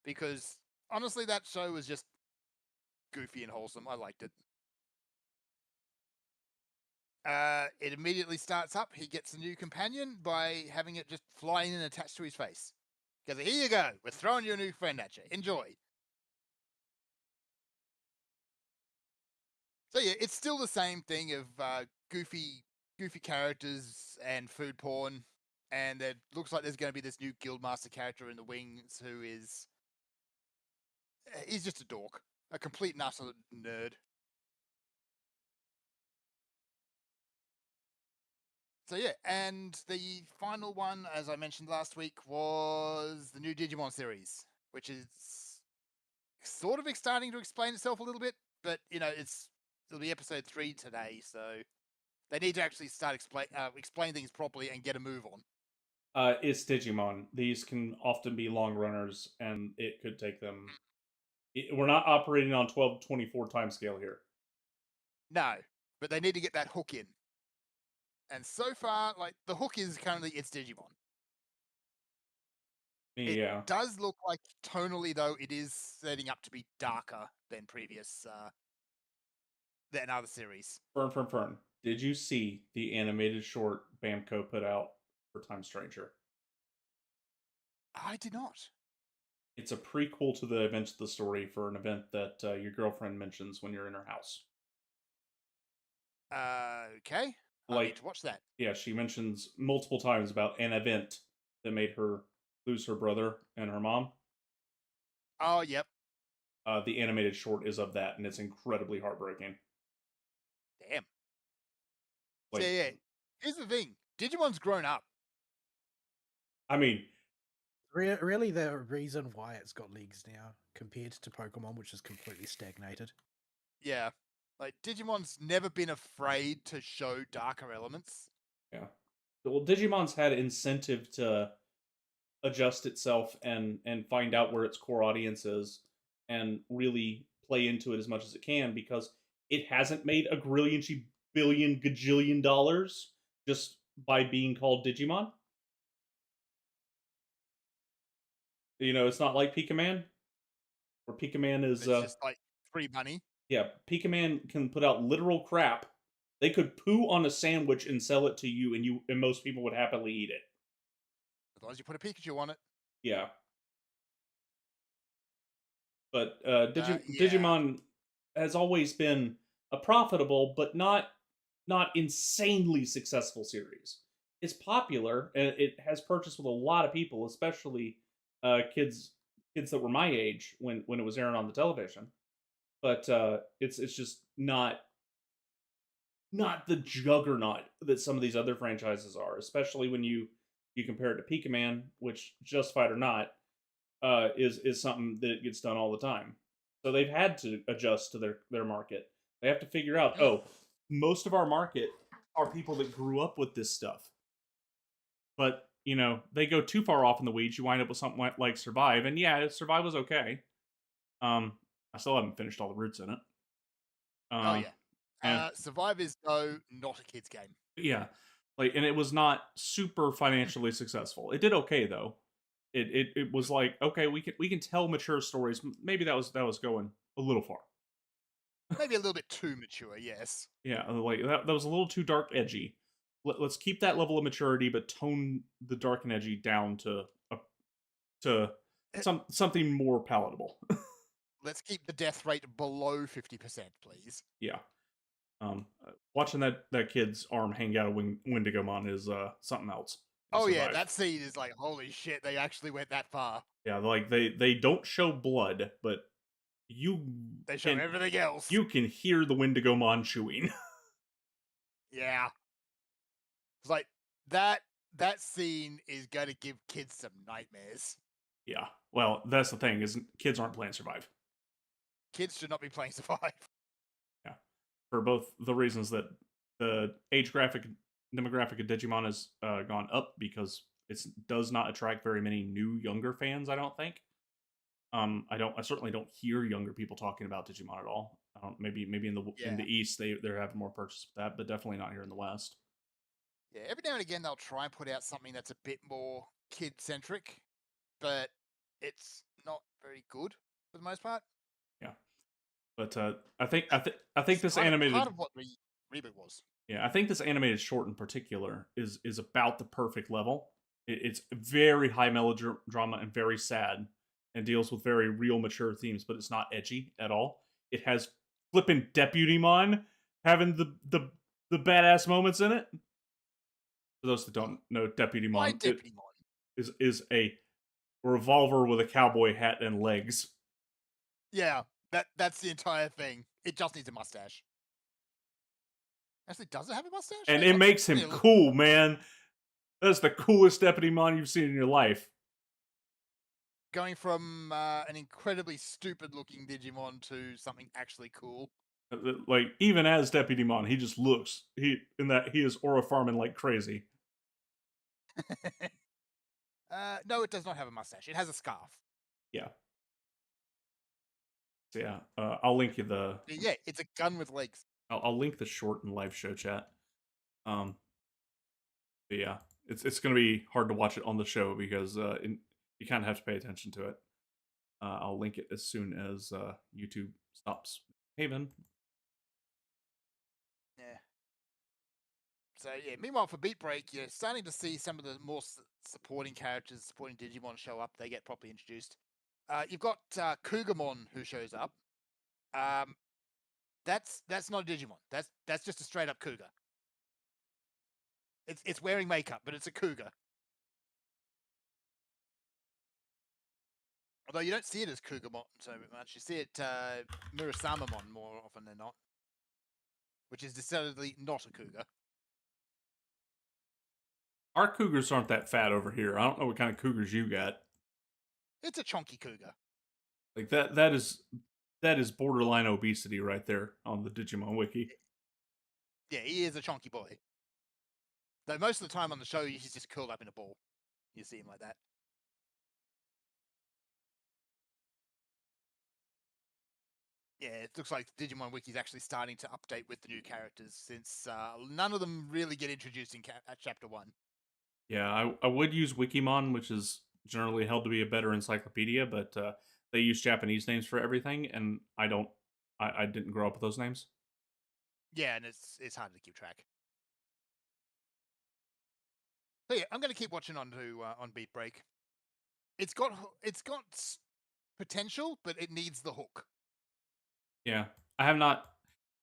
Because honestly, that show was just goofy and wholesome. I liked it. It immediately starts up. He gets a new companion by having it just fly in and attach to his face. Because here you go. We're throwing your new friend at you. Enjoy. So yeah, it's still the same thing of goofy characters and food porn. And it looks like there's going to be this new Guildmaster character in the wings who is... he's just a dork. A complete and utter nerd. So yeah, and the final one, as I mentioned last week, was the new Digimon series, which is sort of starting to explain itself a little bit, but you know, it'll be episode 3 today, so they need to actually start explain things properly and get a move on. It's Digimon. These can often be long runners, and it could take them. We're not operating on 12-24 time scale here. No, but they need to get that hook in. And so far, like, the hook is currently it's Digimon. Yeah. It does look like tonally, though, it is setting up to be darker than previous than other series. Fern. Did you see the animated short Bamco put out for Time Stranger? I did not. It's a prequel to the events of the story for an event that your girlfriend mentions when you're in her house. Okay. I need to watch that. Yeah, she mentions multiple times about an event that made her lose her brother and her mom. Oh, yep. The animated short is of that, and it's incredibly heartbreaking. Damn. Yeah. Here's the thing. Digimon's grown up. I mean, really the reason why it's got legs now compared to Pokemon, which is completely stagnated. Yeah. Like, Digimon's never been afraid to show darker elements. Yeah. Well, Digimon's had incentive to adjust itself and find out where its core audience is and really play into it as much as it can, because it hasn't made a grillion billion gajillion dollars just by being called Digimon. You know, it's not like Pikaman, where Pikaman is It's just like free money. Yeah, Pikaman can put out literal crap. They could poo on a sandwich and sell it to you, and most people would happily eat it. As long as you put a Pikachu on it. Yeah. But Yeah. Digimon has always been a profitable but not insanely successful series. It's popular and it has purchased with a lot of people, especially kids that were my age when it was airing on the television. But it's just not the juggernaut that some of these other franchises are, especially when you compare it to Pikaman, which, justified or not, is something that gets done all the time. So they've had to adjust to their market. They have to figure out, most of our market are people that grew up with this stuff. But, you know, they go too far off in the weeds, you wind up with something like Survive, and yeah, Survive was okay. I still haven't finished all the routes in it. Oh yeah. Survive is, though, not a kid's game. Yeah, like, and it was not super financially successful. It did okay though. It was like, okay, we can tell mature stories. Maybe that was going a little far. Maybe a little bit too mature, yes. Yeah, like that was a little too dark edgy. Let's keep that level of maturity, but tone the dark and edgy down to Eh, something more palatable. Let's keep the death rate below 50%, please. Yeah. Watching that kid's arm hang out of Wendigomon is something else. To Oh yeah, survive. that scene is like, holy shit, they actually went that far. Yeah, like they don't show blood, but you They show can everything else. you can hear the Wendigomon chewing. Yeah. It's like that scene is gonna give kids some nightmares. Yeah. Well, that's the thing is kids aren't playing survive. Kids should not be playing Survive. Yeah. For both the reasons that the age graphic demographic of Digimon has gone up because it does not attract very many new younger fans. I don't think. I certainly don't hear younger people talking about Digimon at all. Maybe in the Yeah. East they're having more purchase with that, but definitely not here in the West. Yeah, every now and again they'll try and put out something that's a bit more kid centric, but it's not very good for the most part. Yeah, but I think It's this kind animated of part of what Reboot was. yeah I think this animated short in particular is about the perfect level. It's very high melodrama and very sad, and deals with very real mature themes, but it's not edgy at all. It has flippin' Deputymon having the badass moments in it. For those that don't know, Why Deputymon Deputy Mon? is a revolver with a cowboy hat and legs. Yeah, that's the entire thing. It just needs a mustache. Actually, does it have a mustache? And Hang it on. makes I him need to look. cool, man. That's the coolest Deputymon you've seen in your life. Going from an incredibly stupid-looking Digimon to something actually cool. Like, even as Deputymon, he just looks he is aura farming like crazy. No, it does not have a mustache. It has a scarf. Yeah. So yeah, I'll link you Yeah, it's a gun with legs. I'll link the short in live show chat. Um, but yeah, it's gonna be hard to watch it on the show because you kind of have to pay attention to it. I'll link it as soon as YouTube stops. Haven. Yeah. So yeah. Meanwhile, for Beat Break, you're starting to see some of the more supporting characters, supporting Digimon show up. They get properly introduced. You've got Kugamon who shows up. Um, that's not a Digimon. That's just a straight up cougar. It's wearing makeup, but it's a cougar. Although you don't see it as Kugamon so much, you see it Murasamamon more often than not, which is decidedly not a cougar. Our cougars aren't that fat over here. I don't know what kind of cougars you got. It's a chunky cougar. Like that is borderline obesity right there on the Digimon wiki. Yeah, he is a chunky boy. Though most of the time on the show, he's just curled up in a ball. You see him like that. Yeah, it looks like Digimon Wiki is actually starting to update with the new characters since none of them really get introduced in Chapter 1. Yeah, I would use Wikimon, which is generally held to be a better encyclopedia, but they use Japanese names for everything, and I don't. I didn't grow up with those names. Yeah, and it's hard to keep track. So yeah, I'm going to keep watching on to on Beat Break. It's got potential, but it needs the hook. Yeah, I have not.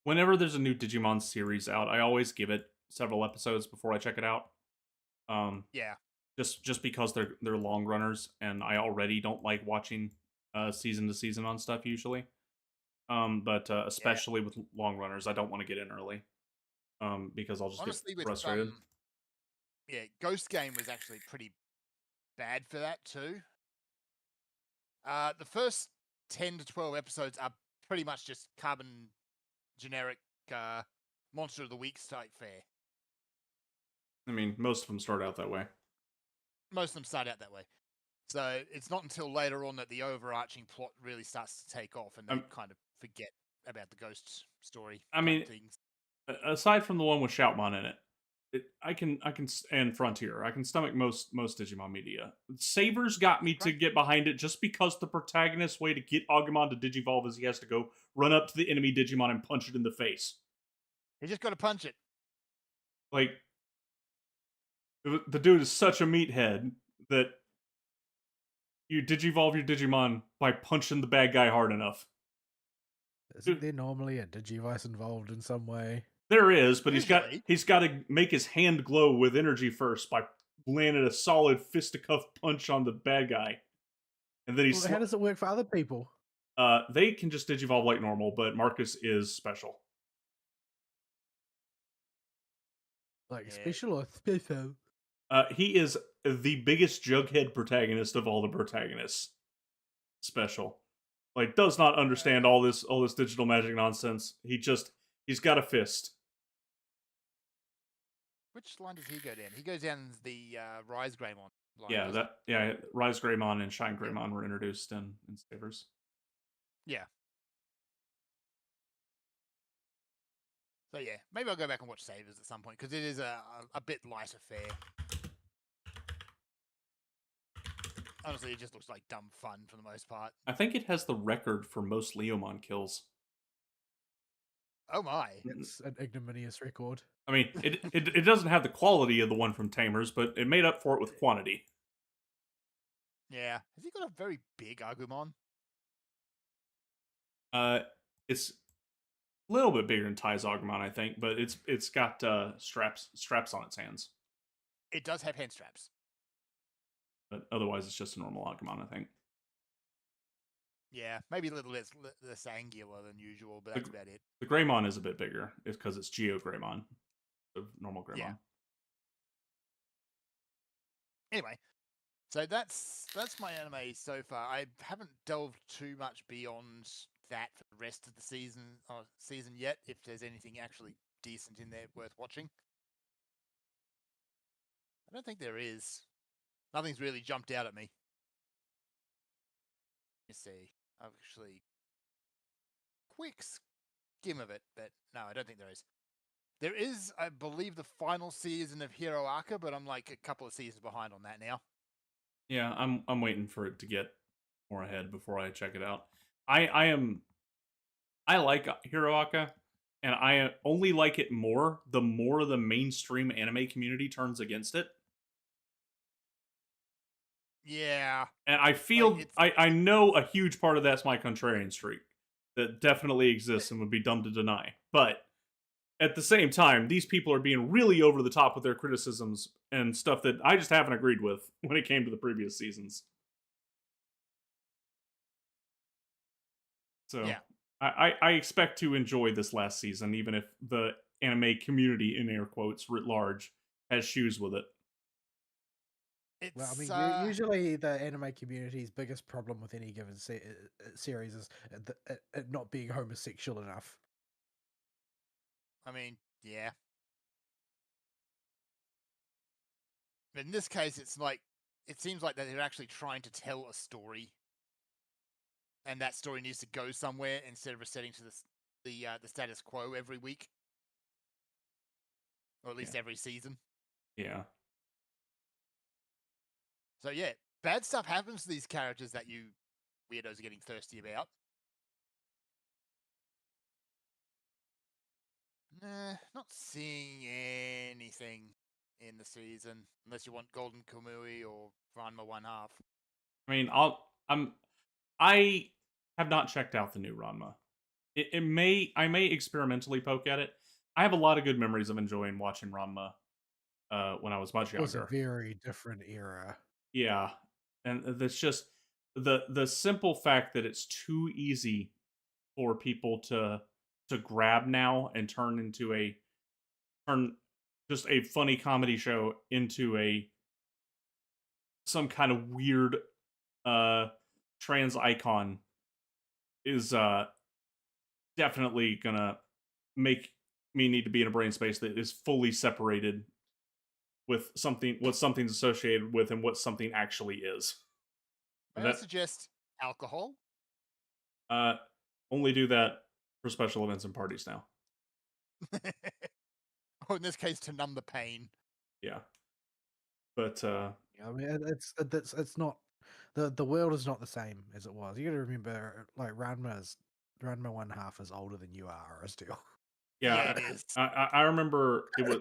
Whenever there's a new Digimon series out, I always give it several episodes before I check it out. Yeah, just because they're long runners, and I already don't like watching season to season on stuff usually. But especially with long runners, I don't want to get in early. Because I'll just honestly, get with frustrated. yeah, Ghost Game was actually pretty bad for that too. The first 10 to 12 episodes are pretty much just carbon generic monster of the week type fare. I mean, most of them start out that way. Most of them start out that way. So it's not until later on that the overarching plot really starts to take off, and they kind of forget about the ghost story. I mean, things. Aside from the one with Shoutmon in it, and Frontier. I can stomach most Digimon media. Savers got me to get behind it just because the protagonist's way to get Agumon to digivolve is he has to go run up to the enemy Digimon and punch it in the face. You just got to punch it. Like, the dude is such a meathead that you digivolve your Digimon by punching the bad guy hard enough. Isn't there normally a Digivice involved in some way? There is, but Usually. he's got to make his hand glow with energy first by landing a solid fisticuff punch on the bad guy, and then Well, how does it work for other people? they can just digivolve like normal, but Marcus is special. Like Yeah. special or special? He is the biggest Jughead protagonist of all the protagonists. Special, like, does not understand all this digital magic nonsense. He's got a fist. Which line does he go down? He goes down the Rise Greymon line. Rise Greymon and Shine Greymon were introduced in Savers. Yeah. So yeah, maybe I'll go back and watch Savers at some point because it is a bit lighter fare. Honestly, it just looks like dumb fun for the most part. I think it has the record for most Leomon kills. Oh my! It's an ignominious record. I mean, it doesn't have the quality of the one from Tamers, but it made up for it with quantity. Yeah, has he got a very big Agumon? It's a little bit bigger than Ty's Agumon, I think, but it's got straps on its hands. It does have hand straps. But otherwise, it's just a normal Agumon, I think. Yeah, maybe a little less angular than usual, but that's about it. The Greymon is a bit bigger. It's because it's Geo Greymon, the normal Greymon. Yeah. Anyway, so that's my anime so far. I haven't delved too much beyond that for the rest of the season yet. If there's anything actually decent in there worth watching, I don't think there is. Nothing's really jumped out at me. Let's see. I've actually quick skim of it, but no, I don't think there is. There is, I believe, the final season of Hero Aka, but I'm like a couple of seasons behind on that now. Yeah, I'm waiting for it to get more ahead before I check it out. I like Hero Aka, and I only like it more the mainstream anime community turns against it. Yeah. And I feel I know a huge part of that's my contrarian streak that definitely exists and would be dumb to deny. But at the same time, these people are being really over the top with their criticisms and stuff that I just haven't agreed with when it came to the previous seasons. So yeah. I expect to enjoy this last season, even if the anime community, in air quotes, writ large, has shoes with it. Well, I mean, usually the anime community's biggest problem with any given series is it not being homosexual enough. I mean, yeah. But in this case, it's like, it seems like that they're actually trying to tell a story. And that story needs to go somewhere instead of resetting to the status quo every week. Or at least every season. Yeah. So yeah, bad stuff happens to these characters that you weirdos are getting thirsty about. Nah, not seeing anything in the season unless you want Golden Kamui or Ranma 1/2. I mean, I have not checked out the new Ranma. I may experimentally poke at it. I have a lot of good memories of enjoying watching Ranma when I was much younger. It was a very different era. Yeah, and that's just the simple fact that it's too easy for people to grab now and turn just a funny comedy show into some kind of weird trans icon is definitely gonna make me need to be in a brain space that is fully separated with what something's associated with and what something actually is. I suggest alcohol. Only do that for special events and parties now. Or in this case, to numb the pain. Yeah. But I mean, it's not the world is not the same as it was. You got to remember, like Ranma one half is older than you are, still. yeah, it is. I remember it was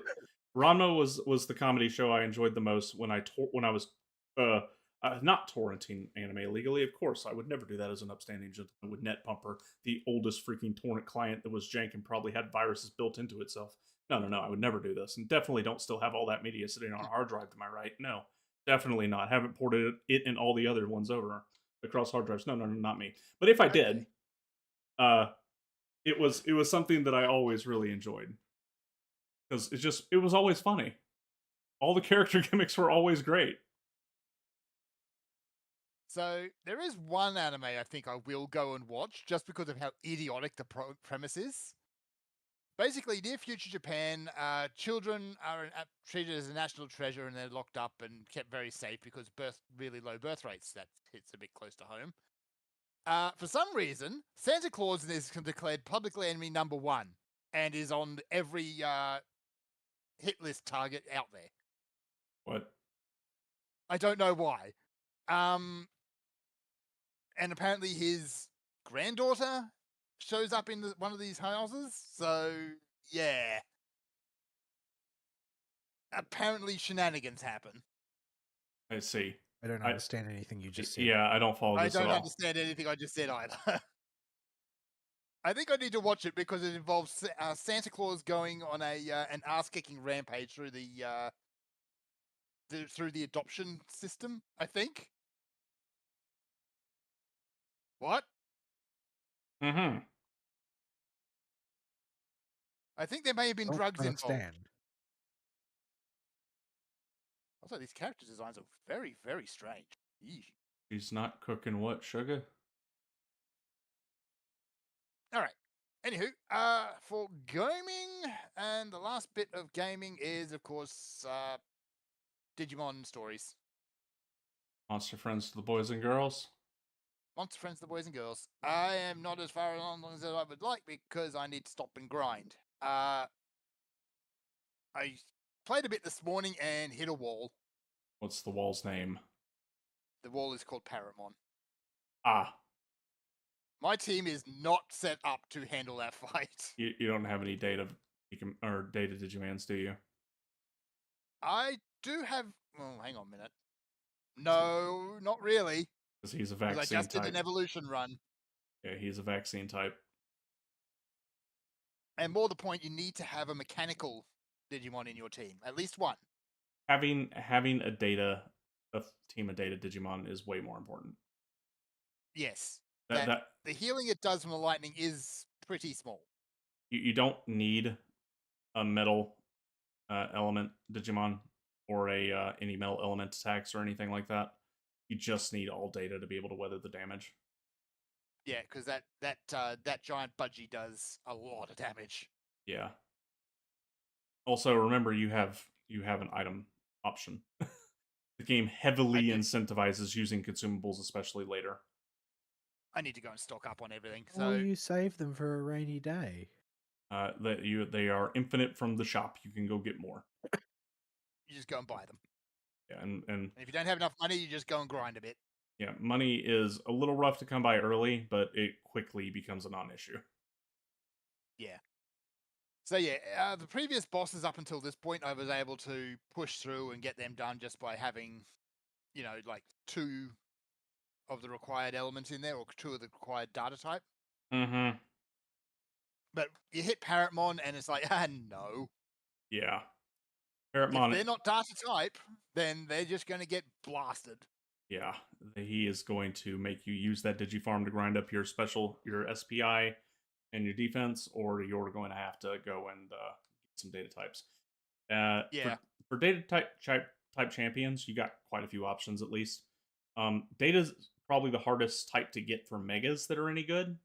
Ranma was the comedy show I enjoyed the most when I was not torrenting anime illegally. Of course, I would never do that as an upstanding gentleman with NetBumper, the oldest freaking torrent client that was jank and probably had viruses built into itself. No, I would never do this, and definitely don't still have all that media sitting on a hard drive. Am I right? No, definitely not. Haven't ported it and all the other ones over across hard drives. No, not me. But if I did, uh, it was something that I always really enjoyed because it was always funny. All the character gimmicks were always great. So there is one anime I think I will go and watch just because of how idiotic the premise is. Basically, near future Japan, children are treated as a national treasure and they're locked up and kept very safe because really low birth rates. That hits a bit close to home. For some reason, Santa Claus is declared publicly enemy number 1 and is on every hit list target out there. What? I don't know why. And apparently his granddaughter shows up in one of these houses. So, yeah. Apparently shenanigans happen. I see. I don't understand anything you just said. Yeah, I don't follow I this at don't all. understand anything I just said either. I think I need to watch it because it involves Santa Claus going on an ass-kicking rampage through the adoption system, I think. What? Mm-hmm. I think there may have been I don't drugs involved. understand. Also, these character designs are very, very strange. Eesh. He's not cooking what, sugar? All right. Anywho, for gaming, and the last bit of gaming is, of course, Digimon stories. Monster friends to the boys and girls? Monster Friends, the boys and girls. I am not as far along as I would like because I need to stop and grind. I played a bit this morning and hit a wall. What's the wall's name? The wall is called Paramon. Ah. My team is not set up to handle that fight. You don't have any data Digimans, do you? I do have... Well, hang on a minute. No, not really. Because he's a Because vaccine I just type. did an evolution run. Yeah, he's a vaccine type. And more the point, you need to have a mechanical Digimon in your team. At least one. Having a team of data Digimon is way more important. Yes. The healing it does from the lightning is pretty small. You don't need a metal element Digimon or any metal element attacks or anything like that. You just need all data to be able to weather the damage. Yeah, because that giant budgie does a lot of damage. Yeah. Also, remember you have an item option. The game heavily incentivizes using consumables, especially later. I need to go and stock up on everything. So you save them for a rainy day. They are infinite from the shop. You can go get more. You just go and buy them. Yeah, and if you don't have enough money, you just go and grind a bit. Yeah, money is a little rough to come by early, but it quickly becomes a non-issue. Yeah. So yeah, the previous bosses up until this point, I was able to push through and get them done just by having, like 2 of the required elements in there, or 2 of the required data type. Mm-hmm. But you hit Parrotmon, and it's like, no. Yeah. Parrotmon, if they're not data type, then they're just going to get blasted. Yeah, he is going to make you use that Digifarm to grind up your SPI and your defense, or you're going to have to go and get some data types. Yeah. For data type champions, you got quite a few options at least. Data's probably the hardest type to get for megas that are any good.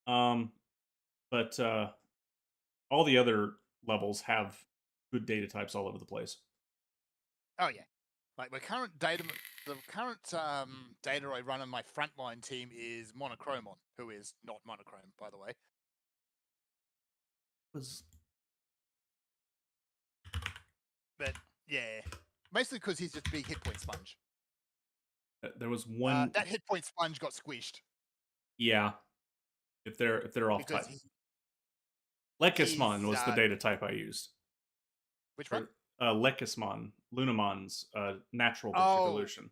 But all the other levels have good data types all over the place. Oh yeah, like the current data I run on my frontline team is Monochromon, who is not monochrome, by the way. But yeah, mostly because he's just a big hit point sponge. There was one. That hit point sponge got squished Yeah, if they're off because type. he Lekismon is was the data type I used. which one? Lekismon, Lunamon's natural Oh. evolution.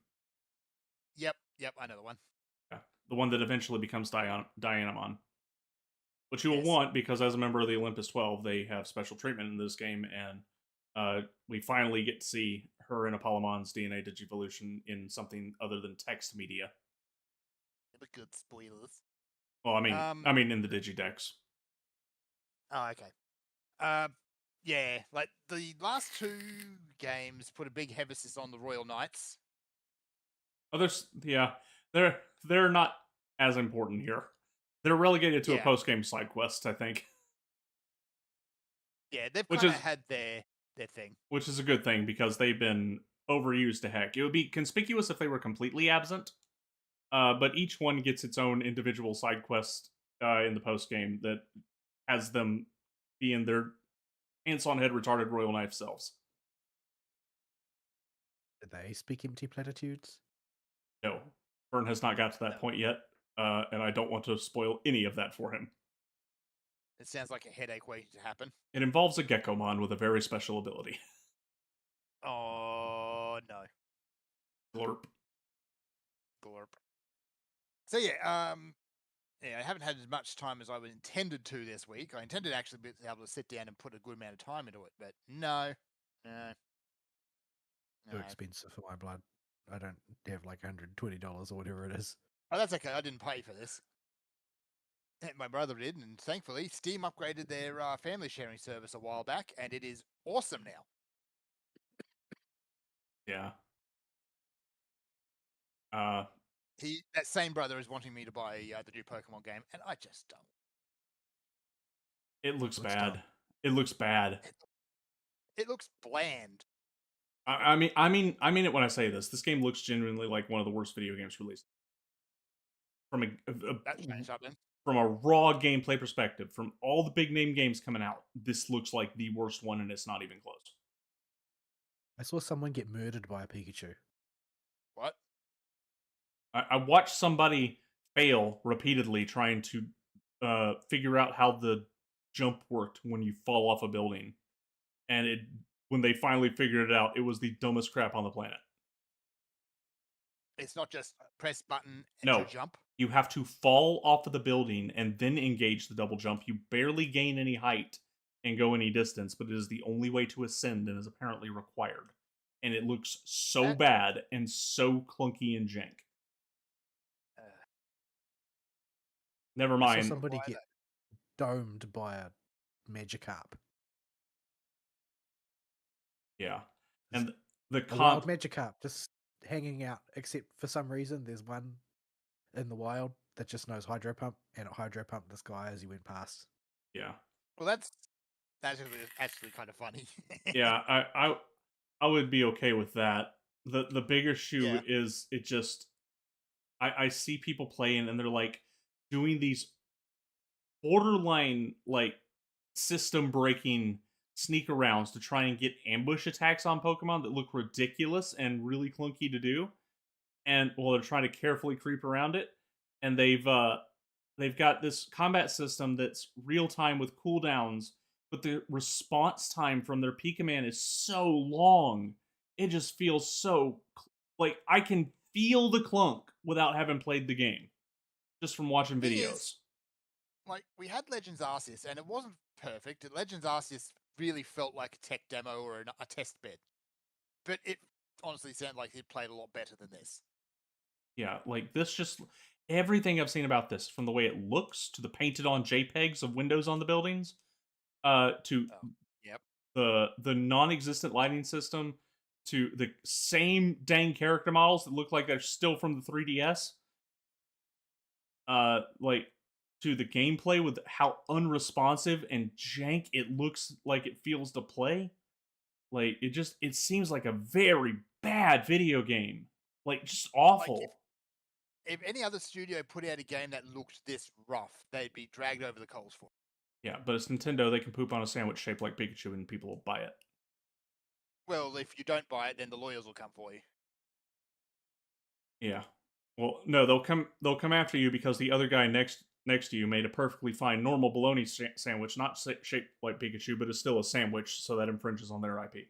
Yep, I know the one. Yeah, the one that eventually becomes Dianamon. Which you will Yes. want because as a member of the Olympus 12, they have special treatment in this game, and we finally get to see her and Apollomon's DNA digivolution in something other than text media. The good spoilers. Well, I mean in the Digidex. Oh, okay. Yeah, like the last two games put a big emphasis on the Royal Knights. Others, yeah, they're not as important here. They're relegated to a Yeah. post-game side quest, I think, Yeah, they've Which kind of is- had their thing. which is a good thing because they've been overused to heck. It would be conspicuous if they were completely absent, but each one gets its own individual side quest in the post-game that has them being their ants-on-head retarded Royal Knife selves. Did they speak empty platitudes? No, Fern has not got to that No. point yet, and I don't want to spoil any of that for him. It sounds like a headache waiting to happen. It involves a Gekomon with a very special ability. Oh no, Glurp. glorp. So yeah, I haven't had as much time as I was intended to this week. I intended actually be able to sit down and put a good amount of time into it, but no. Too expensive for my blood. I don't have like $120 or whatever it is. Oh, that's okay. I didn't pay for this. My brother did, and thankfully, Steam upgraded their family sharing service a while back, and it is awesome now. Yeah. That same brother is wanting me to buy the new Pokemon game, and I just don't. It looks Looks bad. dumb. It looks bad. It looks bland. I mean it when I say this. This game looks genuinely like one of the worst video games released. From That's changed up then. from a raw gameplay perspective, from all the big name games coming out, this looks like the worst one, and it's not even close. I saw someone get murdered by a Pikachu. What? I watched somebody fail repeatedly trying to figure out how the jump worked when you fall off a building, and when they finally figured it out, it was the dumbest crap on the planet. It's not just press button and No. you jump. You have to fall off of the building and then engage the double jump. You barely gain any height and go any distance, but it is the only way to ascend and is apparently required. And it looks so bad and so clunky and jank. Never I mind. saw somebody Why get domed by a Magikarp. Yeah. And the A wild comp. Magikarp just hanging out, except for some reason there's one in the wild that just knows Hydro Pump, and it Hydro Pumped this guy as he went past. Yeah. Well, that's actually kind of funny. Yeah, I would be okay with that. The bigger issue Yeah. is it just I see people playing and they're like doing these borderline like system breaking sneak arounds to try and get ambush attacks on Pokemon that look ridiculous and really clunky to do. And well, they're trying to carefully creep around it, and they've got this combat system that's real time with cooldowns, but the response time from their Pikaman is so long. It just feels so like I can feel the clunk without having played the game, just from watching Thing videos. is, like we had Legends Arceus, and it wasn't perfect. Legends Arceus really felt like a tech demo or a test bed, but it honestly sounded like it played a lot better than this. Yeah, like this just everything I've seen about this, from the way it looks to the painted on JPEGs of windows on the buildings, to Yep. the non-existent lighting system, to the same dang character models that look like they're still from the 3DS, like to the gameplay with how unresponsive and jank it looks like it feels to play. Like it seems like a very bad video game. Like just awful. If any other studio put out a game that looked this rough, they'd be dragged over the coals for it. Yeah, but it's Nintendo. They can poop on a sandwich shaped like Pikachu, and people will buy it. Well, if you don't buy it, then the lawyers will come for you. Yeah. Well, no, they'll come after you because the other guy next to you made a perfectly fine normal bologna sandwich, not shaped like Pikachu, but is still a sandwich, so that infringes on their IP.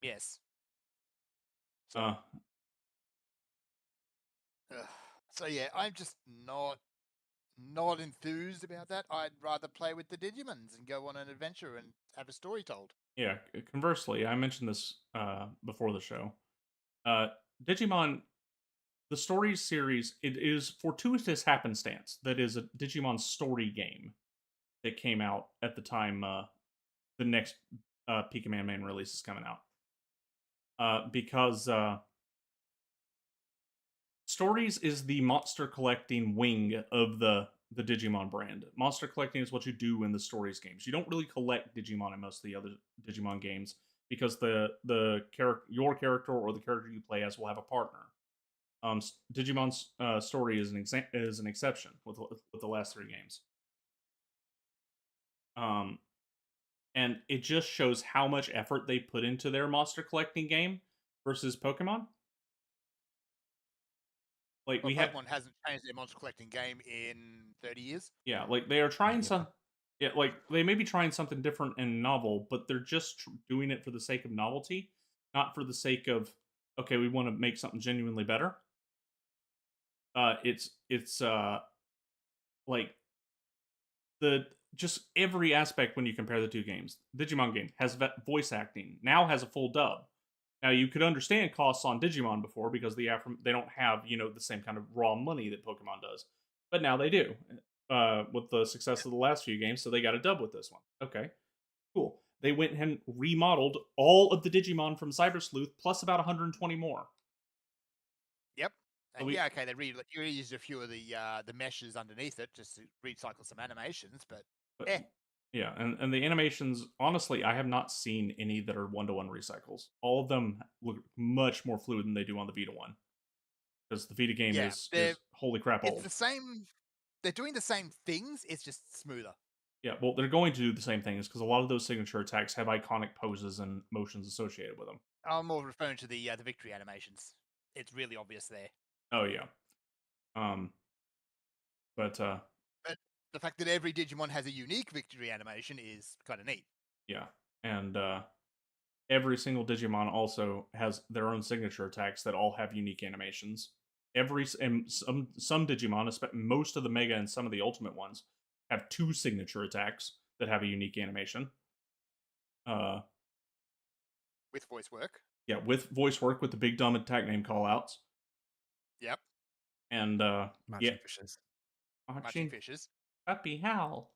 Yes. So, Uh, so yeah, I'm just not enthused about that. I'd rather play with the Digimons and go on an adventure and have a story told. yeah. Conversely, I mentioned this before the show. Uh, Digimon, the story series, it is fortuitous happenstance that is a Digimon story game that came out at the time the next Pikaman main release is coming out. Because Stories is the monster collecting wing of the Digimon brand. Monster collecting is what you do in the Stories games. You don't really collect Digimon in most of the other Digimon games because your character or the character you play as will have a partner. Digimon's story is an exception with the last three games. And it just shows how much effort they put into their monster collecting game versus Pokemon. Like Well, we have, Pokemon hasn't changed their monster collecting game in 30 years. yeah, like they are trying Yeah. some, yeah, like they may be trying something different and novel, but they're just doing it for the sake of novelty, not for the sake of okay, we want to make something genuinely better. It's like the just every aspect when you compare the two games. Digimon game has voice acting, now has a full dub. Now you could understand costs on Digimon before because they don't have the same kind of raw money that Pokemon does, but now they do with the success of the last few games. So they got a dub with this one. Okay, cool. They went and remodeled all of the Digimon from Cyber Sleuth plus about 120 more. Yep. So And we, yeah, okay, they reused a few of the meshes underneath it just to recycle some animations, but but, eh. yeah, and the animations, honestly, I have not seen any that are one-to-one recycles. All of them look much more fluid than they do on the Vita one. Because the Vita game Yeah, is holy crap it's old. the same. They're doing the same things. It's just smoother. Yeah, well, they're going to do the same things because a lot of those signature attacks have iconic poses and motions associated with them. I'm more referring to the victory animations. It's really obvious there. Oh yeah, but But the fact that every Digimon has a unique victory animation is kind of neat. yeah, and every single Digimon also has their own signature attacks that all have unique animations. And some Digimon, most of the Mega and some of the Ultimate ones, have two signature attacks that have a unique animation. With voice work. Yeah, with voice work with the big dumb attack name callouts. Yep. And Marching fishes. Marching fishes. Happy Hal.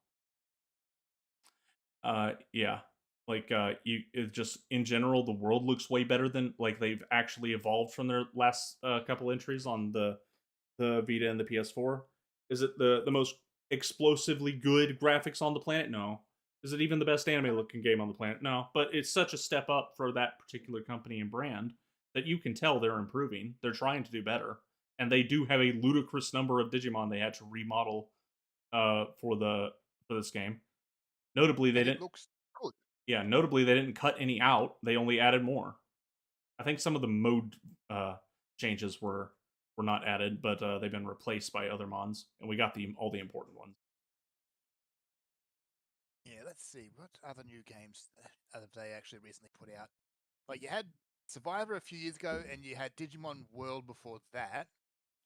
Yeah. Like it just in general the world looks way better than like they've actually evolved from their last couple entries on the Vita and the PS4. Is it the most explosively good graphics on the planet? No. Is it even the best anime looking game on the planet? No. But it's such a step up for that particular company and brand that you can tell they're improving. They're trying to do better. And they do have a ludicrous number of Digimon they had to remodel for this game. Notably, they And it didn't. looks good. Yeah, notably they didn't cut any out. They only added more. I think some of the mode changes were not added, but they've been replaced by other mons, and we got all the important ones. Yeah, let's see. What other new games have they actually recently put out? Like you had Survivor a few years ago, and you had Digimon World before that.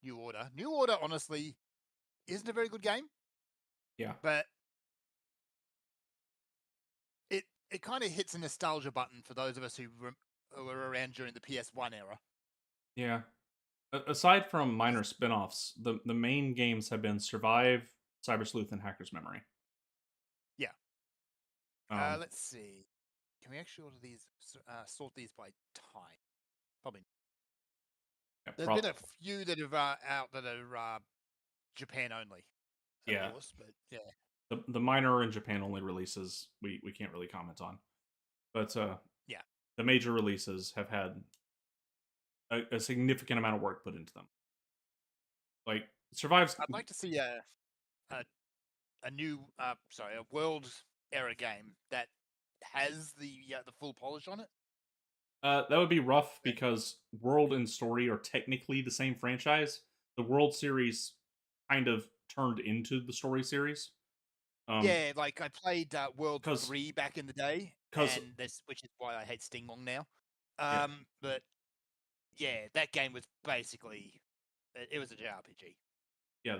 New Order. New Order, honestly, isn't a very good game. Yeah, but it kind of hits a nostalgia button for those of us who were around during the PS1 era. yeah. Aside from minor spin-offs, the main games have been Survive, Cyber Sleuth, and Hacker's Memory. Yeah. Let's see. Can we actually order these? Sort these by time? Probably. Yeah, There's been a few that have out that are Japan only. Of course, but yeah. The minor and Japan only releases we can't really comment on, but yeah, the major releases have had a significant amount of work put into them. Like Survive's. I'd like to see a new a world era game that has the full polish on it. That would be rough because World and Story are technically the same franchise. The World Series kind of turned into the Story series. Yeah, like I played World 'Cause 3 back in the day, 'cause and this, which is why I hate Stingmong now. Yeah. But yeah, that game was basically it was a JRPG. Yeah,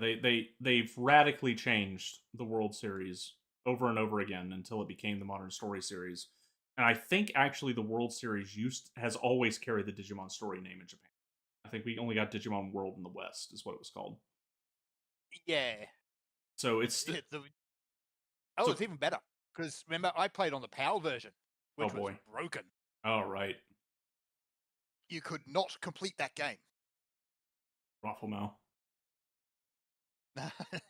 they've radically changed the World Series over and over again until it became the Modern Story series. And I think actually the World Series has always carried the Digimon Story name in Japan. I think we only got Digimon World in the West, is what it was called. Yeah. So it's Oh, so it's even better because remember I played on the PAL version, oh which was boy, broken. all right, You could not complete that game. Rafflemau.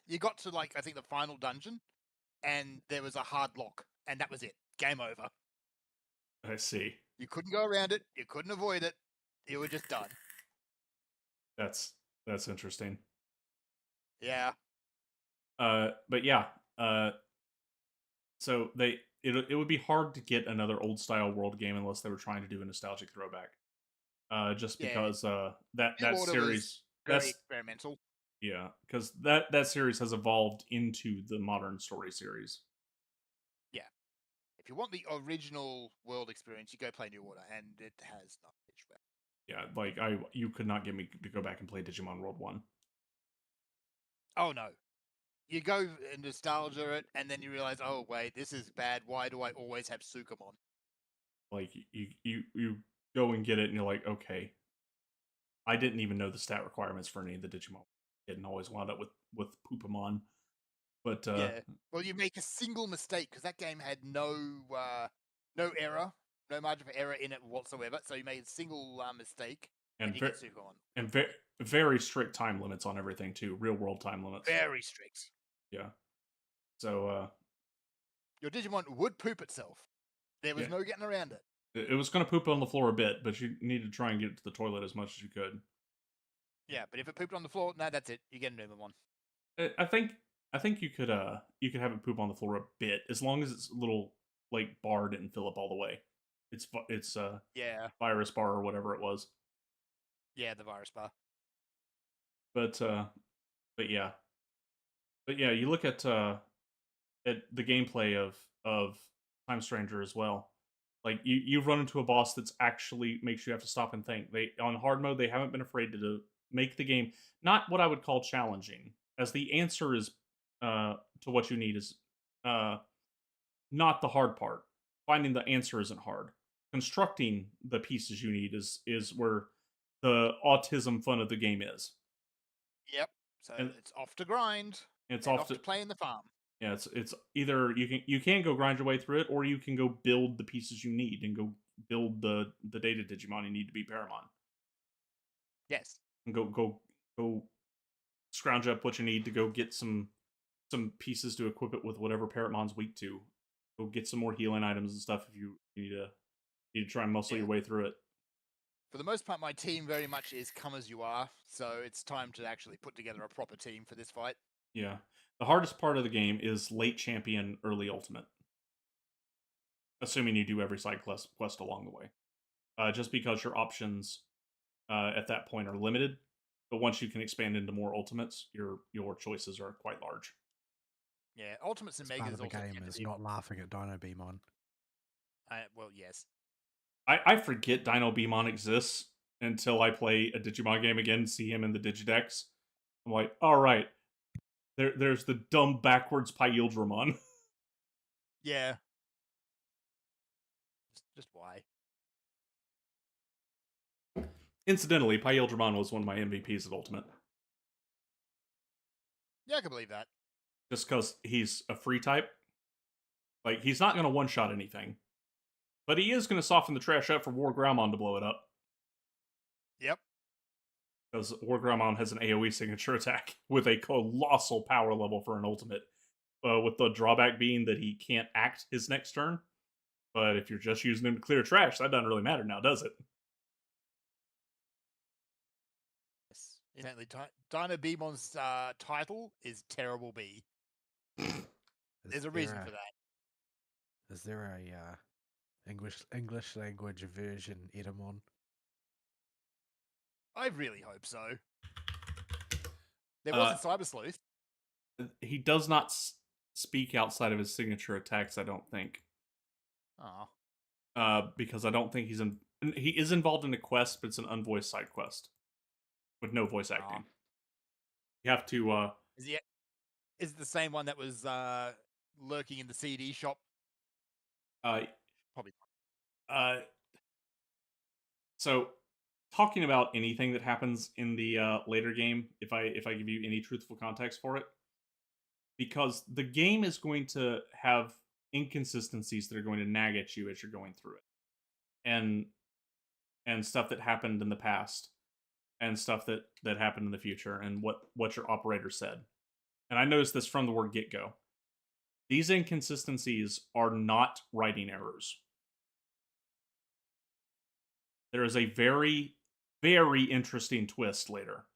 You got to like I think the final dungeon, and there was a hard lock, and that was it. Game over. I see. You couldn't go around it. You couldn't avoid it. You were just done. That's interesting. Yeah. But yeah, so it would be hard to get another old style World game unless they were trying to do a nostalgic throwback. Just Yeah. because that New Order series was very experimental. yeah, because that series has evolved into the Modern Story series. Yeah. If you want the original World experience, you go play New Order, and it has not aged well. Yeah, like you could not get me to go back and play Digimon World 1. Oh no. You go and nostalgia it, and then you realize, oh wait, this is bad. Why do I always have Sukamon? Like you go and get it and you're like, okay, I didn't even know the stat requirements for any of the Digimon. Didn't always wound up with Poopamon. But Yeah. Well, you make a single mistake because that game had no error, no margin for error in it whatsoever. So you made a single mistake, and you get Sukamon. and very strict time limits on everything too. Real world time limits. Very strict. Yeah. So your Digimon would poop itself. There was yeah. no getting around it. It was going to poop on the floor a bit, but you needed to try and get it to the toilet as much as you could. Yeah, but if it pooped on the floor, no, that's it. You get a new one. I think you could have it poop on the floor a bit as long as it's a little like bar didn't fill up all the way. It's Yeah, virus bar or whatever it was. yeah, the virus bar. But yeah. But yeah, you look at the gameplay of Time Stranger as well. Like you run into a boss that's actually makes you have to stop and think. They on hard mode they haven't been afraid to make the game not what I would call challenging, as the answer is to what you need is uh not the hard part. Finding the answer isn't hard. Constructing the pieces you need is where the autism fun of the game is. Yep. So And it's off to grind. it's and off off to play in the farm. Yeah, it's either you can go grind your way through it, or you can go build the pieces you need and go build the data Digimon you need to beat Paramon. Yes. And go scrounge up what you need to go get some pieces to equip it with whatever Paramon's weak to. Go get some more healing items and stuff if you need to try and muscle your way through it. For the most part, my team very much is come as you are, so it's time to actually put together a proper team for this fight. Yeah. The hardest part of the game is late champion, early ultimate. Assuming you do every side quest along the way. Just because your options at that point are limited, but once you can expand into more ultimates, your choices are quite large. Yeah, ultimates and Part megas of the also game tend to is be- not laughing at Dino Beamon. well, yes. I forget Dino Beamon exists until I play a Digimon game again and see him in the Digidex. I'm like, all right, there's the dumb backwards Pyildramon. Yeah. Just why? Incidentally, Pyildramon was one of my MVPs of Ultimate. Yeah, I can believe that. Just because he's a free type. Like, he's not going to one-shot anything. But he is going to soften the trash up for War Groundmon to blow it up. Yep. Because War Groundmon has an AoE signature attack with a colossal power level for an ultimate. With the drawback being that he can't act his next turn. But if you're just using him to clear trash, that doesn't really matter now, does it? Yes. Incidentally, Dino Beamon's title is Terrible B. There's a reason for that. Is there a English language version Edamon. I really hope so. There wasn't Cyber Sleuth. He does not speak outside of his signature attacks, I don't think. Oh. Because I don't think he is involved in a quest, but it's an unvoiced side quest with no voice acting. You have to. Is it the same one that was lurking in the CD shop? Probably not. So, talking about anything that happens in the later game, if I give you any truthful context for it, because the game is going to have inconsistencies that are going to nag at you as you're going through it, and stuff that happened in the past, and stuff that happened in the future, and what your operator said. And I noticed this from the word get-go. These inconsistencies are not writing errors. There is a very, very interesting twist later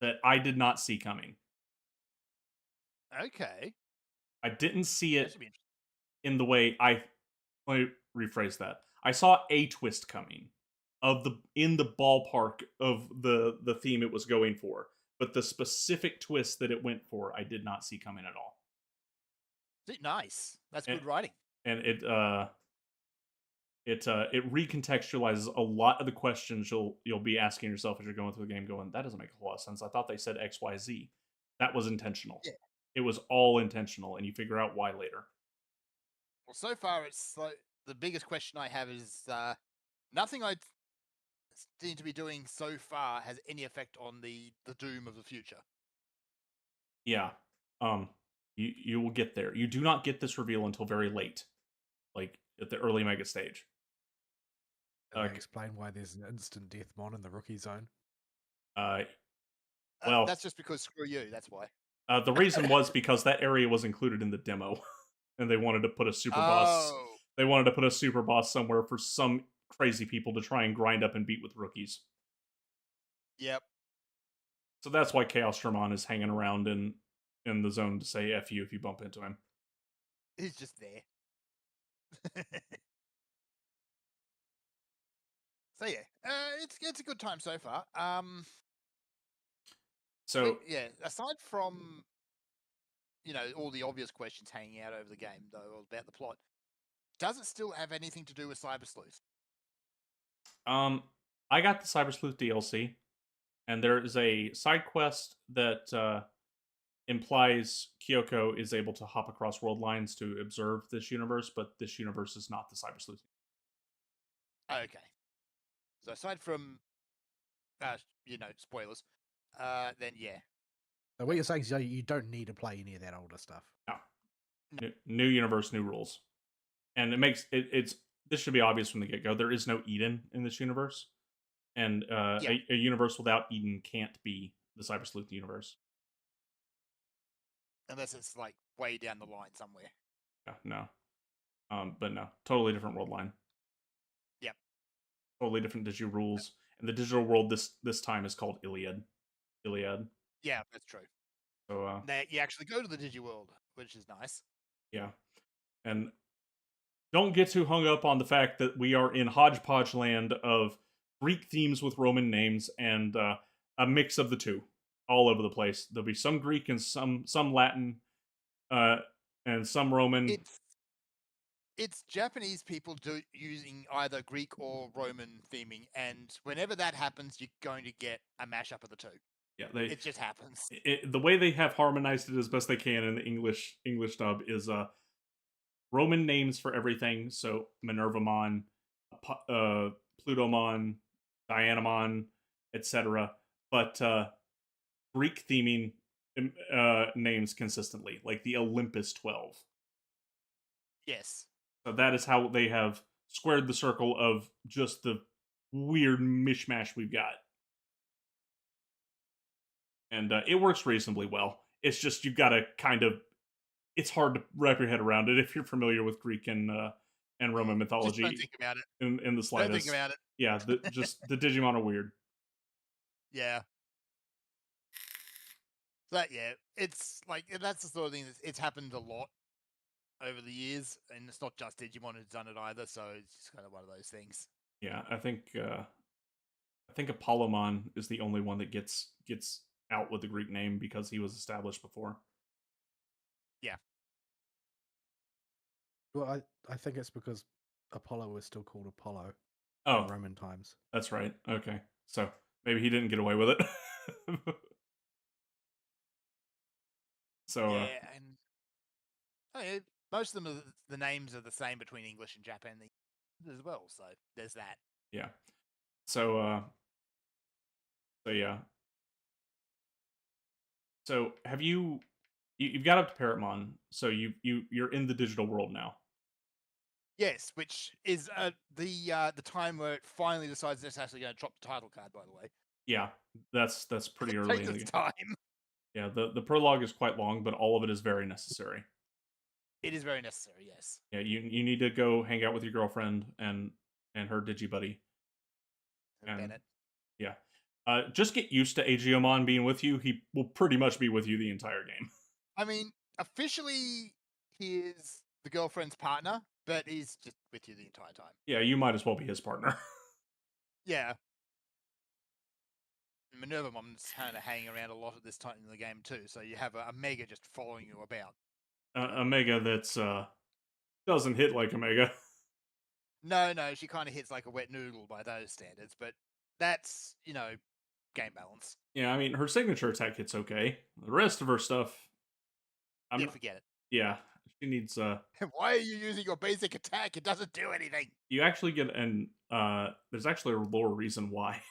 that I did not see coming. Okay. I didn't see That it should be in the way let me rephrase that. I saw a twist coming in the ballpark of the theme it was going for, but the specific twist that it went for, I did not see coming at all. nice. That's good writing. And it recontextualizes a lot of the questions you'll be asking yourself as you're going through the game, going, that doesn't make a whole lot of sense. I thought they said XYZ. That was intentional. Yeah. It was all intentional, and you figure out why later. Well, so far, it's the biggest question I have is nothing I seem to be doing so far has any effect on the doom of the future. Yeah. You will get there. You do not get this reveal until very late, like at the early mega stage. Can I explain why there's an instant death mon in the rookie zone? Well, that's just because screw you. That's why. The reason was because that area was included in the demo, and they wanted to put a super boss. They wanted to put a super boss somewhere for some crazy people to try and grind up and beat with rookies. Yep. So that's why Chaos Dramon is hanging around in the zone to say F you if you bump into him. He's just there. So yeah, it's a good time so far. So yeah, aside from all the obvious questions hanging out over the game though about the plot, does it still have anything to do with Cyber Sleuth? I got the Cyber Sleuth DLC, and there is a side quest that implies Kyoko is able to hop across world lines to observe this universe, but this universe is not the Cyber Sleuth. Okay. So aside from, spoilers, then yeah. So what you're saying is you don't need to play any of that older stuff. No. New universe, new rules, and it makes it's. This should be obvious from the get-go. There is no Eden in this universe, and a universe without Eden can't be the Cyber Sleuth universe. Unless it's like way down the line somewhere. Yeah, no. But no, totally different world line. Yep. Totally different digital rules. And the digital world this time is called Iliad. Yeah, that's true. So you actually go to the Digiworld, which is nice. Yeah. And don't get too hung up on the fact that we are in hodgepodge land of Greek themes with Roman names and a mix of the two all over the place. There'll be some Greek and some Latin and some Roman. It's Japanese people using either Greek or Roman theming, and whenever that happens, you're going to get a mashup of the two. Yeah, it just happens. The way they have harmonized it as best they can in the English dub is Roman names for everything. So Minervamon, Plutomon, Dianamon, etc. But Greek theming names consistently, like the Olympus 12. Yes. So that is how they have squared the circle of just the weird mishmash we've got. And it works reasonably well. It's just you've got to kind of... It's hard to wrap your head around it if you're familiar with Greek and Roman mythology. Just don't think about it. In the slightest. Don't think about it. Yeah, the Digimon are weird. Yeah. But yeah, it's like, that's the sort of thing it's happened a lot. over the years, and it's not just Digimon who's done it either. So it's just kind of one of those things. Yeah, I think Apollomon is the only one that gets out with the Greek name because he was established before. Yeah. Well, I think it's because Apollo was still called Apollo Oh, in Roman times. that's right. Okay, so maybe he didn't get away with it. So Yeah, and oh, yeah, most of them are the names are the same between English and Japanese as well. So there's that. yeah, so yeah. So have you've got up to Paramon, so you're in the digital world now. Yes, which is the time where it finally decides it's actually going to drop the title card. By the way, Yeah, that's pretty it early takes in the its game. time. Yeah, the prologue is quite long, but all of it is very necessary. It is very necessary. Yes. Yeah, you need to go hang out with your girlfriend and her digibuddy. And Bennett. yeah, just get used to Aegiomon being with you. He will pretty much be with you the entire game. I mean, officially, he is the girlfriend's partner, but he's just with you the entire time. Yeah, you might as well be his partner. Yeah. Minerva Mom's kind of hanging around a lot at this time in the game too, so you have a Mega just following you about. A Mega that's doesn't hit like a Mega. No, she kind of hits like a wet noodle by those standards, but that's, game balance. Yeah, I mean her signature attack hits okay. The rest of her stuff, Yeah, forget it. Yeah, she needs Why are you using your basic attack? It doesn't do anything. You actually get there's actually a lore reason why.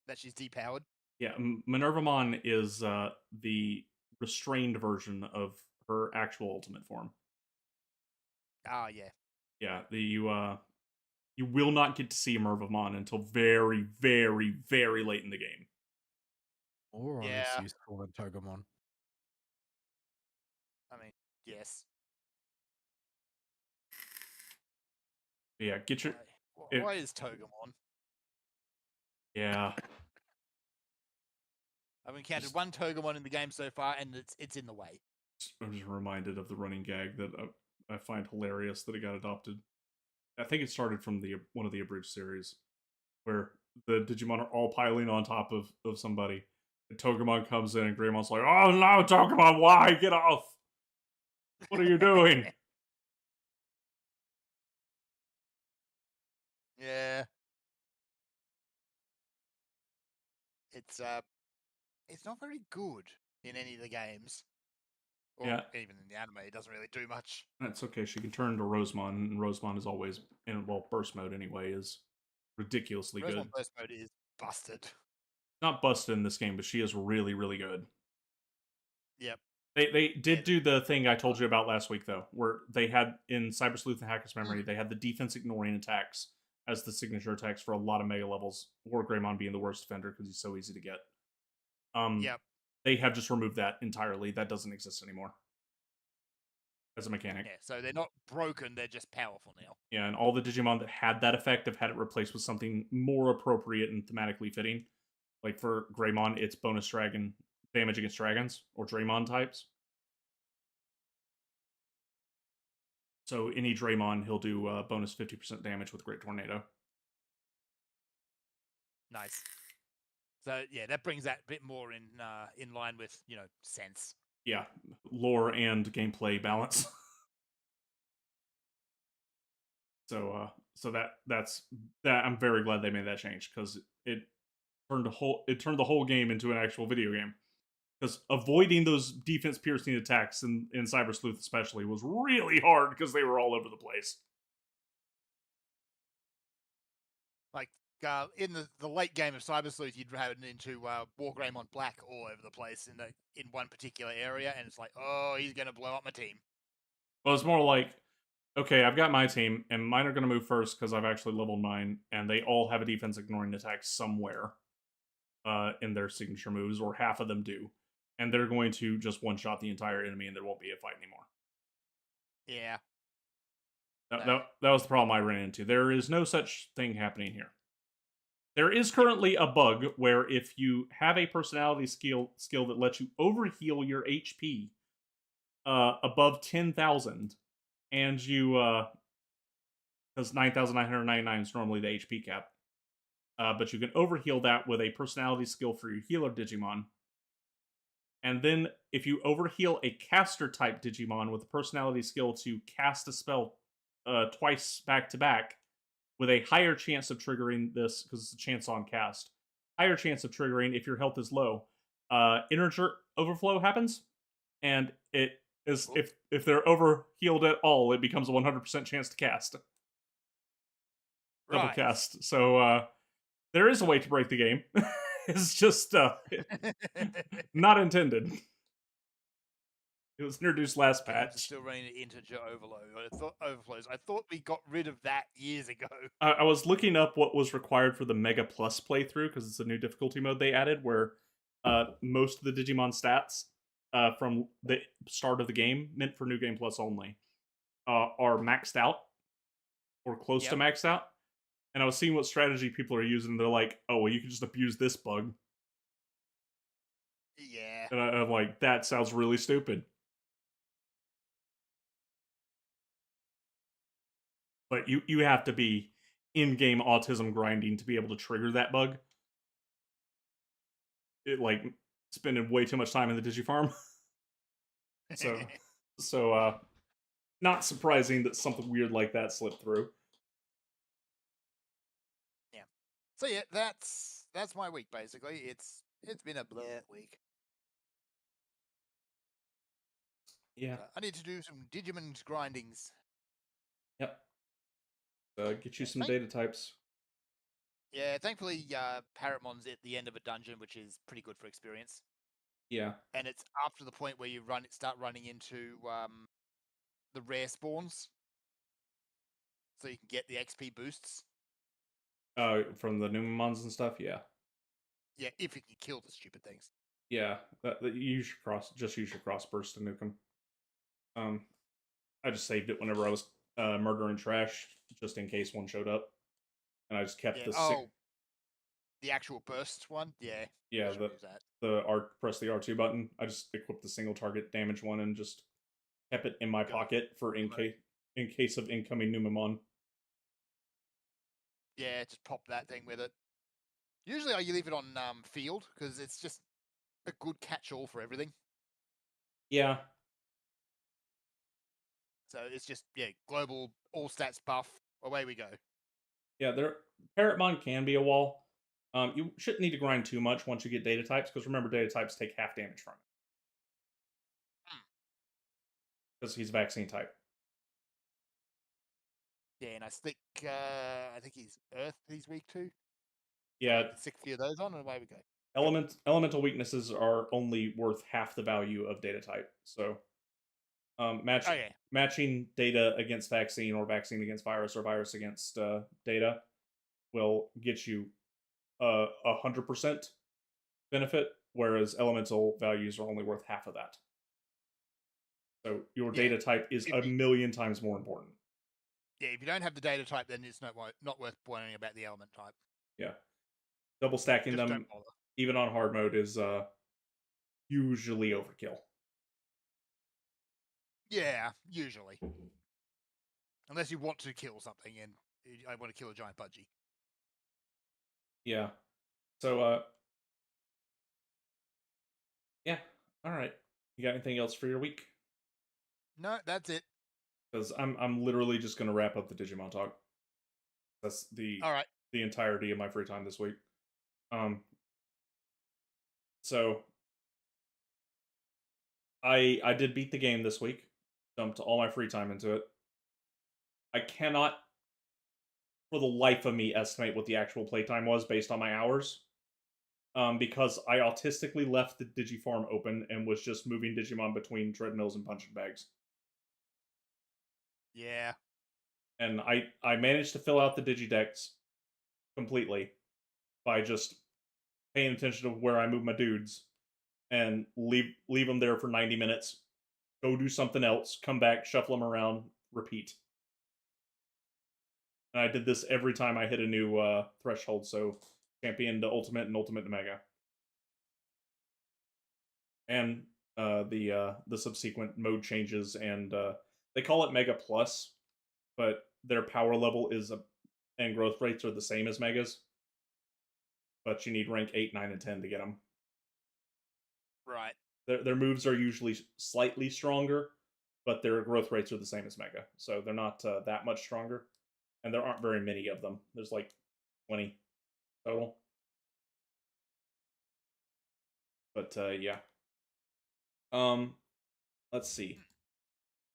That she's depowered. Yeah, Minervamon is the restrained version of her actual ultimate form. Ah, yeah. Yeah, you will not get to see Minervamon until very, very, very late in the game. Or less useful than Togemon. I mean, yes. Yeah, get your. Why is Togemon? Yeah. I've encountered one Togemon in the game so far, and it's in the way. I'm just reminded of the running gag that I find hilarious that it got adopted. I think it started from one of the abridged series, where the Digimon are all piling on top of somebody, and Togemon comes in, and Greymon's like, "Oh no, Togemon, why? Get off! What are you doing?" Yeah. It's not very good in any of the games. Or even in the anime, it doesn't really do much. That's okay. She can turn into Rosemon, and Rosemon is always burst mode anyway is ridiculously good. Rosemon burst mode is busted. Not busted in this game, but she is really, really good. Yep. They did do the thing I told you about last week though, where they had in Cyber Sleuth and Hacker's Memory, they had the defense ignoring attacks as the signature attacks for a lot of mega levels. War Greymon being the worst defender because he's so easy to get. Yep. They have just removed that entirely. That doesn't exist anymore as a mechanic. Yeah, so they're not broken, they're just powerful now. Yeah, and all the Digimon that had that effect have had it replaced with something more appropriate and thematically fitting. Like for Greymon, it's bonus dragon damage against dragons or Draymon types. So any Draymon, he'll do bonus 50% damage with Great Tornado. Nice. So yeah, that brings that bit more in line with sense. Yeah, lore and gameplay balance. So that's I'm very glad they made that change because it turned the whole game into an actual video game. Because avoiding those defense piercing attacks in Cyber Sleuth especially was really hard because they were all over the place. Like in the late game of Cyber Sleuth, you'd run into War Greymon Black all over the place in one particular area, and it's like, oh, he's gonna blow up my team. Well, it's more like, okay, I've got my team, and mine are going to move first because I've actually leveled mine, and they all have a defense ignoring attack somewhere in their signature moves, or half of them do. And they're going to just one-shot the entire enemy, and there won't be a fight anymore. Yeah. That was the problem I ran into. There is no such thing happening here. There is currently a bug where if you have a personality skill that lets you overheal your HP above 10,000, and you because 9,999 is normally the HP cap. But you can overheal that with a personality skill for your healer Digimon. And then, if you overheal a caster type Digimon with a personality skill to cast a spell twice back to back, with a higher chance of triggering this, because it's a chance on cast, higher chance of triggering if your health is low, integer overflow happens, and it is if they're overhealed at all, it becomes a 100% chance to cast. Double Right. cast. So there is a way to break the game. It's just not intended. It was introduced last Games are patch. still running at integer overflows. I thought we got rid of that years ago. I was looking up what was required for the Mega Plus playthrough because it's a new difficulty mode they added where most of the Digimon stats from the start of the game, meant for New Game Plus only, are maxed out or close to maxed out. And I was seeing what strategy people are using. They're like, oh, well, you can just abuse this bug. Yeah. And I'm like, that sounds really stupid. But you have to be in-game autism grinding to be able to trigger that bug. It like spending way too much time in the Digifarm. so not surprising that something weird like that slipped through. Yeah. So yeah, that's my week basically. It's been a bleh week. Yeah. I need to do some Digimon grindings. Yep. Get you some data types. Yeah, thankfully, Parrotmon's at the end of a dungeon, which is pretty good for experience. Yeah. And it's up to the point where you start running into the rare spawns, so you can get the XP boosts. From the Numemons and stuff. Yeah. Yeah, if you can kill the stupid things. Yeah, you use your use your cross burst to nuke them. I just saved it whenever I was murdering trash, just in case one showed up, and I just kept the actual burst one. Yeah. Yeah, press the R2 button. I just equipped the single target damage one and just kept it in my pocket for in case of incoming Numemon. Yeah, just pop that thing with it. Usually I leave it on field because it's just a good catch-all for everything. Yeah. So it's just global all stats buff. Away we go. Yeah, Parrotmon can be a wall. You shouldn't need to grind too much once you get data types, because remember, data types take half damage from it. Because he's vaccine type. Yeah, and I think he's Earth. He's weak too. Yeah, stick a few of those on, and away we go. Elemental weaknesses are only worth half the value of data type. So, matching data against vaccine, or vaccine against virus, or virus against data will get you 100% benefit, whereas elemental values are only worth half of that. So your data type is a million times more important. Yeah, if you don't have the data type, then it's not worth worrying about the element type. Yeah. Double stacking them, even on hard mode, is usually overkill. Yeah, usually. Unless you want to kill something, and I want to kill a giant budgie. Yeah. So, yeah. All right. You got anything else for your week? No, that's it. Because I'm literally just gonna wrap up the Digimon talk. That's the entirety of my free time this week. So I did beat the game this week. Dumped all my free time into it. I cannot, for the life of me, estimate what the actual playtime was based on my hours. Because I autistically left the Digifarm open and was just moving Digimon between treadmills and punching bags. Yeah. And I managed to fill out the Digidex completely by just paying attention to where I move my dudes and leave them there for 90 minutes, go do something else, come back, shuffle them around, repeat. And I did this every time I hit a new threshold, so champion to ultimate and ultimate to mega. And the subsequent mode changes, and they call it Mega Plus, but their power level and growth rates are the same as Megas, but you need rank 8, 9, and 10 to get them. Right. Their moves are usually slightly stronger, but their growth rates are the same as Mega, so they're not that much stronger, and there aren't very many of them. There's like 20 total. But yeah. Let's see.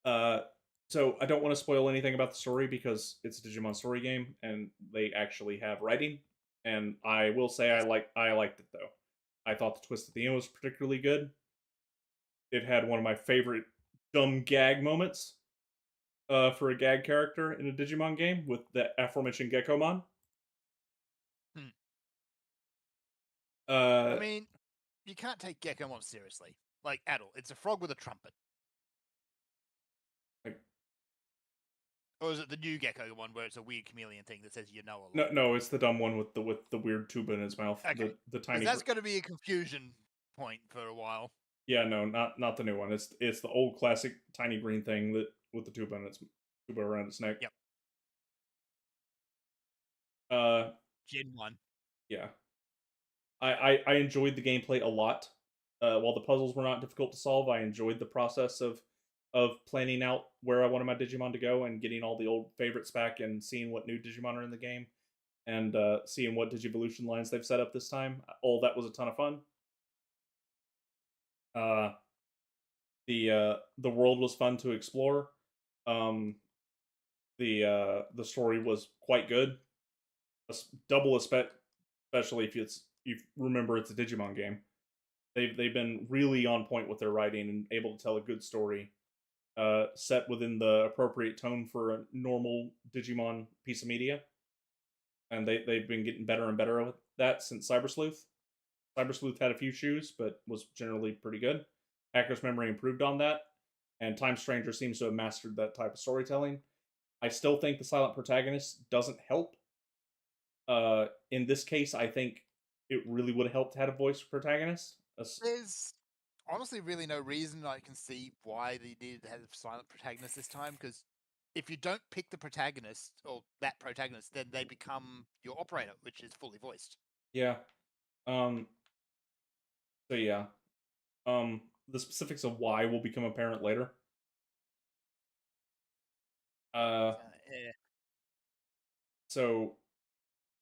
So I don't want to spoil anything about the story because it's a Digimon story game and they actually have writing. And I will say I liked it though. I thought the twist at the end was particularly good. It had one of my favorite dumb gag moments for a gag character in a Digimon game with the aforementioned Geckomon. Hmm. Uh, I mean, you can't take Geckomon seriously. Like, at all. It's a frog with a trumpet. like, Or is it the new Gecko one where it's a weird chameleon thing that says you know a lot? no, it's the dumb one with the weird tuba in his mouth. Okay. The Because tiny. that's going to be a confusion point for a while. Yeah, no, not the new one. It's the old classic tiny green thing that with the tuba around its neck. Yep. Gen 1. Yeah. I enjoyed the gameplay a lot. While the puzzles were not difficult to solve, I enjoyed the process of planning out where I wanted my Digimon to go and getting all the old favorites back and seeing what new Digimon are in the game and seeing what Digivolution lines they've set up this time. All that was a ton of fun. The world was fun to explore. Um, the story was quite good. Double especially if you remember it's a Digimon game. They've been really on point with their writing and able to tell a good story, set within the appropriate tone for a normal Digimon piece of media. And they've been getting better and better with that since Cyber Sleuth. Cyber Sleuth had a few shoes, but was generally pretty good. Hacker's Memory improved on that, and Time Stranger seems to have mastered that type of storytelling. I still think the silent protagonist doesn't help. In this case, I think it really would have helped to have a voice protagonist. There's honestly really no reason I can see why they needed to have a silent protagonist this time, because if you don't pick the protagonist or that protagonist, then they become your operator, which is fully voiced. Yeah. So yeah. The specifics of why will become apparent later. Yeah. So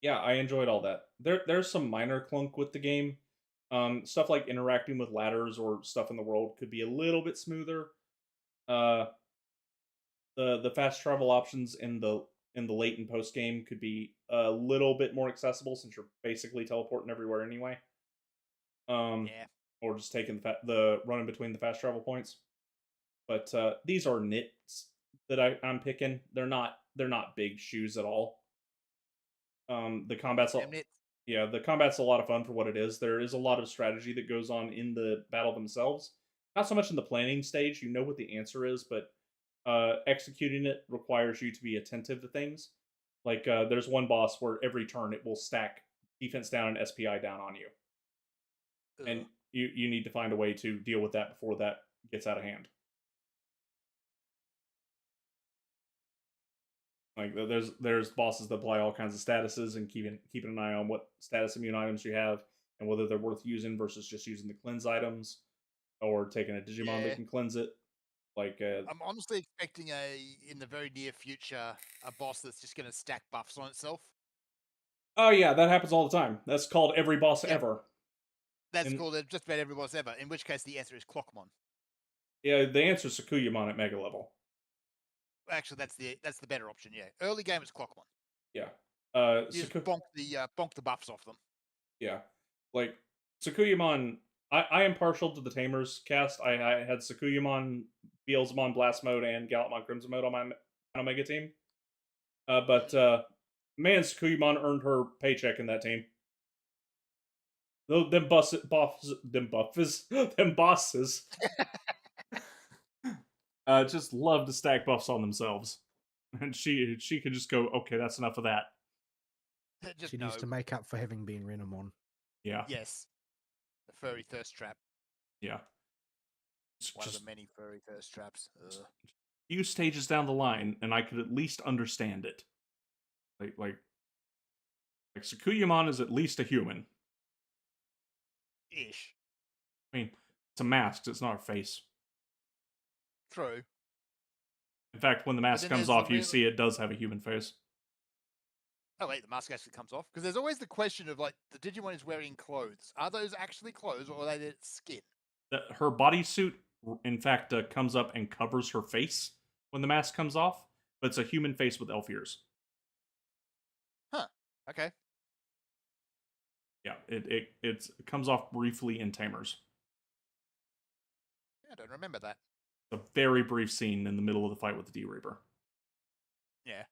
yeah, I enjoyed all that. There's some minor clunk with the game. Stuff like interacting with ladders or stuff in the world could be a little bit smoother. Uh, the fast travel options in the late and post game could be a little bit more accessible since you're basically teleporting everywhere anyway. Yeah. Or just taking the running between the fast travel points. But these are nits that I'm picking. They're not big shoes at all. The combat's the combat's a lot of fun for what it is. There is a lot of strategy that goes on in the battle themselves. Not so much in the planning stage. You know what the answer is, but executing it requires you to be attentive to things. Like there's one boss where every turn it will stack defense down and SPI down on you, and you need to find a way to deal with that before that gets out of hand. Like there's bosses that apply all kinds of statuses and keeping an eye on what status immune items you have and whether they're worth using versus just using the cleanse items or taking a Digimon that can cleanse it. Like I'm honestly expecting in the very near future a boss that's just going to stack buffs on itself. oh yeah, that happens all the time. That's called every boss ever. That's called just about every boss ever. In which case, the answer is Clockmon. Yeah, the answer is Sakuyamon at Mega level. Actually, that's the better option. Yeah, early game is Clockmon. Yeah, you just bonk the buffs off them. Yeah, like Sakuyamon. I am partial to the Tamers cast. I had Sakuyamon, Beelzemon Blast Mode, and Gallantmon Crimson Mode on my Omega team. But man, Sakuyamon earned her paycheck in that team. Them bosses just love to stack buffs on themselves, and she could just go, okay, that's enough of that. She needs to make up for having been Renamon. Yeah. Yes. The furry thirst trap. Yeah. It's One of just the many furry thirst traps. Ugh. few stages down the line, and I could at least understand it. Like Sakuyamon is at least a human. Ish. I mean, it's a mask. It's not a face. True. In fact, when the mask then comes there's the off, you real- see it does have a human face. Oh wait, the mask actually comes off because there's always the question of like the Digimon is wearing clothes. Are those actually clothes or are they skin? Her bodysuit, in fact, comes up and covers her face when the mask comes off, but it's a human face with elf ears. Okay. Yeah, it comes off briefly in Tamers. Yeah, I don't remember that. A very brief scene in the middle of the fight with the D Reaper. Yeah.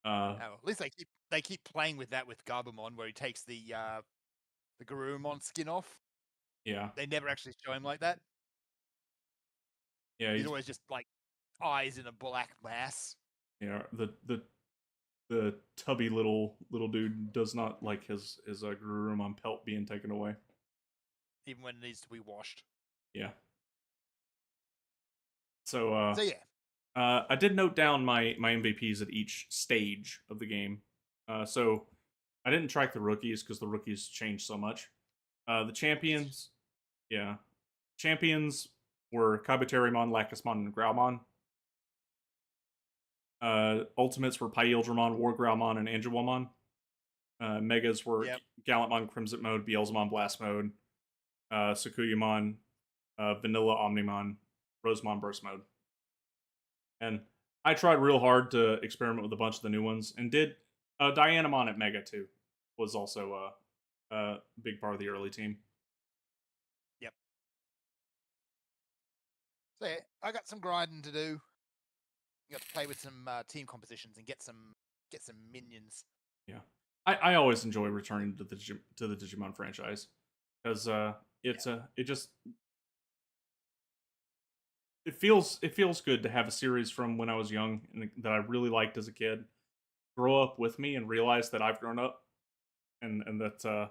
Uh, Oh, at least they keep playing with that with Garbamon, where he takes the Garurumon skin off. yeah, They never actually show him like that. yeah, He's always just like eyes in a black mass. yeah. The tubby little dude does not like his Garurumon pelt being taken away. Even when it needs to be washed. Yeah. So So yeah, I did note down my MVPs at each stage of the game. So I didn't track the rookies because the rookies changed so much. The champions, yeah, champions were Kabuterimon, Lacusmon, and Growlmon. Ultimates were Pyeldramon, Wargrowlmon, and Angelwomon. Megas were Yep. Gallantmon, Crimson Mode, Beelzemon, Blast Mode, Sakuyamon, Vanilla Omnimon, Rosemon, Burst Mode. And I tried real hard to experiment with a bunch of the new ones, and did Dianamon at Mega too. Was also a big part of the early team. so yeah, I got some grinding to do. You got to play with some team compositions and get some minions. Yeah, I always enjoy returning to the Digimon franchise because it feels good to have a series from when I was young and that I really liked as a kid grow up with me and realize that I've grown up and that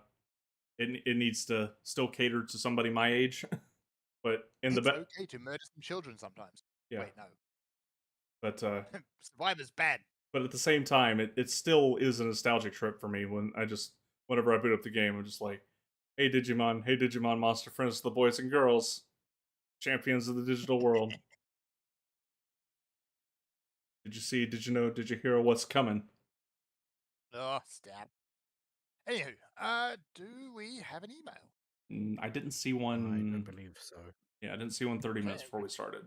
it needs to still cater to somebody my age. But in It's the okay to murder some children sometimes. yeah, Wait, no. but Survivor's bad. but at the same time, it still is a nostalgic trip for me when whenever I boot up the game, I'm just like, hey Digimon monster friends, the boys and girls, champions of the digital world. Did you see? Did you know? Did you hear what's coming? Oh, stab. Anywho, do we have an email? I didn't see I one. don't believe so. Yeah, I didn't see one 30 minutes Okay. before we started.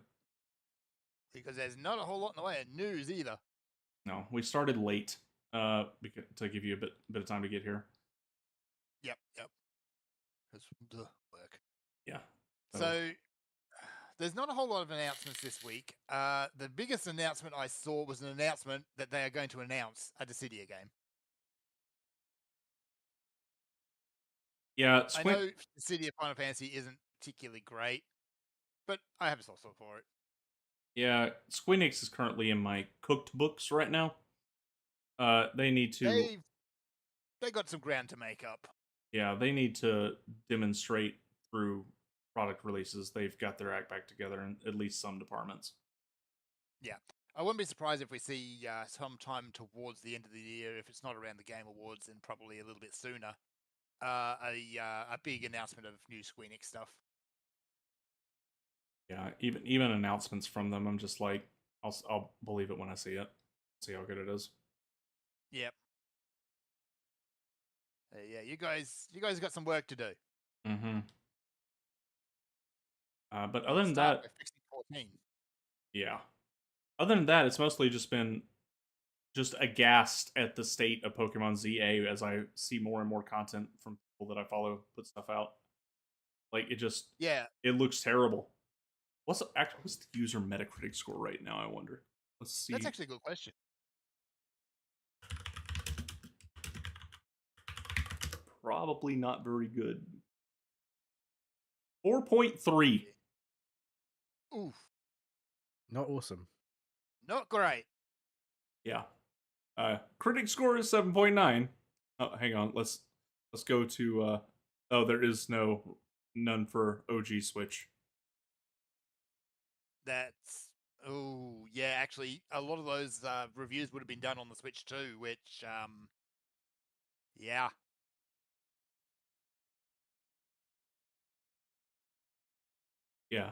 Because there's not a whole lot in the way of news either. No, we started late. To give you a bit of time to get here. Yep. Because work. Yeah. So there's not a whole lot of announcements this week. The biggest announcement I saw was an announcement that they are going to announce a Dissidia game. yeah, I know Dissidia Final Fantasy isn't particularly great, but I have a soft spot for it. Yeah, Squeenix is currently in my cooked books right now. They need to. They got some ground to make up. Yeah, they need to demonstrate through product releases they've got their act back together in at least some departments. Yeah. I wouldn't be surprised if we see sometime towards the end of the year, if it's not around the Game Awards, and probably a little bit sooner, a big announcement of new Squeenix stuff. Yeah, even announcements from them, I'm just like, I'll believe it when I see it. See how good it is. Yep. Yeah, you guys got some work to do. Mm-hmm. But other than Start that, by fixing 14. yeah. Other than that, it's mostly just been just aghast at the state of Pokemon ZA as I see more and more content from people that I follow put stuff out. Like Yeah. it looks terrible. What's the user Metacritic score right now? I wonder. Let's see. That's actually a good question. Probably not very good. 4.3. Oof. Not awesome. Not great. Yeah. Critic score is 7.9. Oh, hang on. Let's go to oh, there is no none for OG Switch. That's yeah. Actually, a lot of those reviews would have been done on the Switch too, which yeah. Yeah.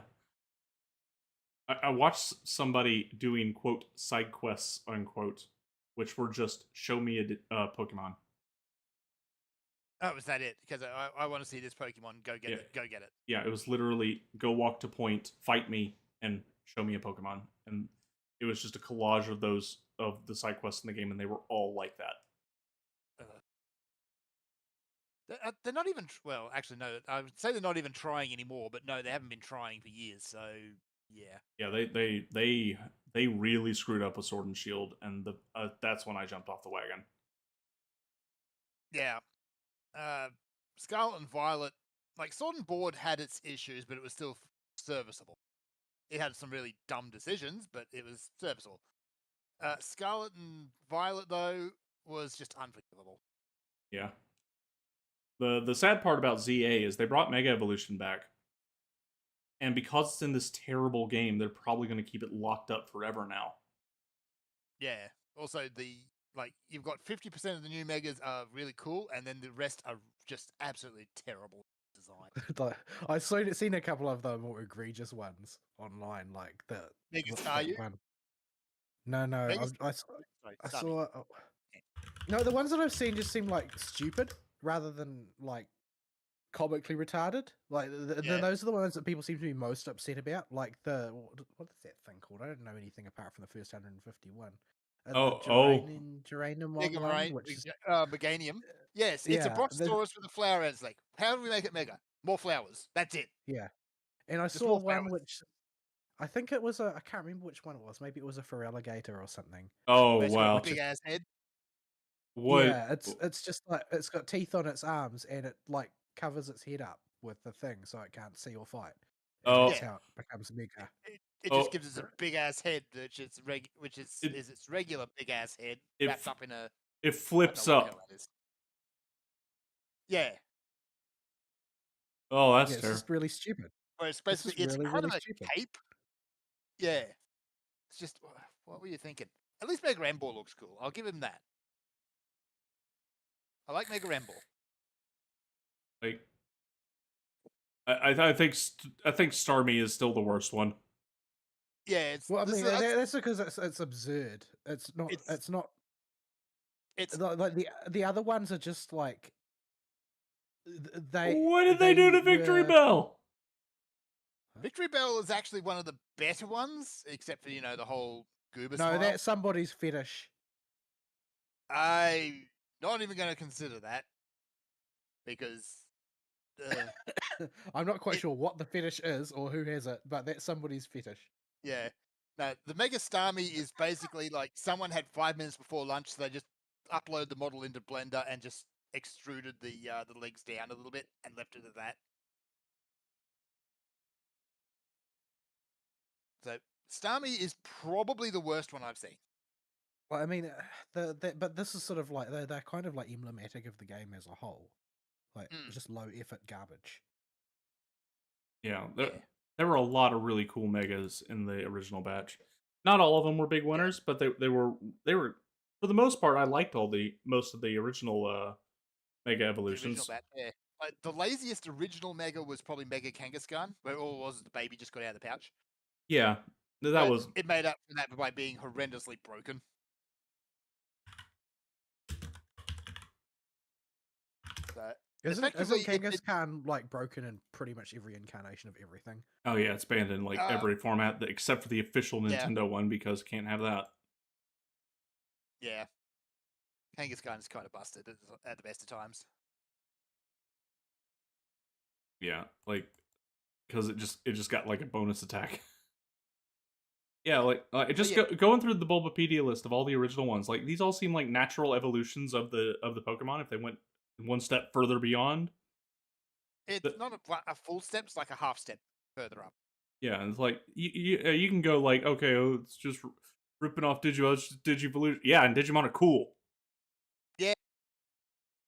I watched somebody doing quote side quests unquote, which were just show me a Pokemon. Oh, was that it? Because I want to see this Pokemon. Go get Yeah. it. Go get it. Yeah, it was literally go walk to point, fight me, and show me a Pokemon. And it was just a collage of those of the side quests in the game, and they were all like that. They're not even well. Actually, no. I would say they're not even trying anymore. But no, they haven't been trying for years. So yeah. Yeah, they really screwed up with Sword and Shield, and that's when I jumped off the wagon. Yeah. Scarlet and Violet, like Sword and Board had its issues, but it was still serviceable. It had some really dumb decisions, but it was serviceable. Scarlet and Violet, though, was just unforgivable. Yeah. The sad part about ZA is they brought Mega Evolution back, and because it's in this terrible game, they're probably going to keep it locked up forever now. Yeah. Also, you've got 50% of the new Megas are really cool, and then the rest are just absolutely terrible design. I've seen a couple of the more egregious ones online, like the Mega what's Staryu? that one? No, Mega I Sorry, I Starmie. saw. No, the ones that I've seen just seem like stupid rather than like comically retarded. Like Yeah. those are the ones that people seem to be most upset about. Like what is that thing called? I don't know anything apart from the first 151. Geranium Mega one, which is Meganium. Yes, it's a yeah, Brontosaurus with a flower and snake. How do we make it mega? More flowers. That's it. yeah. And I Just saw more one flowers. which I think it was I can't remember which one it was. Maybe it was a Feraligatr or something. Oh Basically, wow! a big ass head. What? Yeah, it's just like it's got teeth on its arms and it like covers its head up with the thing so it can't see or fight. And Oh. that's how it becomes mega. It just gives us a big ass head, which is its regular big ass head wrapped up in a. It flips up. Yeah. Oh, that's It's terrible. just really stupid. Or it's basically it's really, kind really of stupid. a cape. Yeah. It's just what were you thinking? At least Mega Ramball looks cool. I'll give him that. I like Mega Ramball. Like, I think Starmie is still the worst one. Yeah, it's. Well, I mean, that's because it's absurd. It's not. It's like the other ones are just like they. What did they do to Victory Bell? Victory Bell is actually one of the better ones, except for the whole goober. No, that's somebody's fetish. I'm not even going to consider that because I'm not quite sure what the fetish is or who has it, but that's somebody's fetish. Yeah. No, the Mega Starmie is basically like someone had 5 minutes before lunch, so they just upload the model into Blender and just extruded the legs down a little bit and left it at that. So Starmie is probably the worst one I've seen. Well, I mean, but this is sort of like they're kind of like emblematic of the game as a whole, like just low effort garbage. Yeah, there were a lot of really cool megas in the original batch. Not all of them were big winners, but they were for the most part. I liked most of the original Mega Evolutions. The, original batch, the laziest original Mega was probably Mega Kangaskhan, where all it was the baby just got out of the pouch. Yeah, that was. It made up for that by being horrendously broken. So, Isn't Kangaskhan like broken in pretty much every incarnation of everything? Oh yeah, it's banned in like every format except for the official Nintendo one because it can't have that. Yeah, Kangaskhan is kind of busted at the best of times. Yeah, like because it just got like a bonus attack. Yeah, like going through the Bulbapedia list of all the original ones, like these all seem like natural evolutions of the Pokemon if they went one step further beyond. It's not a full step; it's like a half step further up. Yeah, and it's like you can go like, okay, it's just ripping off Digivolution. Yeah, and Digimon are cool. Yeah,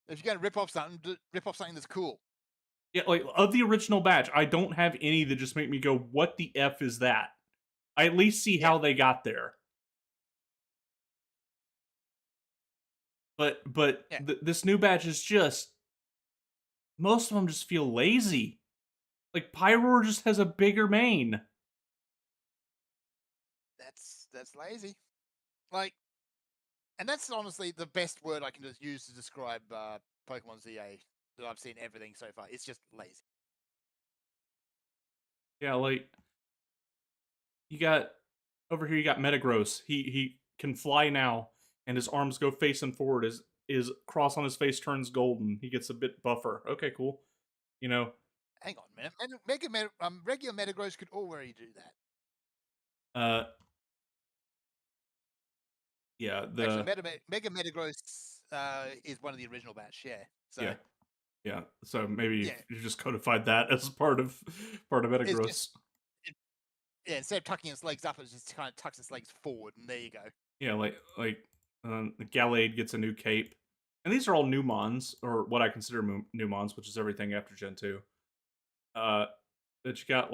if you're going to rip off something that's cool. Yeah, like of the original batch, I don't have any that just make me go, "What the f is that?" I at least see Yeah. how they got there. But Yeah. this new batch is just most of them just feel lazy. Like Pyroar just has a bigger main. That's lazy. Like, and that's honestly the best word I can just use to describe Pokemon ZA that I've seen everything so far. It's just lazy. Yeah, like you got over here. You got Metagross. He can fly now, and his arms go facing forward. His cross on his face turns golden. He gets a bit buffer. Okay, cool. You know, Hang on a minute. Regular Metagross could already do that. uh, yeah, Actually, Mega Metagross is one of the original batch. Yeah. So yeah, yeah. So maybe yeah, you just codified that as part of it's Metagross. just yeah. Instead of tucking its legs up, it just kind of tucks its legs forward, and there you go. Yeah, the Gallade gets a new cape, and these are all new mons, or what I consider new mons, which is everything after Gen 2. That you got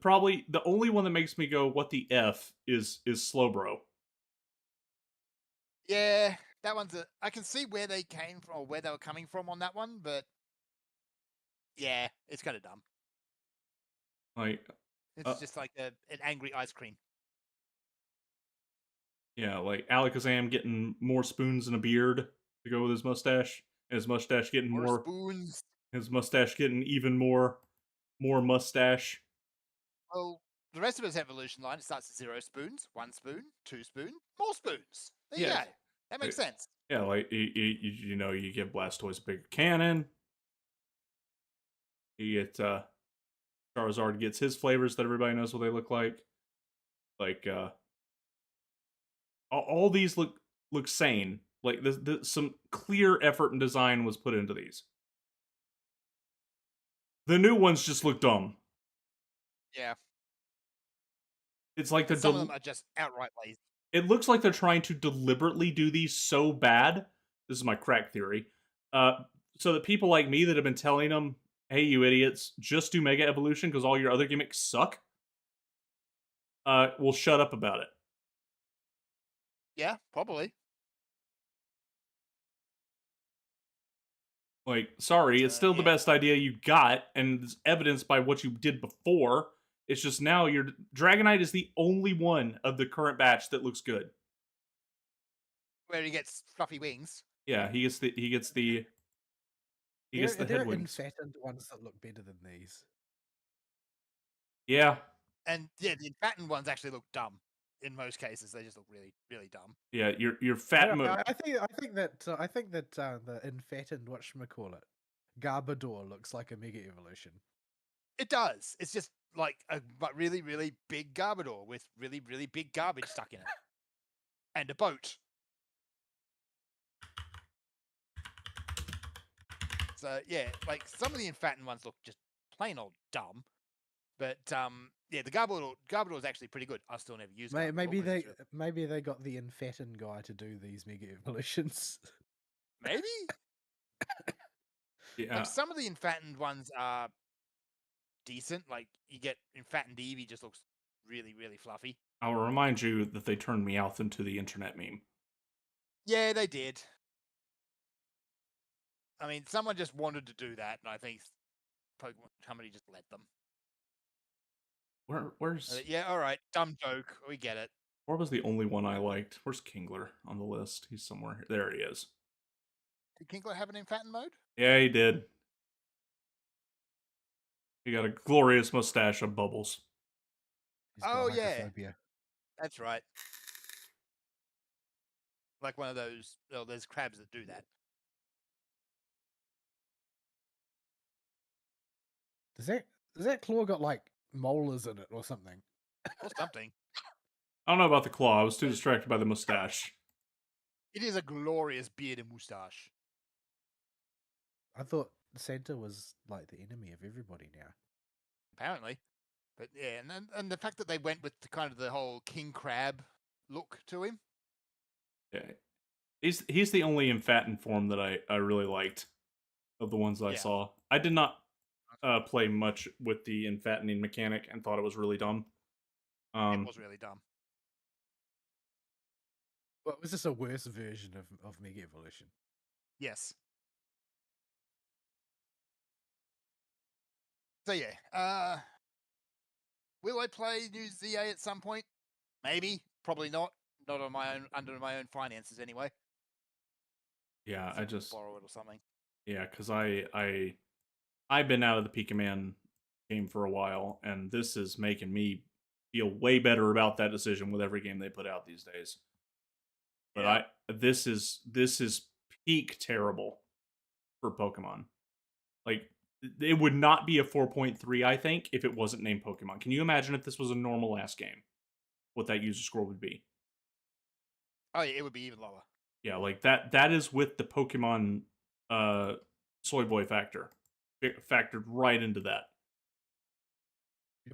probably the only one that makes me go, "What the f" is Slowbro. Yeah, that one's a. I can see where they came from or where they were coming from on that one, but yeah, it's kind of dumb. Like, It's just like an angry ice cream. yeah, like Alakazam getting more spoons and a beard to go with his mustache, and his mustache getting More more, spoons. his mustache getting even more mustache. Well, the rest of his evolution line, it starts at 0 spoons, 1 spoon, 2 spoon, more spoons. There you Yeah, go. That makes sense. yeah, like you give Blastoise a bigger cannon. You get Charizard gets his flavors that everybody knows what they look like. Like all these look sane. Like some clear effort and design was put into these. The new ones just look dumb. Yeah. It's like And some of them are just outright lazy. it looks like they're trying to deliberately do these so bad. This is my crack theory. So that people like me that have been telling them, "Hey, you idiots, just do Mega Evolution because all your other gimmicks suck," will shut up about it. Yeah, probably. Like, sorry, it's still the Yeah. best idea you got, and it's evidenced by what you did before. It's just now your Dragonite is the only one of the current batch that looks good. Where he gets fluffy wings. Yeah, he gets the There are headwinds. infected ones that look better than these. Yeah, And yeah, the fattened ones actually look dumb. In most cases, they just look really, really dumb. yeah, your fat I think that the infected whatchamacallit, Garbodor looks like a Mega Evolution. It does. It's just like a really, really big Garbodor with really, really big garbage stuck in it. And a boat. So yeah, like some of the fattened ones look just plain old dumb. But yeah, the Garbodor is actually pretty good. I still never used Garbodor. Maybe they got the infetted guy to do these Mega Evolutions. Maybe? yeah. Like some of the fattened ones are decent. Like you get fattened Eevee just looks really, really fluffy. I'll remind you that they turned Meowth into the internet meme. Yeah, they did. I mean, someone just wanted to do that, and I think Pokemon Company just let them. Where's yeah, all right, dumb joke. We get it. where was the only one I liked? Where's Kingler on the list? He's somewhere here. There he is. Did Kingler have an infatten mode? Yeah, he did. He got a glorious mustache of bubbles. Oh yeah, that's right. Like one of those. Oh, there's crabs that do that. Does that claw got like molars in it or something? Or something. I don't know about the claw. I was too distracted by the mustache. It is a glorious beard and mustache. I thought Santa was like the enemy of everybody now. Apparently, but yeah, and the fact that they went with the whole king crab look to him. Yeah, he's the only infattent form that I really liked. of the ones that I Yeah. saw. I did not play much with the infattening mechanic and thought it was really dumb. It was really dumb. Well, was this a worse version of Mega Evolution? Yes. So yeah, will I play new ZA at some point? Maybe, probably not. Not on my own, under my own finances anyway. Yeah, So I I'll just borrow it or something. yeah, because I've been out of the Pikaman game for a while, and this is making me feel way better about that decision with every game they put out these days. But Yeah. this is peak terrible for Pokemon. Like it would not be a 4.3, I think, if it wasn't named Pokemon. Can you imagine if this was a normal ass game? What that user score would be? Oh yeah, it would be even lower. Yeah, like that is with the Pokemon soy boy factor factored right into that.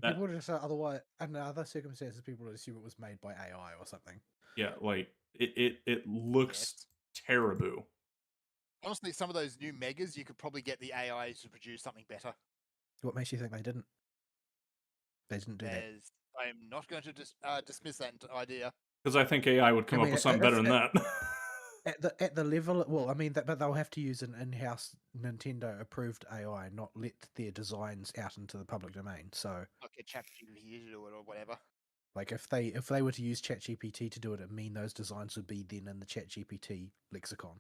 People would just otherwise, under other circumstances, people would assume it was made by AI or something. Yeah, like it looks Yes. terrible. Honestly, some of those new megas, you could probably get the AI to produce something better. What makes you think they didn't? They didn't do that. I'm not going to dismiss that idea. Because I think AI would come I up mean, with something better than that. At the level, well, I mean, but they'll have to use an in-house Nintendo approved AI, not let their designs out into the public domain. So, Like a ChatGPT to do it or whatever. like if they were to use ChatGPT to do it, mean those designs would be then in the ChatGPT lexicon.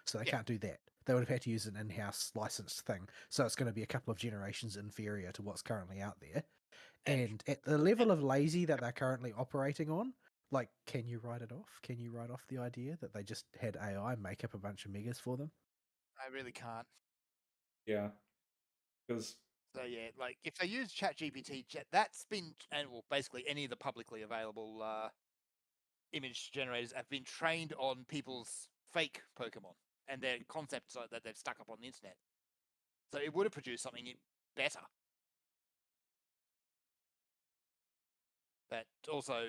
So they can't do that. They would have had to use an in-house licensed thing. So it's going to be a couple of generations inferior to what's currently out there. And at the level of lazy that they're currently operating on, like, can you write it off? Can you write off the idea that they just had AI make up a bunch of megas for them? I really can't. Yeah, because So yeah, like if they use ChatGPT, that's been, and well, basically any of the publicly available image generators have been trained on people's fake Pokemon and their concepts that they've stuck up on the internet. So it would have produced something better. But also,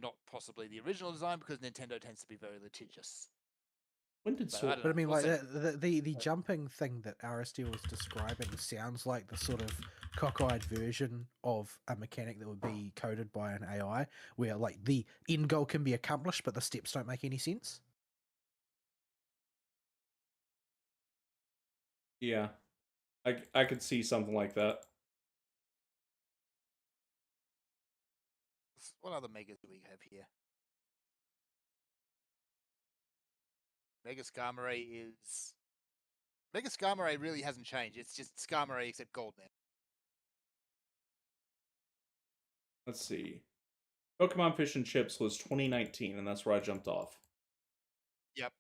not possibly the original design because Nintendo tends to be very litigious. when did But I Sword? don't But I know. mean, We'll like see. the jumping thing that RSD was describing sounds like the sort of cockeyed version of a mechanic that would be coded by an AI, where like the end goal can be accomplished, but the steps don't make any sense. Yeah, I could see something like that. What other megas do we have here? Mega Skarmory is. Mega Skarmory really hasn't changed. It's just Skarmory except gold now. Let's see. Pokemon Fish and Chips was 2019, and that's where I jumped off. Yep.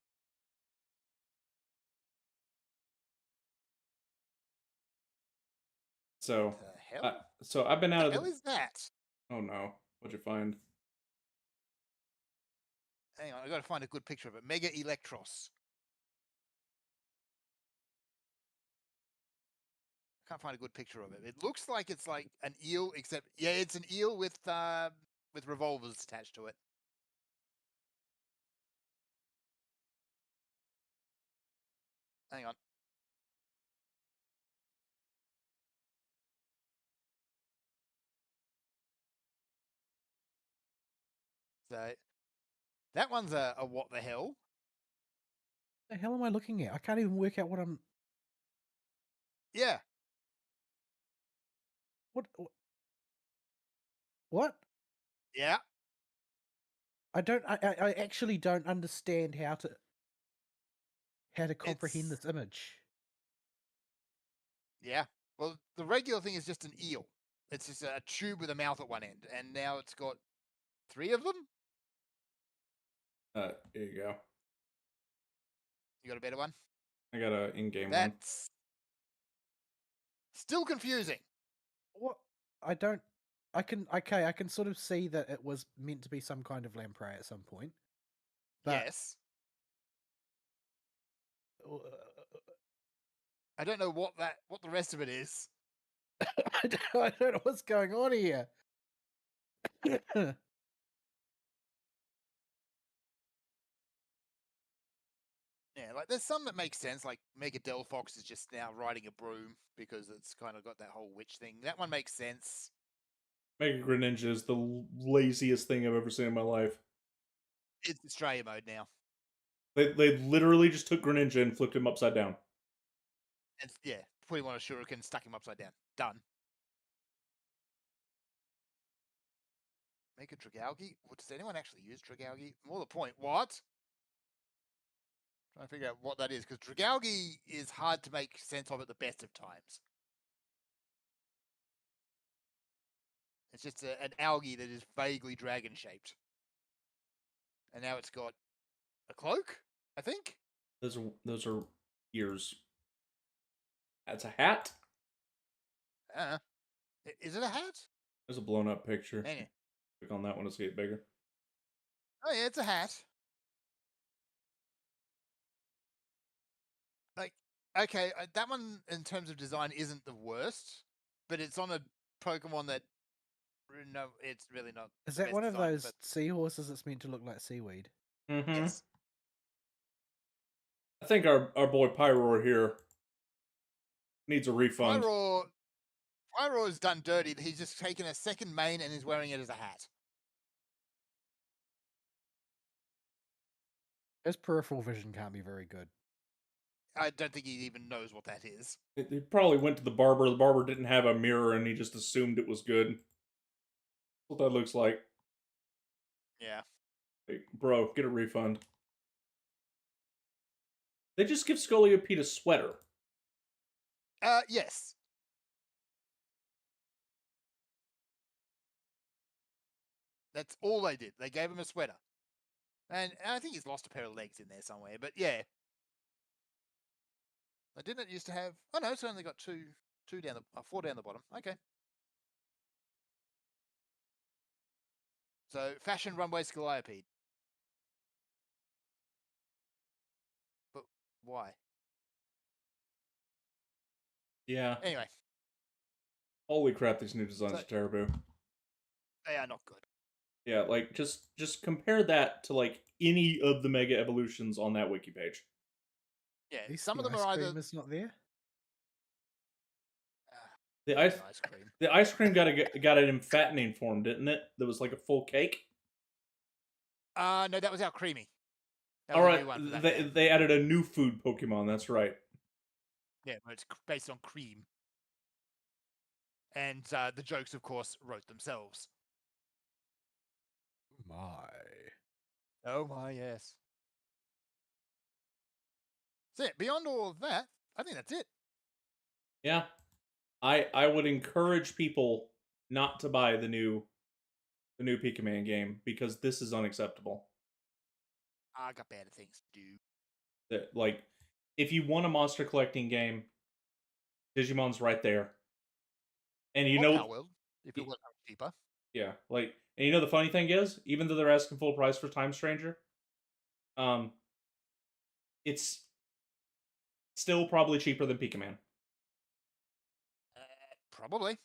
So, The hell? so I've been out The of hell the. is that? Oh no! What'd you find? Hang on, I got to find a good picture of it. Mega Electros. Can't find a good picture of it. It looks like it's like an eel, except it's an eel with revolvers attached to it. Hang on. So that one's a what the hell? The hell am I looking at? I can't even work out what I'm. Yeah. What? What? Yeah. I don't. I actually don't understand how to comprehend It's this image. yeah. Well, the regular thing is just an eel. It's just a tube with a mouth at one end, and now it's got 3 of them. Here you go. You got a better one? I got a in-game one. That's still confusing. What? I don't. I can sort of see that it was meant to be some kind of lamprey at some point. But Yes. I don't know what the rest of it is. I don't know what's going on here. Yeah, like there's some that make sense. Like Mega Delphox is just now riding a broom because it's kind of got that whole witch thing. That one makes sense. Mega Greninja is the laziest thing I've ever seen in my life. It's Australia mode now. They literally just took Greninja and flipped him upside down. And yeah, put him on a shuriken, stuck him upside down. Done. Make a Dragalge? Does anyone actually use Dragalge? More the point, what? Trying to figure out what that is, because Dragalge is hard to make sense of at the best of times. It's just an algae that is vaguely dragon-shaped. And now it's got a cloak, I think? Those are ears. That's a hat? Is it a hat? There's a blown up picture. Anyway. Click on that one to see it bigger. Oh yeah, it's a hat. Like, okay, that one in terms of design isn't the worst, but it's on a Pokemon that, no, it's really not. Is the that best one of design, those but seahorses that's meant to look like seaweed? Mm-hmm. yes. I think our boy Pyroar here needs a refund. Pyroar is done dirty. He's just taken a second mane and is wearing it as a hat. His peripheral vision can't be very good. I don't think he even knows what that is. He probably went to the barber. The barber didn't have a mirror, and he just assumed it was good. That's what that looks like. Yeah. Hey, bro, get a refund. They just give Scolipede a sweater. Yes. That's all they did. They gave him a sweater. And I think he's lost a pair of legs in there somewhere. But yeah. I didn't used to have... Oh no, it's only got four down the bottom. Okay. So, Fashion Runway Scolipede. But why? Yeah. Anyway. Holy crap, these new designs are terrible. They are not good. Yeah, like, just compare that to, like, any of the Mega Evolutions on that wiki page. Yeah, At least some of the them ice are either... cream is not there. The ice cream. The ice cream got an fattening form, didn't it? That was like a full cake. No, that was our creamy. All right, they added a new food Pokemon. That's right. Yeah, but it's based on cream. And the jokes, of course, wrote themselves. Oh my, yes. That's it. Beyond all of that, I think that's it. Yeah. I would encourage people not to buy the new Pikaman game because this is unacceptable. I got better things to do. That, like, if you want a monster collecting game, Digimon's right there. And you know, Palworld, if it was cheaper. Yeah, like, and you know the funny thing is, even though they're asking full price for Time Stranger, it's still probably cheaper than Pikaman. Probably.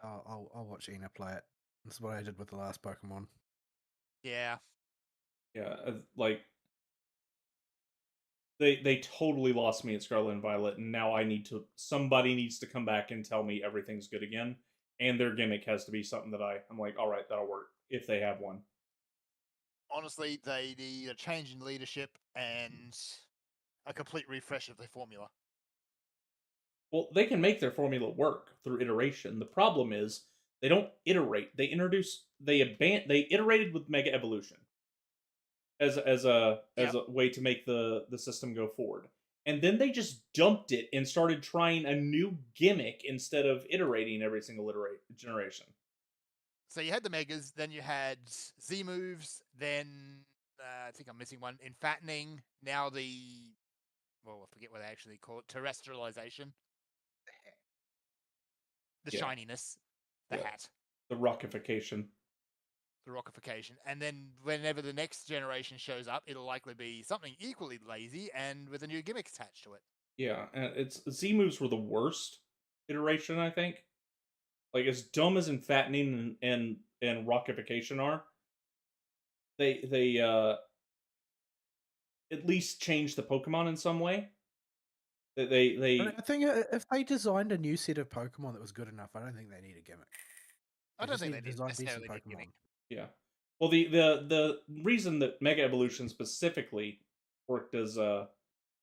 I'll watch Ina play it. That's what I did with the last Pokemon. Yeah. Yeah, like they totally lost me at Scarlet and Violet, and now somebody needs to come back and tell me everything's good again, and their gimmick has to be something that I'm like, all right, that'll work if they have one. Honestly, they need a change in leadership and a complete refresh of their formula. Well, they can make their formula work through iteration. The problem is they don't iterate. They iterated with Mega Evolution as a way to make the system go forward. And then they just dumped it and started trying a new gimmick instead of iterating every single generation. So you had the Megas, then you had Z moves, then I think I'm missing one, Enfattening, now I forget what they actually call it, terrestrialization. The shininess, the hat. The rockification. The rockification. And then whenever the next generation shows up, it'll likely be something equally lazy and with a new gimmick attached to it. Yeah, and Z moves were the worst iteration, I think. Like, as dumb as Enfattening and rockification are, they at least change the Pokemon in some way. That I think if they designed a new set of Pokemon that was good enough, I don't think they need a gimmick. I don't just think need they to design necessarily decent need gimmick. Pokemon. yeah. Well, the reason that Mega Evolution specifically worked as an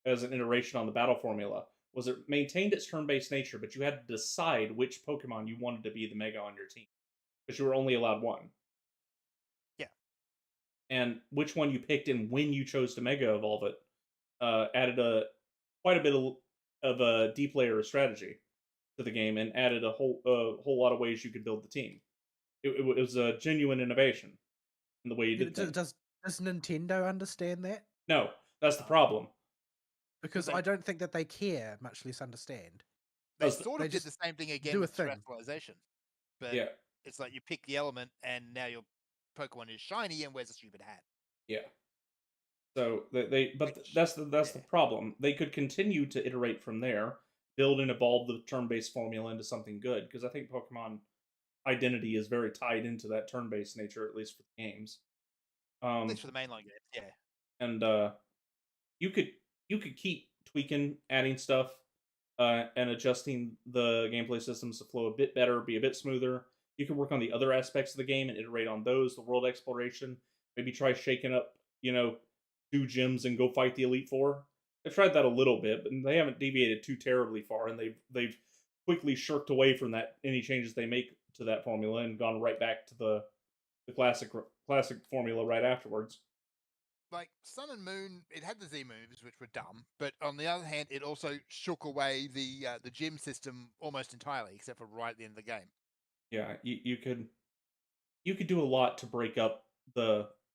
iteration on the battle formula was it maintained its turn-based nature, but you had to decide which Pokemon you wanted to be the Mega on your team because you were only allowed one. Yeah. And which one you picked and when you chose to Mega Evolve it added quite a bit of a deep layer of strategy to the game and added a whole lot of ways you could build the team. It was a genuine innovation in the way you did things. Does Nintendo understand that? No, that's the problem. Because they- I don't think that they care, much less understand. They Does the- sort they of did just the same thing again do a with thing. Terrestrialization. But Yeah, it's like you pick the element and now your Pokemon is shiny and wears a stupid hat. yeah. So but Which- that's the yeah. problem. They could continue to iterate from there, build and evolve the turn-based formula into something good. Because I think Pokemon identity is very tied into that turn-based nature, at least for the games. At least for the mainline games, yeah. And you could keep tweaking, adding stuff, and adjusting the gameplay systems to flow a bit better, be a bit smoother. You can work on the other aspects of the game and iterate on those. The world exploration, maybe try shaking up, 2 gyms and go fight the Elite Four. They've tried that a little bit, but they haven't deviated too terribly far, and they've quickly shirked away from that any changes they make to that formula and gone right back to the classic formula right afterwards. Like Sun and Moon, it had the Z moves, which were dumb, but on the other hand, it also shook away the gym system almost entirely, except for right at the end of the game. Yeah, you could do a lot to break up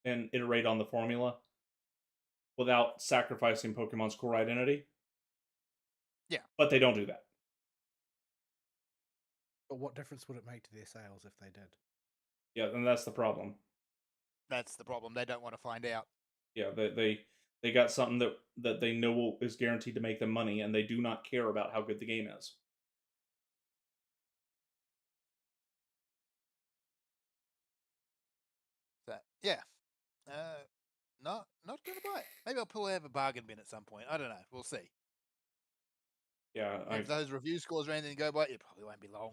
and iterate on the formula without sacrificing Pokemon's core identity. Yeah. But they don't do that. But what difference would it make to their sales if they did? Yeah, and that's the problem. That's the problem. They don't want to find out. Yeah, they got something that they know is guaranteed to make them money, and they do not care about how good the game is. So yeah, not gonna buy it. Maybe I'll pull out a bargain bin at some point. I don't know. We'll see. Yeah, If those review scores are anything to go by, it probably won't be long.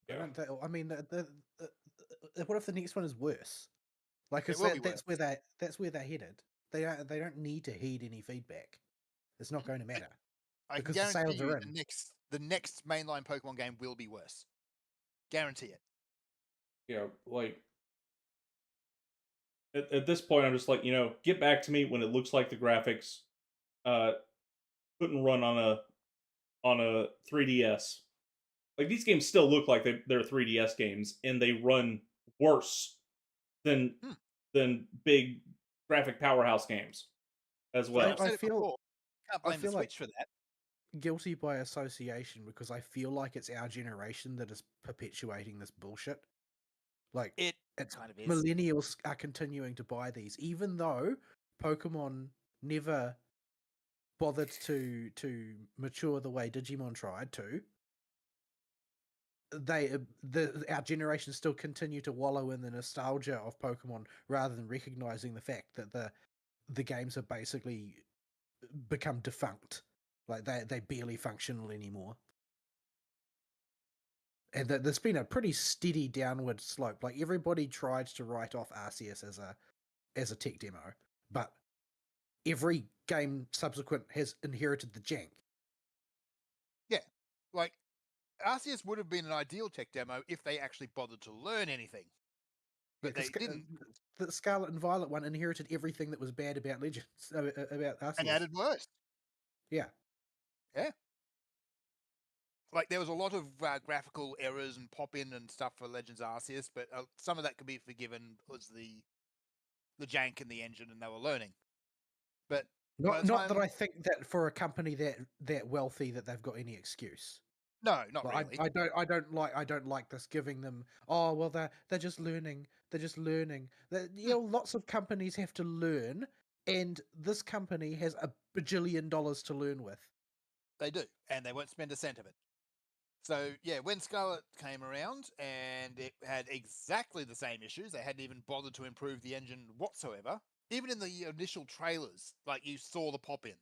yeah. I mean, what if the next one is worse? Like, It will be that's where they're headed. They don't need to heed any feedback. It's not going to matter. I can Because the guarantee sales are you in. the next mainline Pokemon game will be worse. Guarantee it. Yeah, like at this point, I'm just like, get back to me when it looks like the graphics couldn't run on a 3DS. Like these games still look like they're 3DS games, and they run worse than big graphic powerhouse games as well. I've said it before. Can't blame the feel like- Switch for that. Guilty by association, because I feel like it's our generation that is perpetuating this bullshit. Like, It it's kind of is. millennials are continuing to buy these, even though Pokemon never bothered to mature the way Digimon tried to. Our generation still continue to wallow in the nostalgia of Pokemon rather than recognizing the fact that the games have basically become defunct. Like they barely functional anymore. And there's been a pretty steady downward slope. Like everybody tried to write off Arceus as a tech demo, but every game subsequent has inherited the jank. Like Arceus would have been an ideal tech demo if they actually bothered to learn anything. But they didn't. The Scarlet and Violet one inherited everything that was bad about Legends, about Arceus. And added worse. Yeah. Like there was a lot of graphical errors and pop-in and stuff for Legends Arceus, but some of that could be forgiven was the jank in the engine and they were learning. But not that I think that for a company that wealthy that they've got any excuse. no, not Like, really. I don't like this giving them. Oh well, they're just learning. They're just learning. Lots of companies have to learn, and this company has $1 bajillion to learn with. They do, and they won't spend a cent of it. So yeah, when Scarlet came around and it had exactly the same issues, they hadn't even bothered to improve the engine whatsoever. Even in the initial trailers, like you saw the pop in.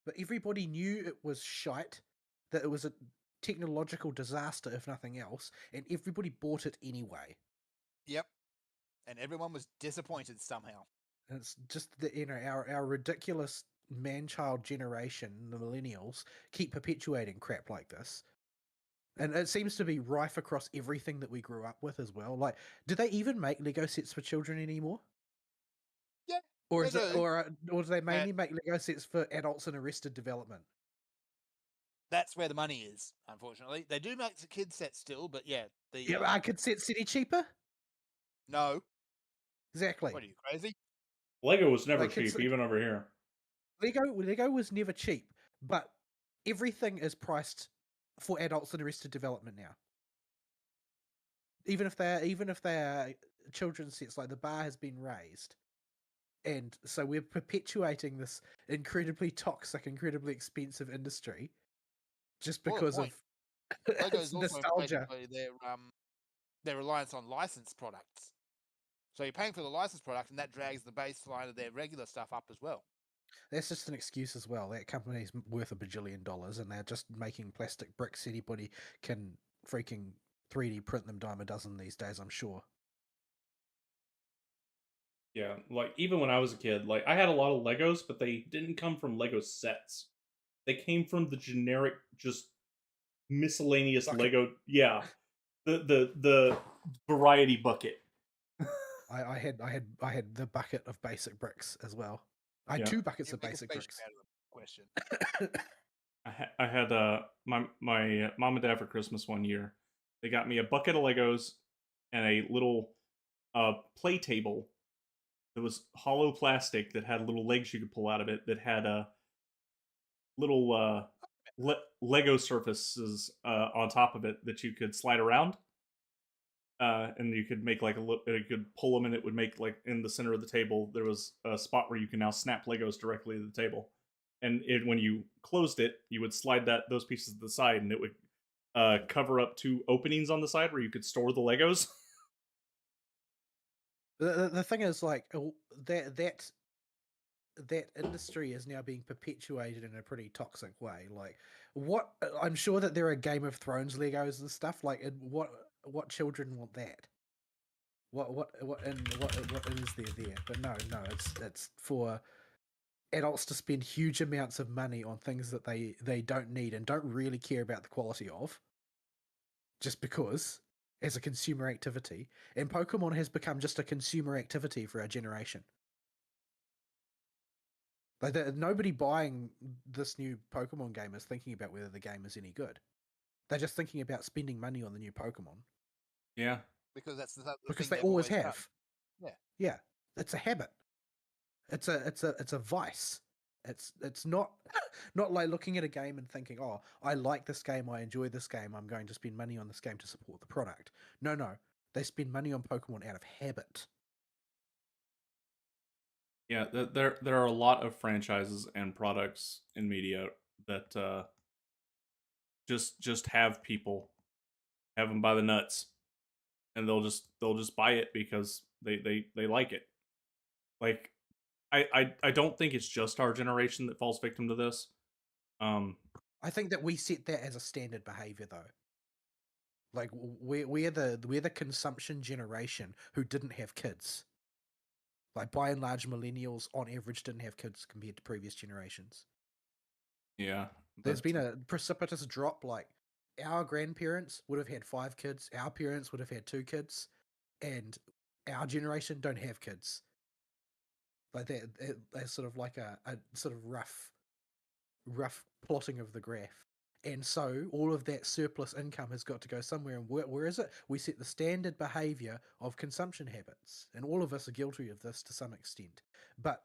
But everybody knew it was shite, that it was a technological disaster, if nothing else, and everybody bought it anyway. Yep. And everyone was disappointed somehow. And it's just that, you know, our ridiculous man-child generation, the millennials, keep perpetuating crap like this. And it seems to be rife across everything that we grew up with as well. Like, do they even make Lego sets for children anymore? Yeah, Or they is it, do. or do they mainly make Lego sets for adults in arrested development? That's where the money is, unfortunately. They do make the kid set still, but yeah, Yeah, but are kid sets any cheaper? No. Exactly. What are you, crazy? Lego was never Like, it's- cheap, even over here. Lego was never cheap, but everything is priced for adults in arrested development now. Even if they're children's sets, like the bar has been raised. And so we're perpetuating this incredibly toxic, incredibly expensive industry just More to the because of point, Lego's its also nostalgia. basically their reliance on licensed products. So you're paying for the licensed product, and that drags the baseline of their regular stuff up as well. That's just an excuse as well. That company's worth $1 bajillion, and they're just making plastic bricks. Anybody can freaking 3D print them dime a dozen these days, I'm sure. Yeah, like even when I was a kid, like I had a lot of Legos, but they didn't come from Lego sets. They came from the generic, just miscellaneous Bucket. Lego. Yeah, the variety bucket. I had the bucket of basic bricks as well. I had Yeah. 2 buckets of Make a basic spaceship bricks. out of the question. I had my mom and dad for Christmas one year. They got me a bucket of Legos and a little play table that was hollow plastic that had little legs you could pull out of it that had a little Lego surfaces on top of it that you could slide around. And you could make like you could pull them, and it would make like in the center of the table there was a spot where you can now snap Legos directly to the table. And when you closed it, you would slide those pieces to the side, and it would cover up 2 openings on the side where you could store the Legos. The thing is, like, that industry is now being perpetuated in a pretty toxic way. Like, what I'm sure that there are Game of Thrones Legos and stuff. Like, what children want that? What is there? But no, it's for adults to spend huge amounts of money on things that they don't need and don't really care about the quality of, just because, as a consumer activity. And Pokemon has become just a consumer activity for our generation. Like, nobody buying this new Pokemon game is thinking about whether the game is any good. They're just thinking about spending money on the new Pokemon. Yeah, Because that's the because thing they they've always done. have. Yeah. It's a habit. It's a vice. It's not not like looking at a game and thinking, oh, I like this game, I enjoy this game, I'm going to spend money on this game to support the product. No, they spend money on Pokemon out of habit. yeah. There are a lot of franchises and products in media that just have people have them by the nuts, and they'll just buy it because they like it. Like I don't think it's just our generation that falls victim to this. I think that we set that as a standard behavior, though. Like, we're the consumption generation who didn't have kids. Like, by and large, millennials on average didn't have kids compared to previous generations. Yeah, There's been a precipitous drop. Like, our grandparents would have had 5 kids, our parents would have had 2 kids, and our generation don't have kids. Like, they're sort of like a sort of rough plotting of the graph. And so all of that surplus income has got to go somewhere. And where is it? We set the standard behavior of consumption habits. And all of us are guilty of this to some extent. But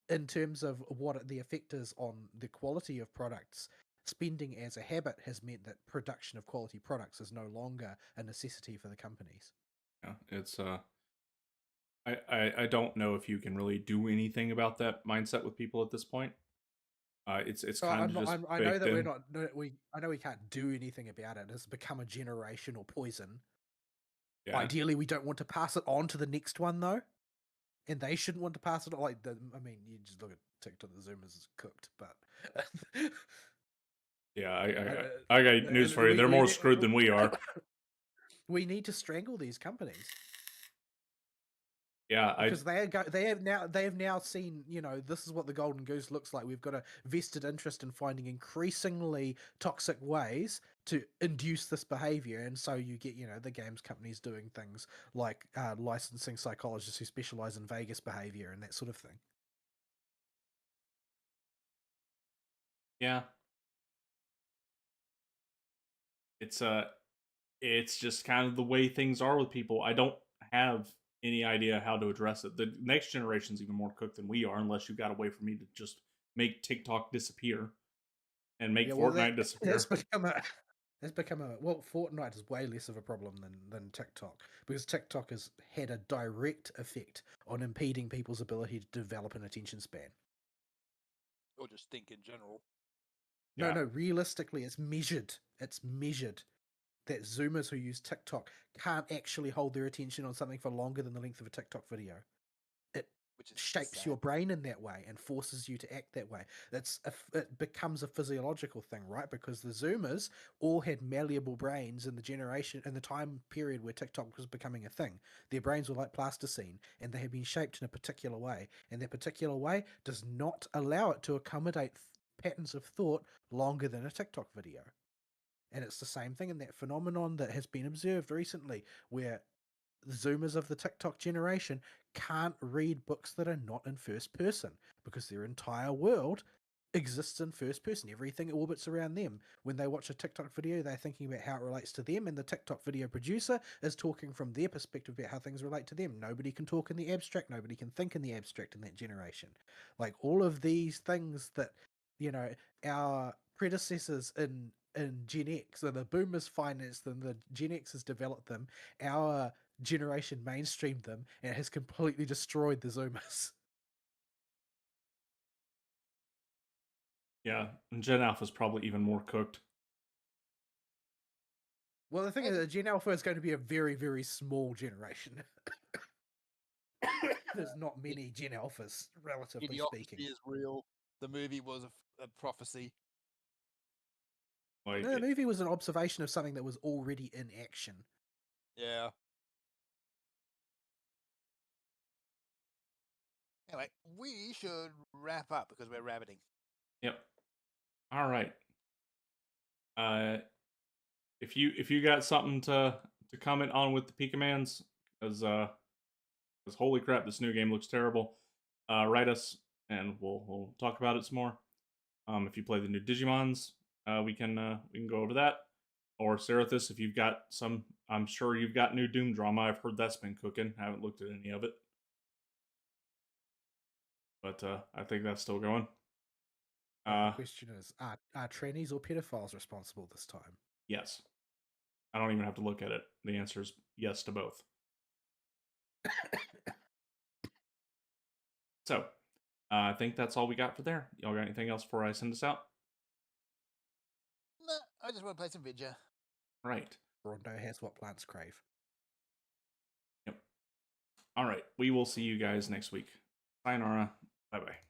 in terms of what the effect is on the quality of products, spending as a habit has meant that production of quality products is no longer a necessity for the companies. yeah, it's I don't know if you can really do anything about that mindset with people at this point. It's So kind of just I know baked that we're in. not. I know we can't do anything about it. It's become a generational poison. Yeah, Ideally, we don't want to pass it on to the next one, though. and they shouldn't want to pass it on. Like, I mean, you just look at TikTok, the Zoomers is cooked, but Yeah, I got news for you. They're more screwed than we are. we need to strangle these companies. Yeah, Because they have now seen, this is what the golden goose looks like. We've got a vested interest in finding increasingly toxic ways to induce this behavior, and so you get, the games companies doing things like licensing psychologists who specialize in Vegas behavior and that sort of thing. Yeah. It's just kind of the way things are with people. I don't have any idea how to address it. The next generation's even more cooked than we are, unless you've got a way for me to just make TikTok disappear and make Fortnite disappear. That's become a well. Fortnite is way less of a problem than TikTok, because TikTok has had a direct effect on impeding people's ability to develop an attention span. Or just think in general. No, realistically, it's measured. It's measured that Zoomers who use TikTok can't actually hold their attention on something for longer than the length of a TikTok video. It shapes your brain in that way and forces you to act that way. It becomes a physiological thing, right? Because the Zoomers all had malleable brains in the time period where TikTok was becoming a thing. Their brains were like plasticine, and they had been shaped in a particular way, and that particular way does not allow it to accommodate patterns of thought longer than a TikTok video. And it's the same thing in that phenomenon that has been observed recently, where the Zoomers of the TikTok generation can't read books that are not in first person because their entire world exists in first person. Everything orbits around them. When they watch a TikTok video, they're thinking about how it relates to them, and the TikTok video producer is talking from their perspective about how things relate to them. Nobody can talk in the abstract. Nobody can think in the abstract in that generation. Like, all of these things that, our predecessors in Gen X, and the boomers financed them, the Gen Xers developed them, our generation mainstreamed them, and it has completely destroyed the Zoomers. Yeah, and Gen Alpha's probably even more cooked. Well, the thing is that Gen Alpha is going to be a very, very small generation. There's not many Gen Alphas, relatively speaking. Idiocracy is real. The movie was a prophecy. Like, No, the movie was an observation of something that was already in action. Yeah. Anyway, we should wrap up because we're rabbiting. Yep. All right. If you got something to comment on with the Pikamans, because holy crap, this new game looks terrible. Write us and we'll talk about it some more. If you play the new Digimons, we can go over that. Or Serathis, if you've got some, I'm sure you've got new Doom drama. I've heard that's been cooking. I haven't looked at any of it, but I think that's still going. The question is, are trannies or pedophiles responsible this time? Yes. I don't even have to look at it. The answer is yes to both. So, I think that's all we got for there. Y'all got anything else before I send this out? No, I just want to play some Vidya. Right. Rondo has what plants crave. Yep. All right. We will see you guys next week. Sayonara. Bye-bye.